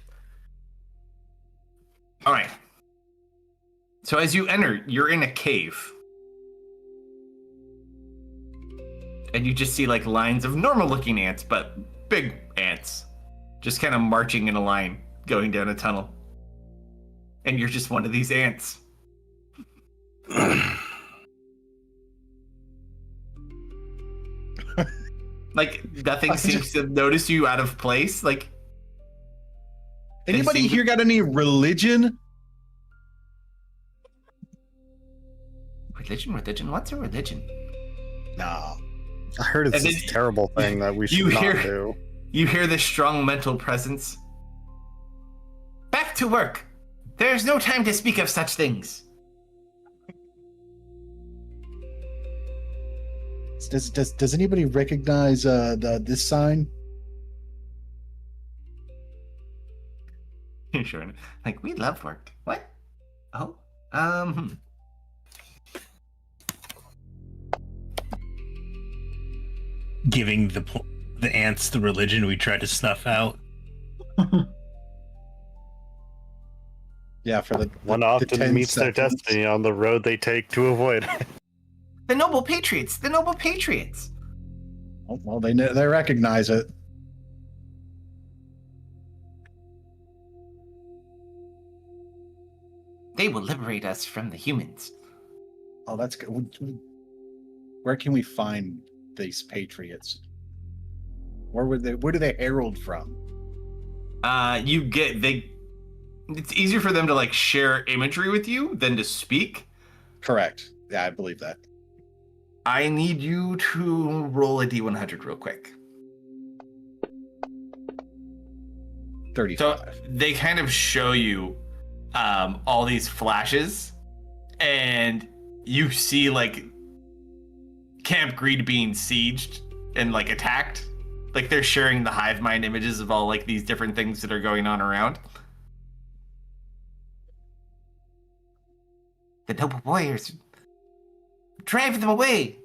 All right. So as you enter, you're in a cave. And you just see like lines of normal looking ants, but big ants. Just kind of marching in a line, going down a tunnel. And you're just one of these ants. Like nothing seems to notice you out of place. Like Anybody seem- here got any religion? religion. What's a religion? No. I heard it's And then this terrible thing that we should you not hear- do. You hear this strong mental presence. Back to work. There's no time to speak of such things. Does anybody recognize this sign? Sure. Like we love work. What? Oh. Giving the ants the religion we tried to snuff out. Yeah, for the One the often 10 meets their seconds. destiny on the road they take to avoid it. The noble patriots. The noble patriots. Oh, well, they recognize it. They will liberate us from the humans. Oh, that's good. Where can we find these patriots? Where do they herald from? It's easier for them to like share imagery with you than to speak. Correct. Yeah, I believe that. I need you to roll a d100 real quick. 35. So they kind of show you all these flashes, and you see like Camp Greed being sieged and like attacked, like they're sharing the hive mind images of all like these different things that are going on around. The noble warriors, drive them away.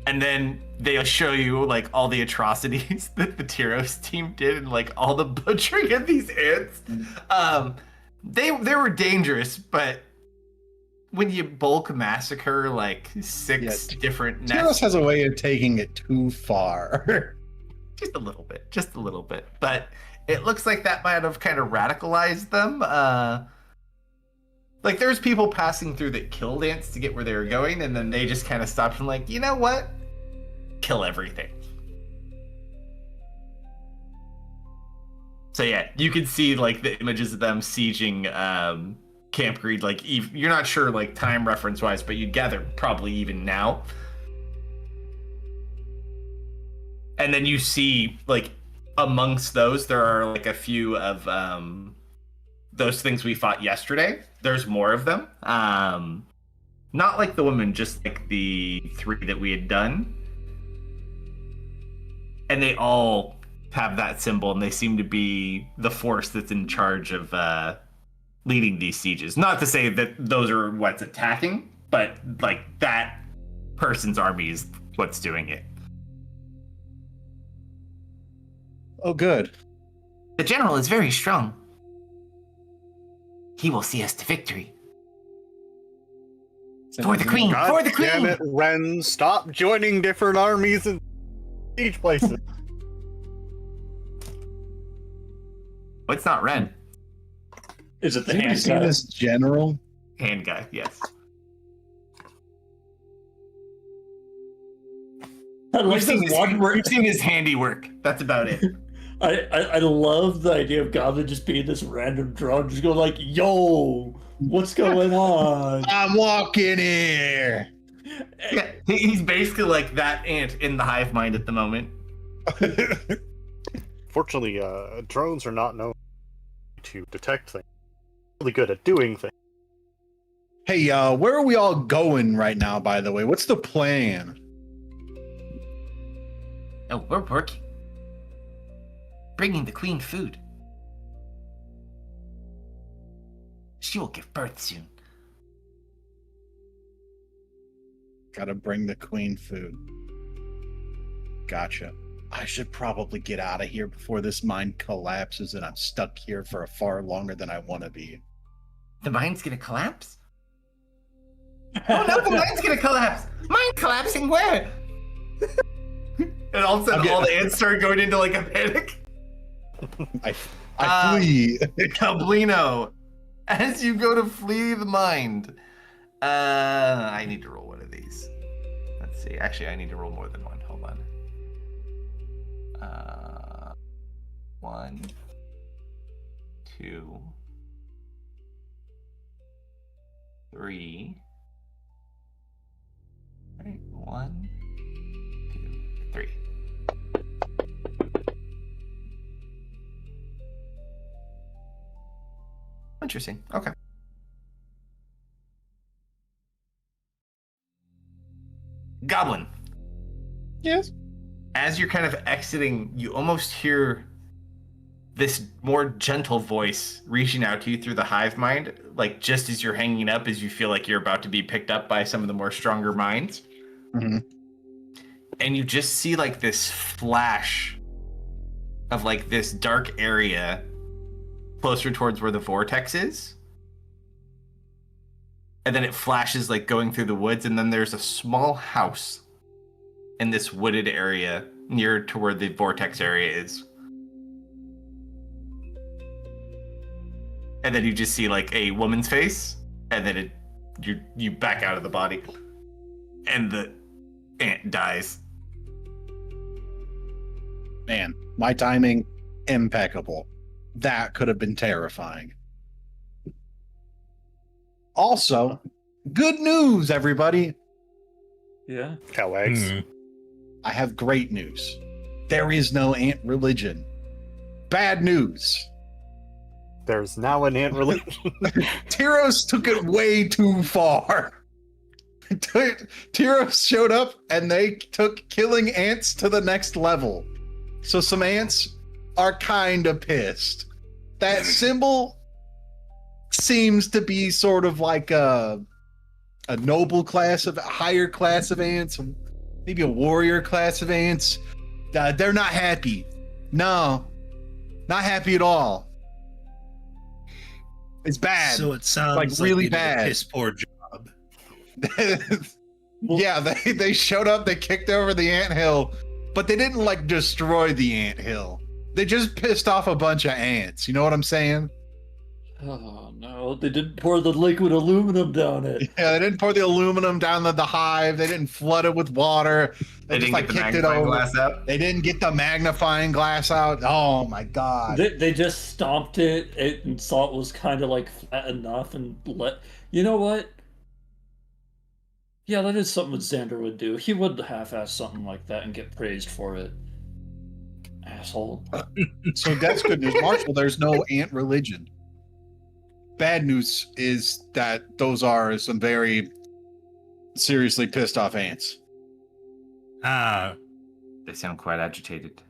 And then they'll show you like all the atrocities that the Tyros team did and like all the butchering of these ants. They were dangerous, but when you bulk massacre like six different Tyros nests, has a way of taking it too far. just a little bit. But it looks like that might have kind of radicalized them. Like there's people passing through that killed ants to get where they were going, and then they just kind of stopped and like, you know what? Kill everything. So yeah, you can see like the images of them sieging Camp Greed. Like you're not sure like time reference wise, but you gather probably even now. And then you see like amongst those, there are like a few of those things we fought yesterday. There's more of them. Not like the woman, just like the 3 that we had done. And they all have that symbol, and they seem to be the force that's in charge of leading these sieges. Not to say that those are what's attacking, but like that person's army is what's doing it. Oh, good. The general is very strong. He will see us to victory. For the queen! God For the damn queen! it, Ren, stop joining different armies and siege places. Oh, it's not Ren. Is it the Have you hand seen guy? this general? Hand guy, yes. I like We've seen, this one where we've seen his handiwork. That's about it. I love the idea of Goblin just being this random drone, just going like, "Yo, what's going on?" I'm walking here. Yeah, he's basically like that ant in the hive mind at the moment. Fortunately, drones are not known to detect things. Really good at doing things. Hey, where are we all going right now, by the way? What's the plan? Oh, we're working. Bringing the queen food. She will give birth soon. Gotta bring the queen food. Gotcha. I should probably get out of here before this mine collapses and I'm stuck here for far longer than I want to be. The mine's gonna collapse? Oh no, the mine's gonna collapse! Mine collapsing where? And all of a sudden, all the ants start going into like a panic. I flee. Cablino, as you go to flee the mind. I need to roll one of these. Let's see. Actually, I need to roll more than one. Hold on. 1, 2, 3. All right, 1, 2, 3. Interesting. Okay. Goblin. Yes. As you're kind of exiting, you almost hear this more gentle voice reaching out to you through the hive mind, like just as you're hanging up, as you feel like you're about to be picked up by some of the more stronger minds. Mm-hmm. And you just see like this flash of like this dark area closer towards where the vortex is. And then it flashes like going through the woods, and then there's a small house in this wooded area near to where the vortex area is. And then you just see like a woman's face, and then you back out of the body, and the ant dies. Man, my timing, impeccable. That could have been terrifying. Also, good news, everybody. Yeah. Cow eggs. I have great news. There is no ant religion. Bad news. There's now an ant religion. Tyros took it way too far. Tiro showed up and they took killing ants to the next level. So some ants are kind of pissed. That symbol seems to be sort of like a noble class of a higher class of ants, maybe a warrior class of ants. They're not happy. No, not happy at all. It's bad. So it sounds Like, really they did a bad. piss poor job. Yeah, they showed up, they kicked over the anthill, but they didn't like destroy the anthill. They just pissed off a bunch of ants. You know what I'm saying? Oh no, they didn't pour the liquid aluminum down it. Yeah, they didn't pour the aluminum down the hive. They didn't flood it with water. They just didn't like get the kicked it magnifying over. glass out. They didn't get the magnifying glass out. Oh my god. They just stomped it and saw it was kind of like flat enough and let. You know what? Yeah, that is something Xander would do. He would half-ass something like that and get praised for it. Asshole. So that's good news. Marshall, there's no ant religion. Bad news is that those are some very seriously pissed off ants. Ah, They sound quite agitated.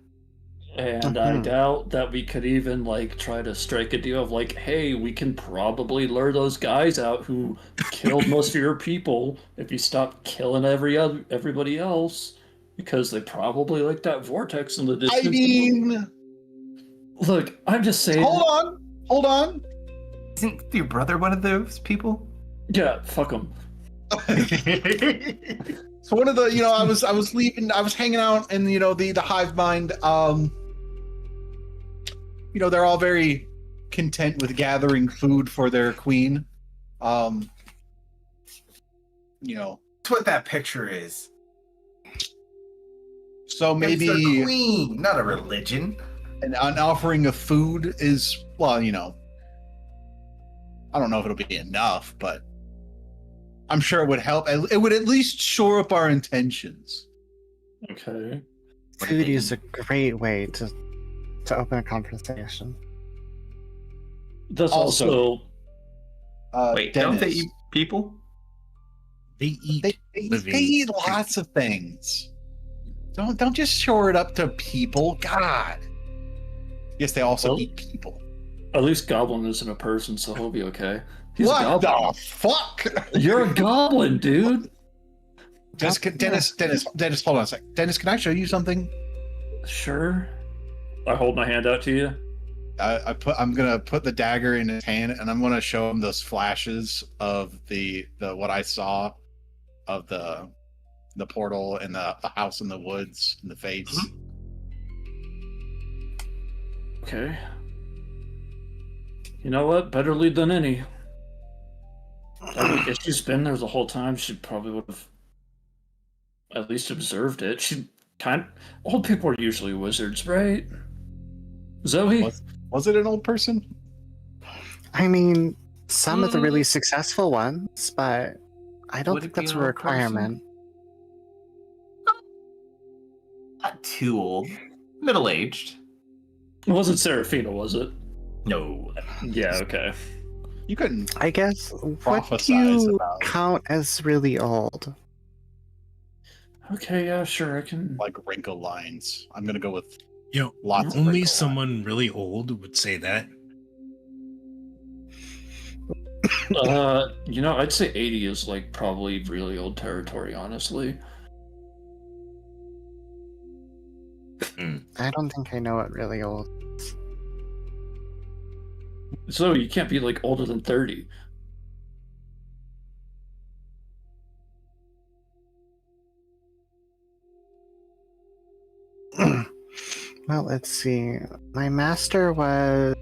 And I doubt that we could even like try to strike a deal of like, hey, we can probably lure those guys out who killed most of your people if you stop killing everybody else, because they probably like that vortex in the distance. I mean, Look, I'm just saying. hold on. Isn't your brother one of those people? Yeah, fuck them. So one of the, I was leaving, I was hanging out in, the hive mind. They're all very content with gathering food for their queen. That's what that picture is. So maybe It's a queen, not a religion. an offering of food is, well, I don't know if it'll be enough, but I'm sure it would help. It would at least shore up our intentions. Okay. Food is a great way to open a conversation. That's Also- also Wait, don't they Dennis, eat people? they eat. they living eat lots of things. Don't just shore it up to people. God. Yes, they also Well- eat people. at least Goblin isn't a person, so he'll be okay. He's a What goblin. the fuck? You're a goblin, dude. Dennis, hold on a sec. Dennis, can I show you something? Sure. I hold my hand out to you. I'm gonna put the dagger in his hand, and I'm gonna show him those flashes of the what I saw of the portal and the house in the woods and the fates. Okay. You know what? Better lead than any. If she's been there the whole time, she probably would have at least observed it. Old people are usually wizards, right? Zoe? Was it an old person? I mean, some of the really successful ones, but I don't Would think it be that's a an old person? requirement. Not too old. Middle-aged. It wasn't Seraphina, was it? No. Yeah, okay. You couldn't. I guess, what do Prophesize you about it. count as really old? Okay, yeah, sure, I can. Like wrinkle lines. I'm gonna go with You know, lots of only wrinkle someone really old would say that. I'd say 80 is like probably really old territory, honestly. I don't think I know what really old. So you can't be like older than 30. Well, let's see. My master was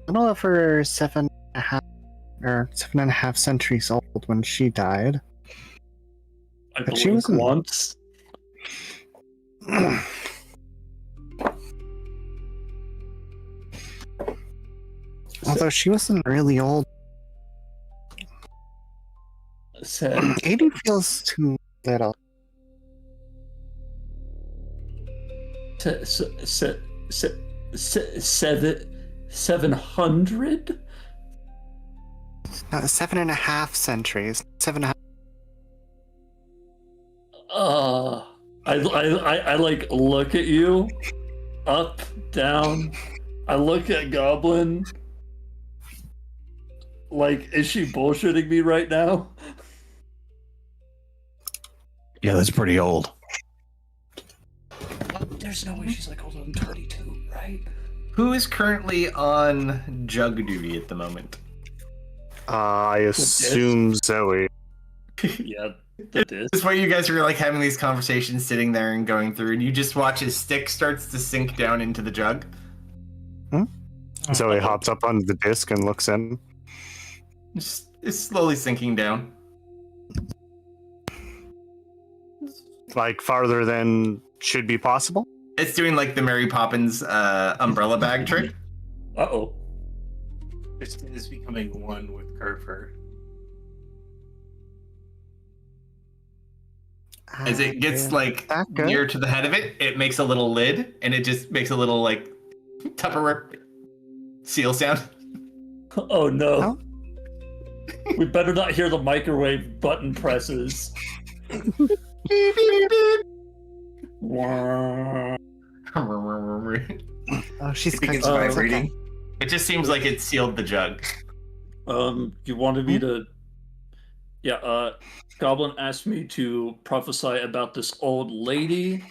a little over 7.5 centuries old when she died. I But she believe wasn't- once. Although she wasn't really old. Said 80 feels too little. 700? No, 7.5 centuries. 7.5. I like look at you, up, down. I look at Goblin. Like, is she bullshitting me right now? Yeah, that's pretty old. There's no way she's like older than 22, right? Who is currently on jug duty at the moment? I assume Zoe. Yeah, that is. This way you guys are like having these conversations, sitting there and going through, and you just watch his stick starts to sink down into the jug. Zoe hops up on the disc and looks in. It's slowly sinking down. Like farther than should be possible. It's doing like the Mary Poppins umbrella bag trick. Uh-oh. Kristen is becoming one with Kerfer. As it gets like that good? near to the head of it, it makes a little lid, and it just makes a little like Tupperware seal sound. Oh no. Oh. We better not hear the microwave button presses. Beep, beep, beep. Wah. Oh, she's I think it's cooking. vibrating. It just seems like it sealed the jug. You wanted me to... Yeah, Goblin asked me to prophesy about this old lady.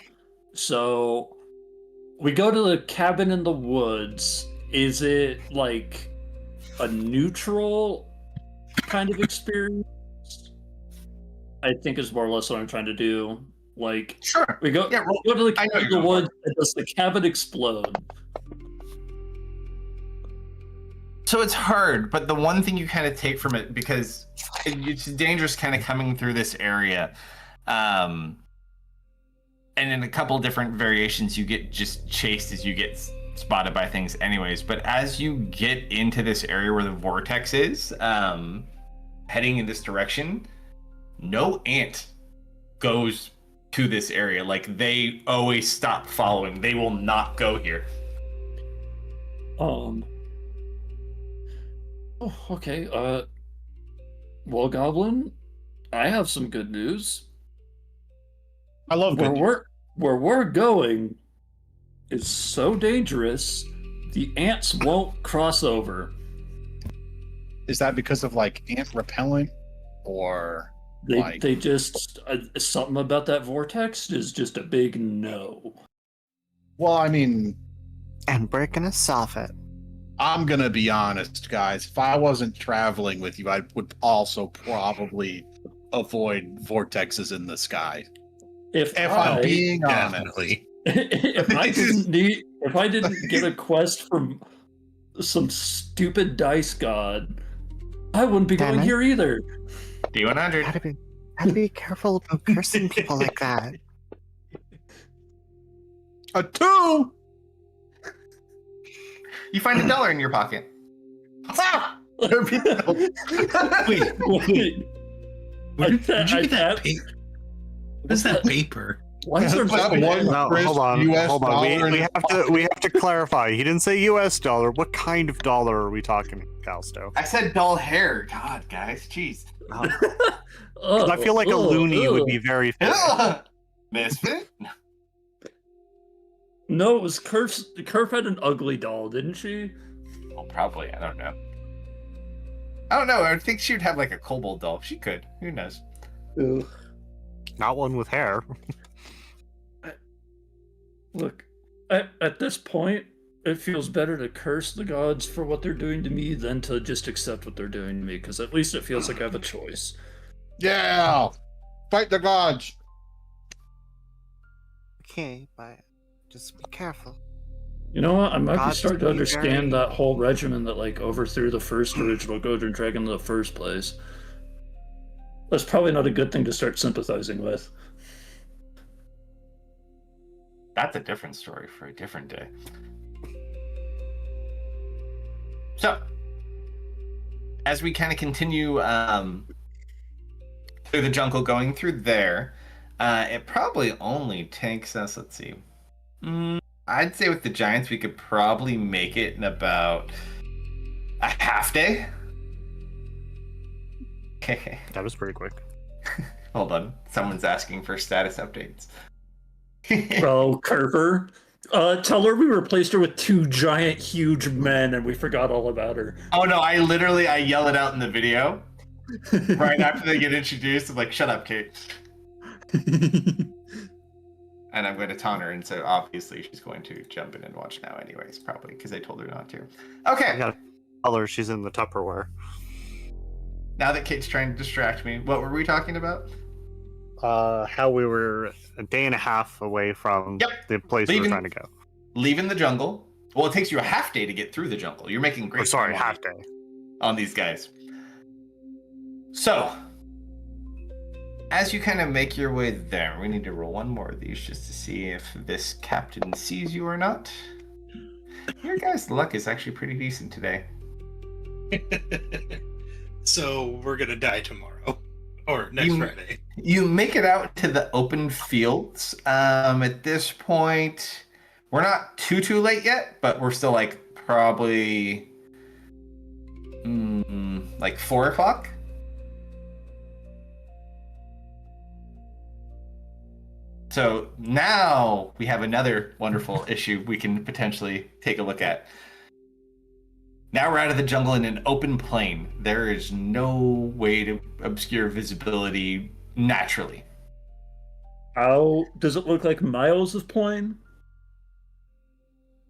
So, we go to the cabin in the woods. Is it, like, a neutral kind of experience? I think is more or less what I'm trying to do. Like, Sure. we go, Yeah, roll. we go to the I know cabin in you're the going woods, and does the cabin explode? So it's hard, but the one thing you kind of take from it, because it's dangerous kind of coming through this area, and in a couple different variations, you get just chased as you get spotted by things anyways. But as you get into this area where the vortex is, heading in this direction, no ant goes to this area. Like, they always stop following. They will not go here. Oh, okay. Well, Goblin, I have some good news. I love good. Where we're going is so dangerous, the ants won't cross over. Is that because of like ant repellent, or They just something about that vortex is just a big no. Well, I mean, And we're gonna solve it. I'm gonna be honest, guys. If I wasn't traveling with you, I would also probably avoid vortexes in the sky. If I'm being honest. Definitely. if I didn't get a quest from some stupid dice god, I wouldn't be Damn going it. here either. D100. Gotta be careful about cursing people like that. A 2. You find $1 in your pocket. Ah! Wait, Wait. where'd you get that I- paper? What is that paper? Why is there That no- one No, crisp hold on. US Hold on. dollar We in we have to clarify. He didn't say US dollar. What kind of dollar are we talking, Calsto? I said dull hair. God, guys. Jeez. Oh, I feel like a loony would be very fair. Misfit? No, it was Kerf had an ugly doll, didn't she? Well, probably. I don't know. I don't know. I would think she would have like a kobold doll. She could. Who knows? Not one with hair. Look, at this point, it feels better to curse the gods for what they're doing to me than to just accept what they're doing to me, because at least it feels like I have a choice. Yeah, fight the gods. Okay, but just be careful. You know what? I might be Gods starting to be understand very- that whole regimen that like overthrew the first original Golden Dragon in the first place. That's probably not a good thing to start sympathizing with. That's a different story for a different day. So, as we kind of continue through the jungle, going through there, it probably only takes us, let's see. I'd say with the giants, we could probably make it in about a half day. That was pretty quick. Hold on. Someone's asking for status updates. Oh, Kerber. Tell her we replaced her with 2 giant, huge men, and we forgot all about her. Oh no, I yell it out in the video. Right after they get introduced, I'm like, shut up, Kate. And I'm going to taunt her, and so obviously she's going to jump in and watch now anyways, probably, because I told her not to. I Okay, gotta tell her she's in the Tupperware. now that Kate's trying to distract me, what were we talking about? How we were a day and a half away from the place we were trying to go. Leaving the jungle. Well, it takes you a half day to get through the jungle. You're making great time half day. on these guys. So, as you kind of make your way there, we need to roll one more of these just to see if this captain sees you or not. Your guys' luck is actually pretty decent today. So we're gonna die tomorrow or next Friday. You make it out to the open fields. At this point, we're not too late yet, but we're still like probably like 4 o'clock. So now we have another wonderful issue we can potentially take a look at. Now we're out of the jungle in an open plain. There is no way to obscure visibility naturally. How does it look like miles of plain?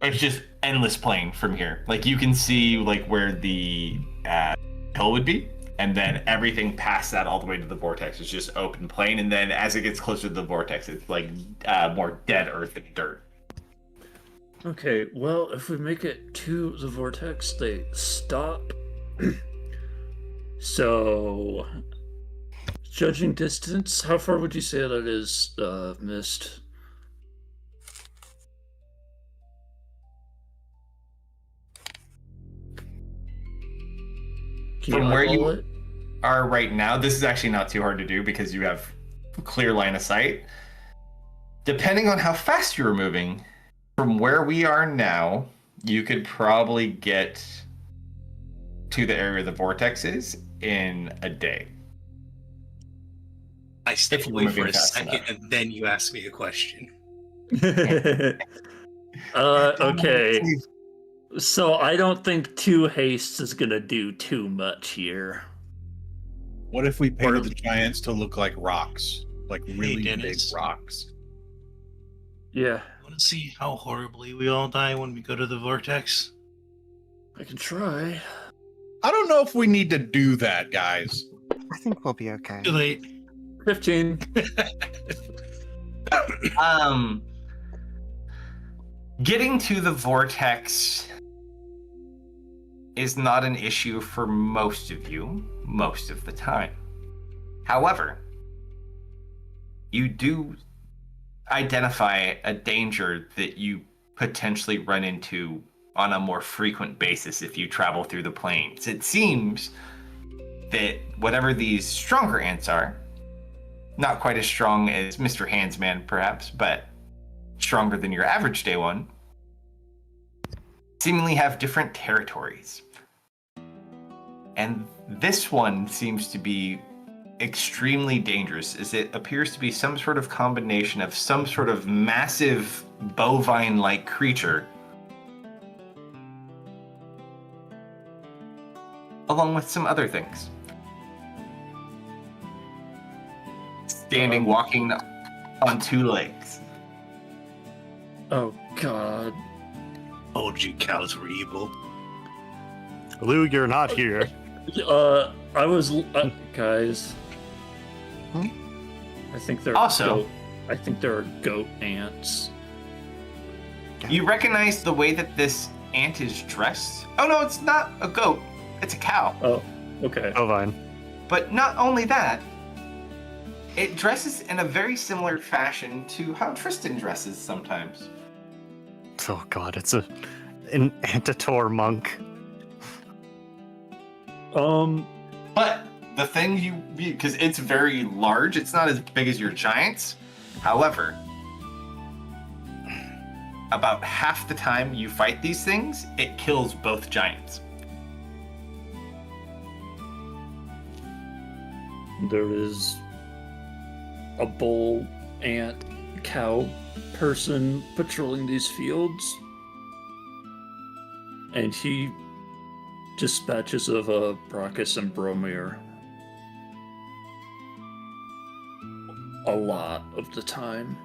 It's just endless plain from here. Like you can see like where the hill would be, and then everything past that all the way to the vortex is just open plain. And then as it gets closer to the vortex, it's like more dead earth and dirt. Okay, well, if we make it to the vortex, they stop. So, judging distance, how far would you say that is missed? From where you are right now, this is actually not too hard to do because you have a clear line of sight. Depending on how fast you're moving, from where we are now, you could probably get to the area the vortex is in a day. I step If you're away for moving a fast second, enough. and then you ask me a question. Okay. So I don't think 2 hastes is gonna do too much here. What if we painted the giants to look like rocks? Like really big Dennis. rocks? Yeah, Want to see how horribly we all die when we go to the vortex? I can try. I don't know if we need to do that, guys. I think we'll be okay. Too late. 15. Getting to the vortex is not an issue for most of you most of the time. However, you do identify a danger that you potentially run into on a more frequent basis if you travel through the plains. It seems that whatever these stronger ants are, not quite as strong as Mr. Handsman perhaps, but stronger than your average day one, seemingly have different territories. And this one seems to be extremely dangerous, as it appears to be some sort of combination of some sort of massive bovine-like creature along with some other things. Standing, walking on 2 legs. Oh god. Told you cows were evil. Lou, you're not here. I was guys. Hmm? I think there Also- I think there are goat ants. You recognize the way that this ant is dressed? Oh no, it's not a goat, it's a cow. Oh, okay. Oh, fine. But not only that, it dresses in a very similar fashion to how Tristan dresses sometimes. Oh god, it's an Antitor monk. But the thing because it's very large, it's not as big as your giants. However, about half the time you fight these things, it kills both giants. there is a bull, ant, cow person patrolling these fields, and he dispatches of Brachus and Bromir a lot of the time.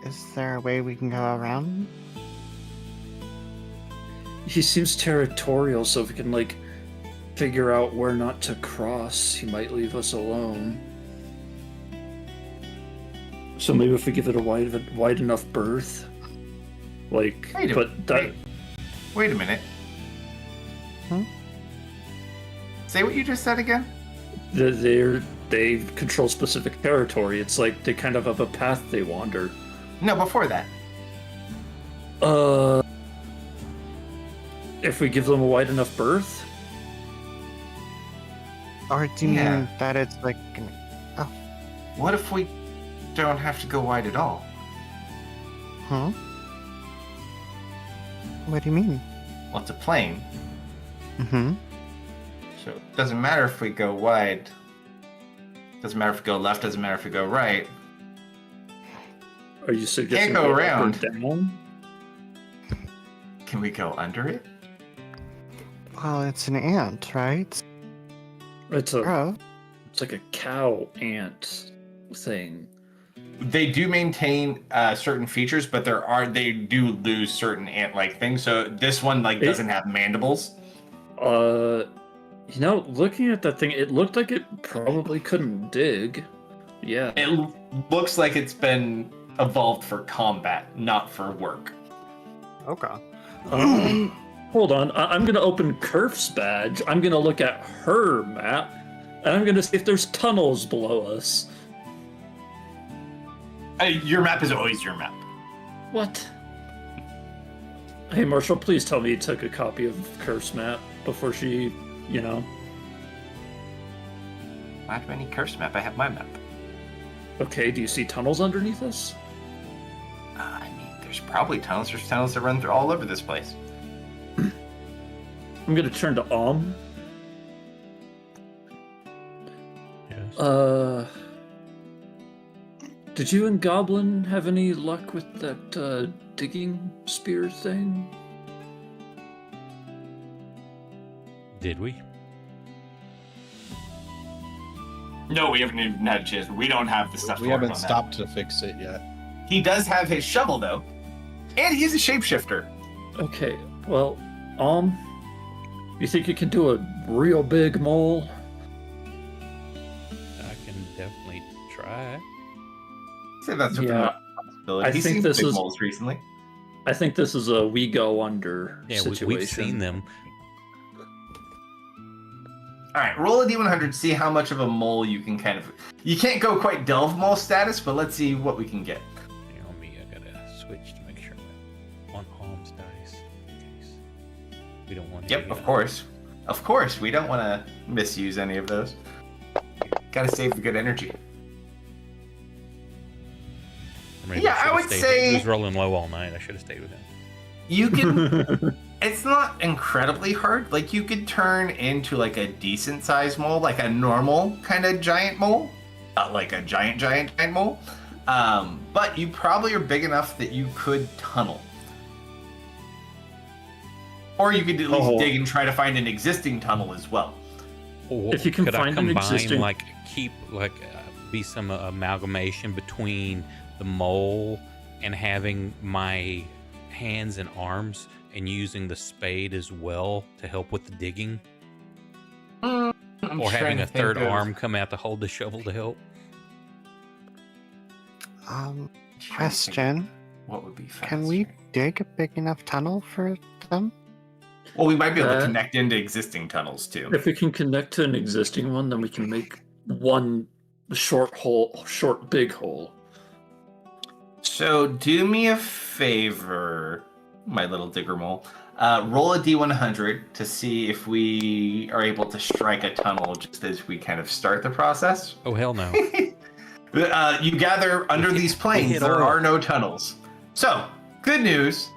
Is there a way we can go around? He seems territorial, so if we can, like, figure out where not to cross, he might leave us alone. So maybe if we give it a wide enough berth, like, Wait a minute. Huh? Say what you just said again. They control specific territory. It's like they kind of have a path they wander. No, before that. If we give them a wide enough berth? Or do you Yeah. mean that it's like... What if we don't have to go wide at all? Huh? What do you mean? Well, it's a plane, Mm-hmm. so it doesn't matter if we go wide. Doesn't matter if we go left, doesn't matter if we go right. Are you suggesting Can't go up or around. down? Can we go under it? Well, it's an ant, right? It's Gross. like a cow ant thing. They do maintain certain features, but they do lose certain ant-like things. So this one doesn't have mandibles. Looking at that thing, it looked like it probably couldn't dig. Yeah. It looks like it's been evolved for combat, not for work. Okay. Hold on. I'm gonna open Kerf's badge. I'm gonna look at her map, and I'm gonna see if there's tunnels below us. Your map is always your map. What? Hey, Marshall, please tell me you took a copy of Kerf's map before she, Not any curse map. I have my map. Okay, do you see tunnels underneath us? There's probably tunnels. There's tunnels that run through all over this place. I'm gonna turn to Yes. Did you and Goblin have any luck with that digging spear thing? Did we? No, we haven't even had a chance. We don't have the stuff. We to work haven't on that. stopped to fix it yet. He does have his shovel though, and he's a shapeshifter. Okay, well, you think you can do a real big mole? I can definitely try. Say that's Yeah. a possibility. I He's think seen this big is- moles recently. I think this is a we go under Yeah, situation. we've seen them. All right, roll a d100. See how much of a mole you can kind of. You can't go quite delve mole status, but let's see what we can get. Hang on me, I gotta switch to make sure my one arms dice. In case we don't want. Yep, of course. Of course, we don't want to misuse any of those. Gotta save the good energy. Yeah, I would say- he was rolling low all night. I should have stayed with him. You can. It's not incredibly hard. Like you could turn into like a decent sized mole, like a normal kind of giant mole, not like a giant mole. But you probably are big enough that you could tunnel, or you could at least dig and try to find an existing tunnel as well. If you can Could find I an combine, existing- be some amalgamation between the mole and having my hands and arms and using the spade as well to help with the digging? I'm Or trying having to a think third of- arm come out to hold the shovel to help? trying to think Question. What would be faster? Can we dig a big enough tunnel for them? Well, we might be able to Uh, connect into existing tunnels too. If we can connect to an existing one, then we can make one short big hole. So do me a favor, my little digger mole. Roll a d100 to see if we are able to strike a tunnel just as we kind of start the process. Oh, hell no. You gather under these planes, hit there oil. are no tunnels. So, good news.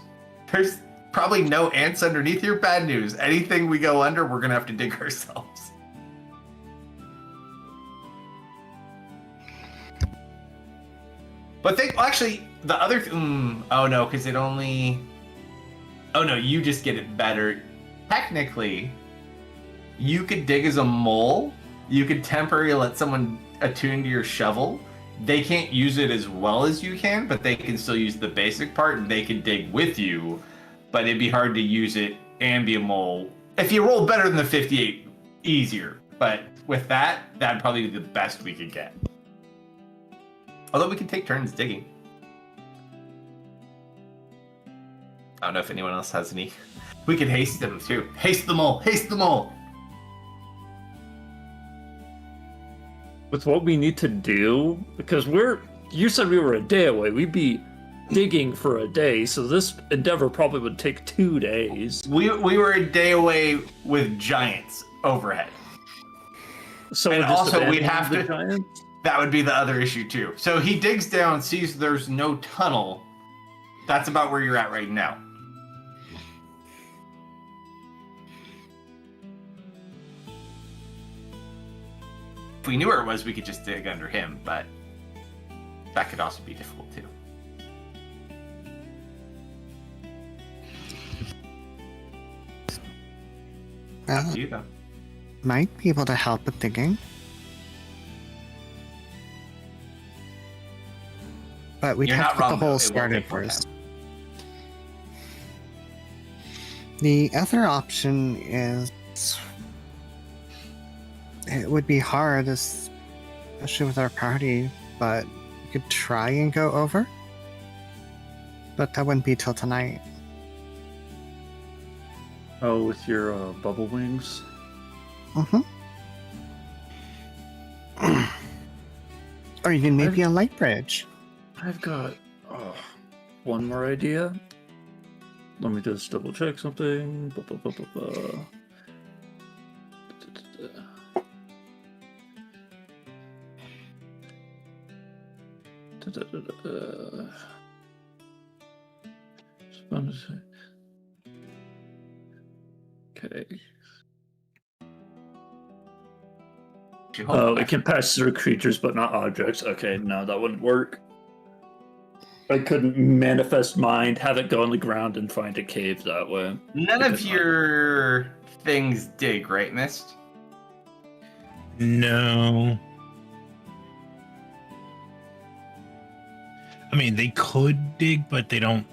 There's probably no ants underneath here. Bad news. Anything we go under, we're going to have to dig ourselves. But actually, the other. Oh no, because it only. Oh no, you just get it better. Technically, you could dig as a mole. You could temporarily let someone attune to your shovel. They can't use it as well as you can, but they can still use the basic part, and they can dig with you. But it'd be hard to use it and be a mole. If you roll better than the 58, easier. But with that, that'd probably be the best we could get. Although we can take turns digging. I don't know if anyone else has any. We could haste them too. Haste them all. Haste them all. With what we need to do, because you said we were a day away. We'd be digging for a day, so this endeavor probably would take 2 days. We were a day away with giants overhead. So and also we'd have to. Giants? That would be the other issue too. So he digs down, sees there's no tunnel. That's about where you're at right now. If we knew where it was, we could just dig under him, but that could also be difficult too. Up to you though. Might be able to help with digging. But we'd You're have to not get the wrong, though. hole It will started take more first. The other option is it would be hard, especially with our party, but we could try and go over. But that wouldn't be till tonight. Oh, with your bubble wings? Mm-hmm. Or even maybe a light bridge. I've got one more idea. Let me just double check something. Okay. Oh, it can pass through creatures but not objects. Okay, no, that wouldn't work. I couldn't manifest mind, have it go on the ground, and find a cave that way. None of your things dig, right, Mist? No. I mean, they could dig, but they don't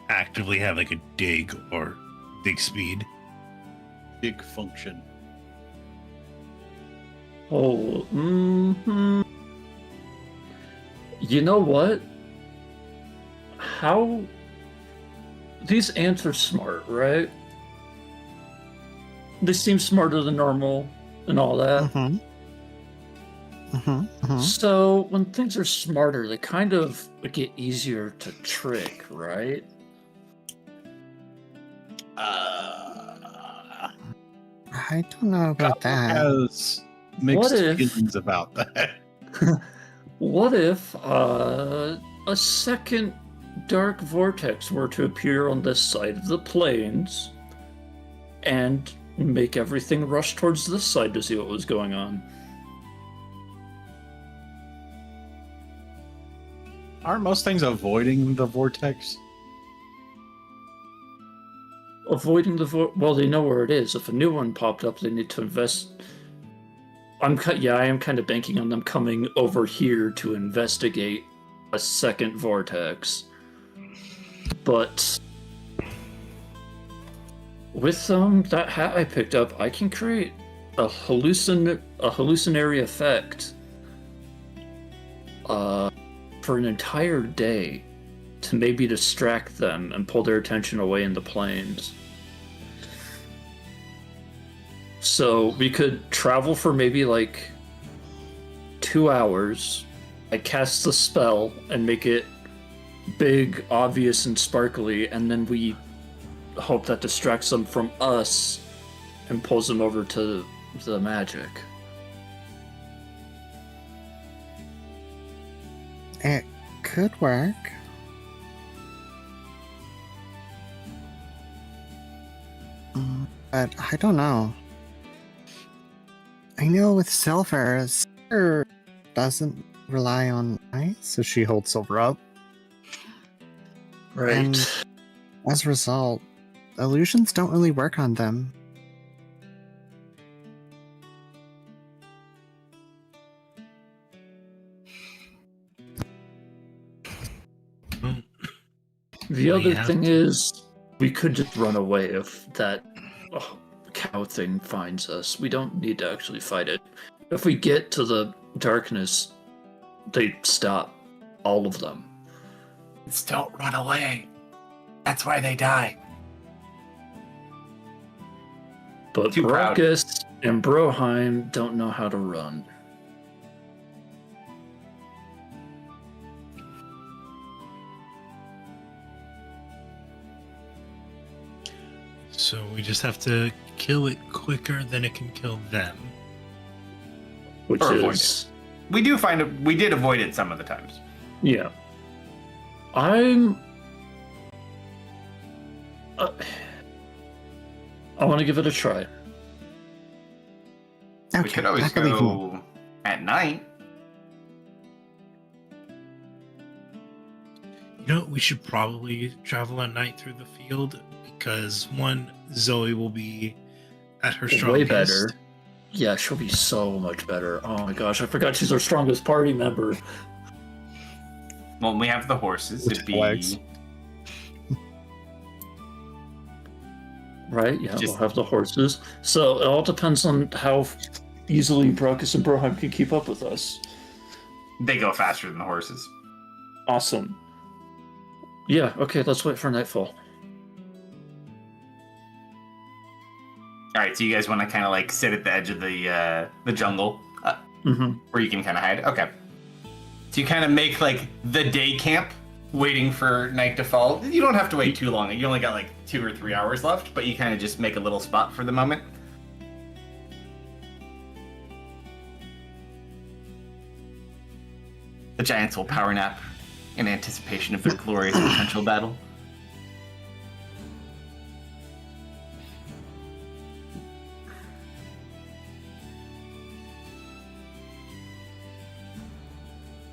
actively have like a dig or dig speed. Big function. Oh, You know what? How... These ants are smart, right? They seem smarter than normal and all that. Mm-hmm. Mm-hmm. Mm-hmm. So, when things are smarter, they kind of get easier to trick, right? I I don't know about that. has mixed What if- feelings about that. What if a second dark vortex were to appear on this side of the plains and make everything rush towards this side to see what was going on? Aren't most things avoiding the vortex? Avoiding the well, they know where it is. If a new one popped up, they need to invest. I am kind of banking on them coming over here to investigate a second vortex. But with that hat I picked up, I can create a hallucinatory effect for an entire day to maybe distract them and pull their attention away in the plains. So we could travel for maybe like 2 hours. I cast the spell and make it big, obvious, and sparkly, and then we hope that distracts them from us and pulls them over to the magic. It could work. But I don't know. I know with silver doesn't rely on ice, so she holds Silver up. Right. And as a result, illusions don't really work on them. The We other have thing to- is, we could just run away if that cow thing finds us. We don't need to actually fight it. If we get to the darkness, they stop. All of them. Just don't run away. That's why they die. But Too proud. Brockus and Broheim don't know how to run. So we just have to kill it quicker than it can kill them. Which Or avoid is... We did avoid it some of the times. Yeah. I want to give it a try. Okay, We could always I believe you. go at night. You know, we should probably travel at night through the field because one, Zoe will be at her strongest. Way better. Yeah, she'll be so much better. Oh my gosh, I forgot she's our strongest party member. Well, we have the horses. With It'd be legs. Right, yeah, Just- we'll have the horses. So it all depends on how easily Brockus and Broheim can keep up with us. they go faster than the horses. Awesome. Yeah, okay, let's wait for nightfall. All right, so you guys want to kind of like sit at the edge of the jungle Mm-hmm. where you can kind of hide. Okay. So you kind of make like the day camp, waiting for night to fall. You don't have to wait too long. You only got like 2 or 3 hours left, but you kind of just make a little spot for the moment. The giants will power nap in anticipation of their glorious potential battle.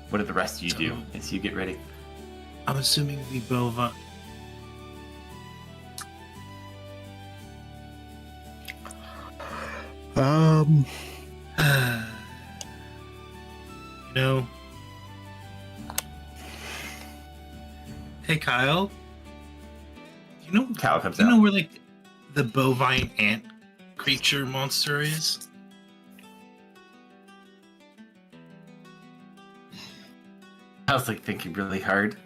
What do the rest of you do as you get ready? I'm assuming the bova. Um, You know. Hey, Kyle. You know, Cal comes you out. know where like the bovine ant creature monster is? I was like thinking really hard.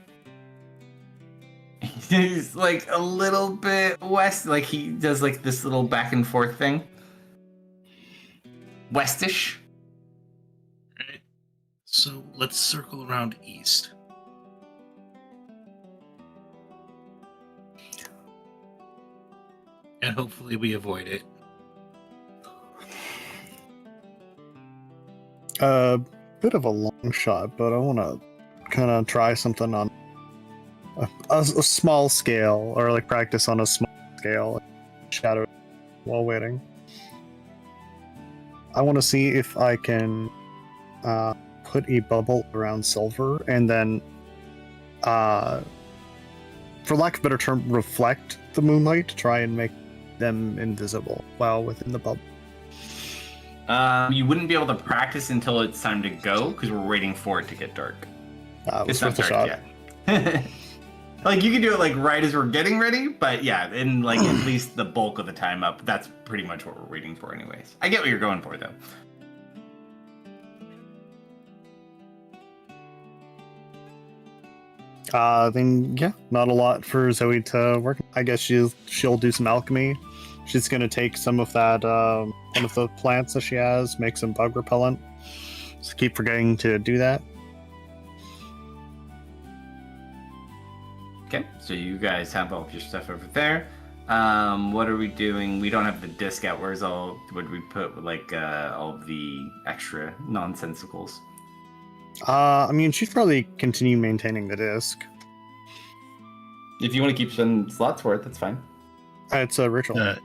He's like a little bit west, like he does like this little back and forth thing. Westish. Right. So let's circle around east. And hopefully we avoid it. a bit of a long shot, but I want to kind of try something on a small scale, or like practice on a small scale, shadow while waiting. I want to see if I can put a bubble around Silver, and then, for lack of a better term, reflect the moonlight to try and make them invisible while within the bubble. You wouldn't be able to practice until it's time to go because we're waiting for it to get dark. It's It's not worth a dark shot. yet. Like you can do it like right as we're getting ready, but yeah, in like at least the bulk of the time up, that's pretty much what we're waiting for anyways. I get what you're going for though. Then yeah, not a lot for Zoe to work. I guess she'll do some alchemy. She's gonna take some of that one of the plants that she has, make some bug repellent. Just keep forgetting to do that. Okay, so you guys have all of your stuff over there. What are we doing? We don't have the disc out. Where's all? Would we put like all of the extra nonsensicals? I mean, she'd probably continue maintaining the disc. If you want to keep some slots for it, that's fine. It's a ritual.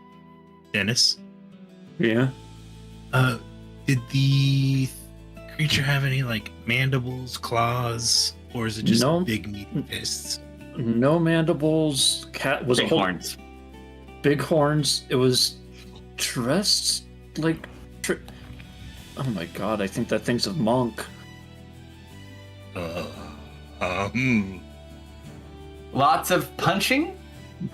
Dennis, Yeah. did the creature have any like mandibles, claws, or is it just No. big meaty fists? No mandibles. Cat was Big a whole horns. big horns. It was dressed like. Oh my god! I think that thing's a monk. Lots of punching,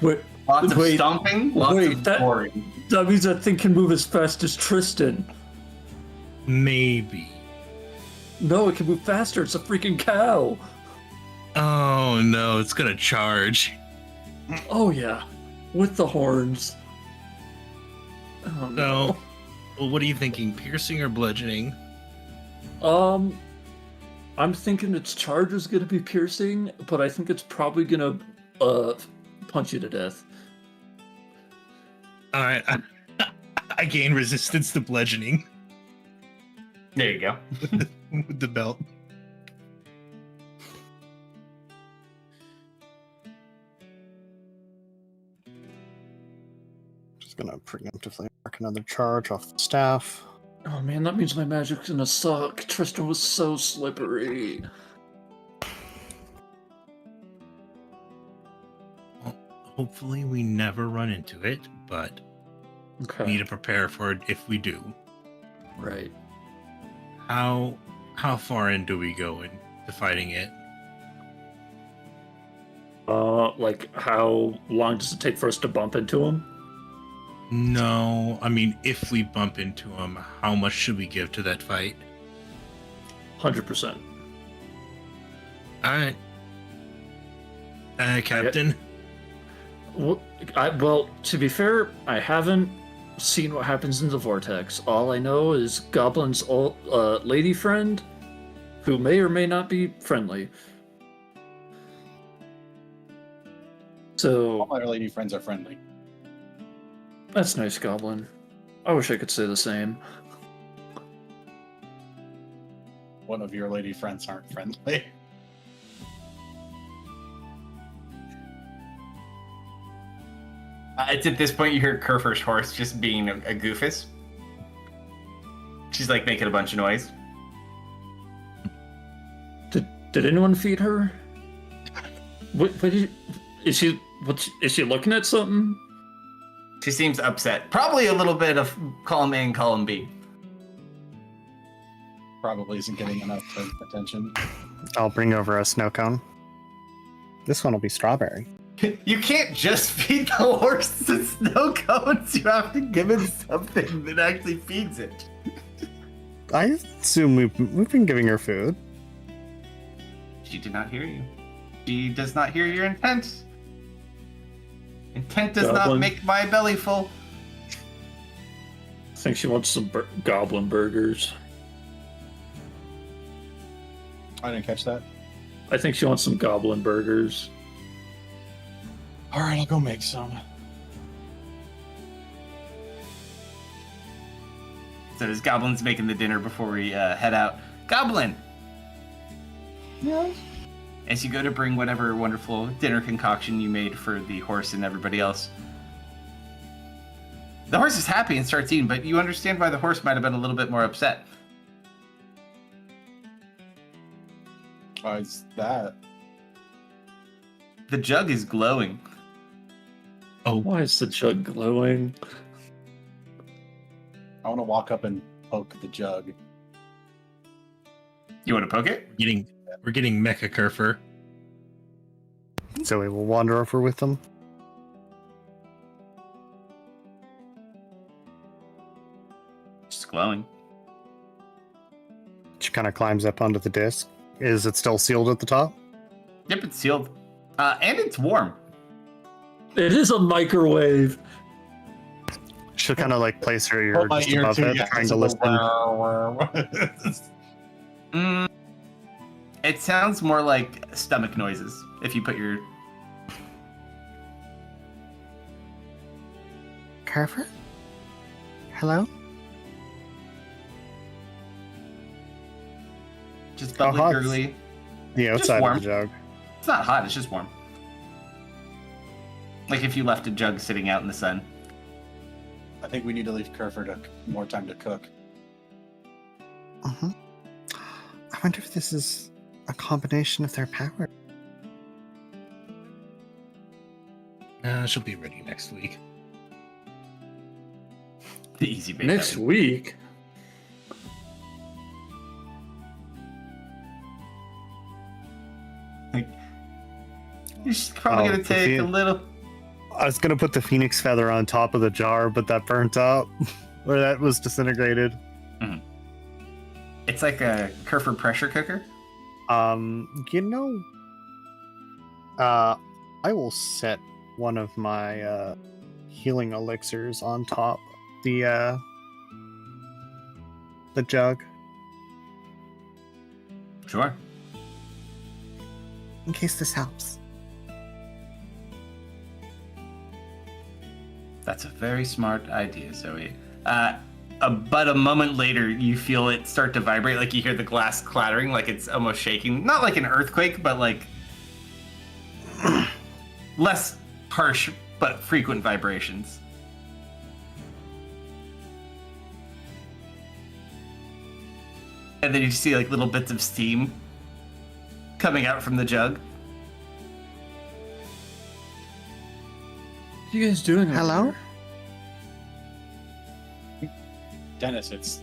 Wait, lots of Wait, stomping, lots wait, of that- boring. that means that thing can move as fast as Tristan. Maybe. No, it can move faster. It's a freaking cow. Oh no, it's gonna charge. Oh yeah, with the horns. Oh No. Well, what are you thinking? Piercing or bludgeoning? I'm thinking its charge is gonna be piercing, but I think it's probably gonna punch you to death. All right, I gain resistance to bludgeoning There you go. with the belt. Just gonna preemptively mark another charge off the staff. Oh man, that means my magic's gonna suck. Tristan was so slippery. Well, hopefully we never run into it, but Okay. we need to prepare for it if we do. Right. How far in do we go into fighting it? Like how long does it take for us to bump into him? No, I mean, if we bump into him, how much should we give to that fight? 100%. All right, Captain. Well, to be fair, I haven't seen what happens in the vortex. All I know is Goblin's old lady friend, who may or may not be friendly. All So my lady friends are friendly. that's nice, Goblin. I wish I could say the same. One of your lady friends aren't friendly. It's at this point you hear Kerfer's horse just being a goofus. She's like making a bunch of noise. Did anyone feed her? What is she? Is she looking at something? She seems upset. Probably a little bit of column A and column B. Probably isn't getting enough attention. I'll bring over a snow cone. This one will be strawberry. You can't just feed the horse the snow cones. You have to give it something that actually feeds it. I assume we've been giving her food. She did not hear you. She does not hear your intent. Intent does not Goblin. make my belly full. I think she wants some goblin burgers. I didn't catch that. I think she wants some goblin burgers. All right, I'll go make some. So as Goblin's making the dinner before we head out. Goblin! Yeah. As you go to bring whatever wonderful dinner concoction you made for the horse and everybody else. The horse is happy and starts eating, but you understand why the horse might have been a little bit more upset. Why is that? The jug is glowing. Oh, Why is the jug glowing? I want to walk up and poke the jug. You want to poke it? we're getting Mecha Kerfer. Zoe will wander over with them. It's glowing. She kind of climbs up onto the disc. Is it still sealed at the top? Yep, it's sealed. And it's warm. It is a microwave. She'll kind of like place her ear Hold my just ear above to it, you. trying to listen. It sounds more like stomach noises if you put your... Carver? Hello? Just How bubbly, hot? gurgly. The Just outside warm. of the jug. It's not hot, it's just warm. Like if you left a jug sitting out in the sun. I think we need to leave Kerfer to more time to cook. Uh-huh. wonder if this is a combination of their power. She'll be ready next week. The easy bait. Next week? You're probably gonna take a little. I was gonna put the phoenix feather on top of the jar, but that burnt up, or that was disintegrated. It's like a Kerfur pressure cooker. I will set one of my healing elixirs on top the jug Sure. in case this helps. That's a very smart idea, Zoe. But a moment later, you feel it start to vibrate, like you hear the glass clattering, like it's almost shaking. Not like an earthquake, but like less harsh, but frequent vibrations. And then you see like little bits of steam coming out from the jug. What are you guys doing? over Hello? there? Dennis, it's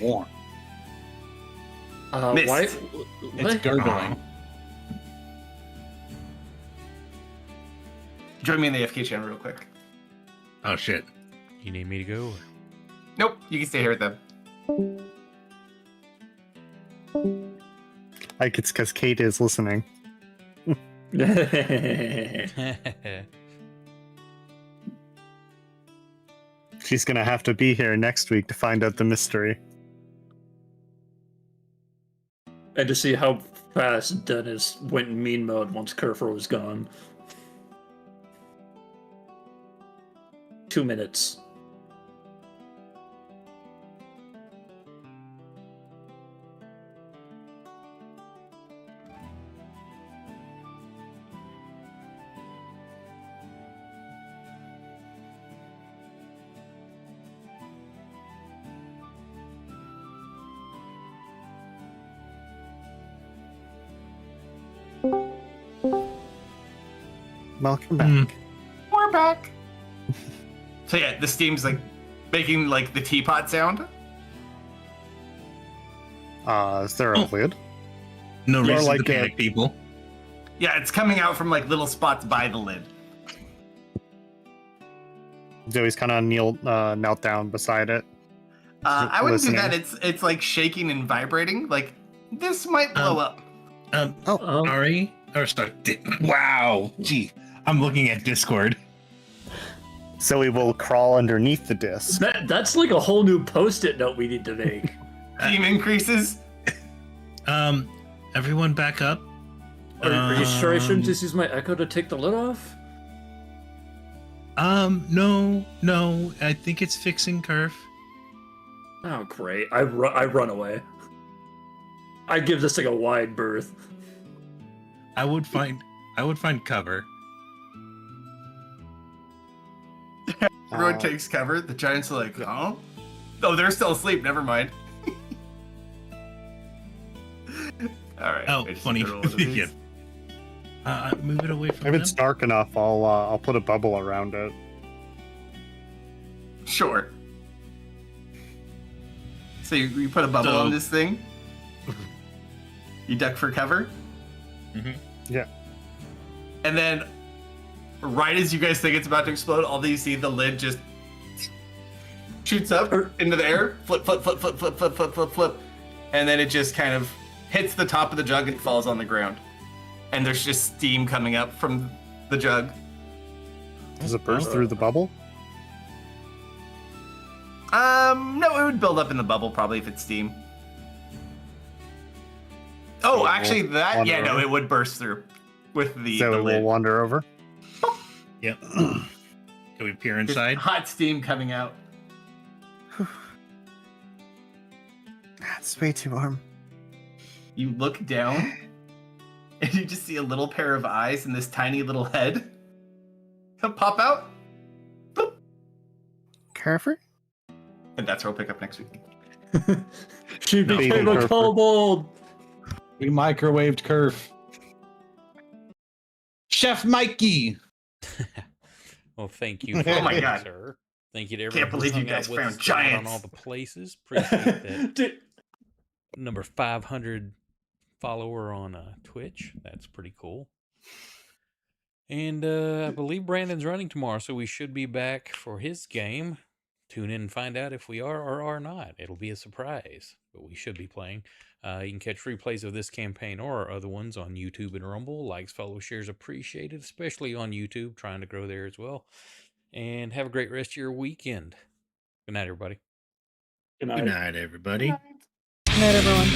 warm. Mist. Why? It's What? gurgling. Join me in the FK channel real quick. Oh shit. You need me to go? Nope, you can stay here with them. Like it's because Kate is listening. She's gonna have to be here next week to find out the mystery. And to see how fast Dennis went in mean mode once Kerfur was gone. 2 minutes. Welcome back. Hmm. We're back. So yeah, the steam's like making like the teapot sound. Is there a Oh. lid? No More reason like to panic, people. Yeah, it's coming out from like little spots by the lid. Zoe's kind of knelt down beside it. I wouldn't do Listening. that. It's like shaking and vibrating. Like this might blow up. Ari? Or start. Wow. Gee, I'm looking at Discord. Zoe will crawl underneath the disc. That's like a whole new post-it note we need to make. Steam increases. Everyone back up. Are you sure I shouldn't just use my echo to take the lid off? No. I think it's fixing Curve. Oh, great. I run away. I give this thing a wide berth. I would find cover. Everyone takes cover. The giants are like, huh? Oh, they're still asleep. Never mind. All right. Oh, I just funny. did all of these. Yeah. Move it away from If them. it's dark enough, I'll put a bubble around it. Sure. So you put a bubble So- on this thing. You duck for cover. Mhm. Yeah. And then, right as you guys think it's about to explode, all you see the lid just shoots up into the air, flip, and then it just kind of hits the top of the jug and falls on the ground. And there's just steam coming up from the jug. Does it burst through the bubble? No, it would build up in the bubble probably if it's steam. Oh, actually, that yeah, no, it would burst through with the Zoe will lid. wander over. Yep. Can we peer Just inside? hot steam coming out. That's way too warm. You look down, and you just see a little pair of eyes and this tiny little head pop out. Boop. Carver? And that's where we'll pick up next week. She No. became a Baby kobold. We microwaved Kerf. Chef Mikey. Well, thank you for Oh my that, God. sir. Thank you to Can't everyone who believe you hung out guys with found us tonight on giants. all the places. Appreciate that. Dude, Number 500 follower on Twitch. That's pretty cool. And I believe Brandon's running tomorrow, so we should be back for his game. Tune in and find out if we are or are not. It'll be a surprise, but we should be playing. You can catch replays of this campaign or our other ones on YouTube and Rumble. Likes, follows, shares appreciated, especially on YouTube. Trying to grow there as well. And have a great rest of your weekend. Good night, everybody. good Good night. night, everybody. Good night, everyone.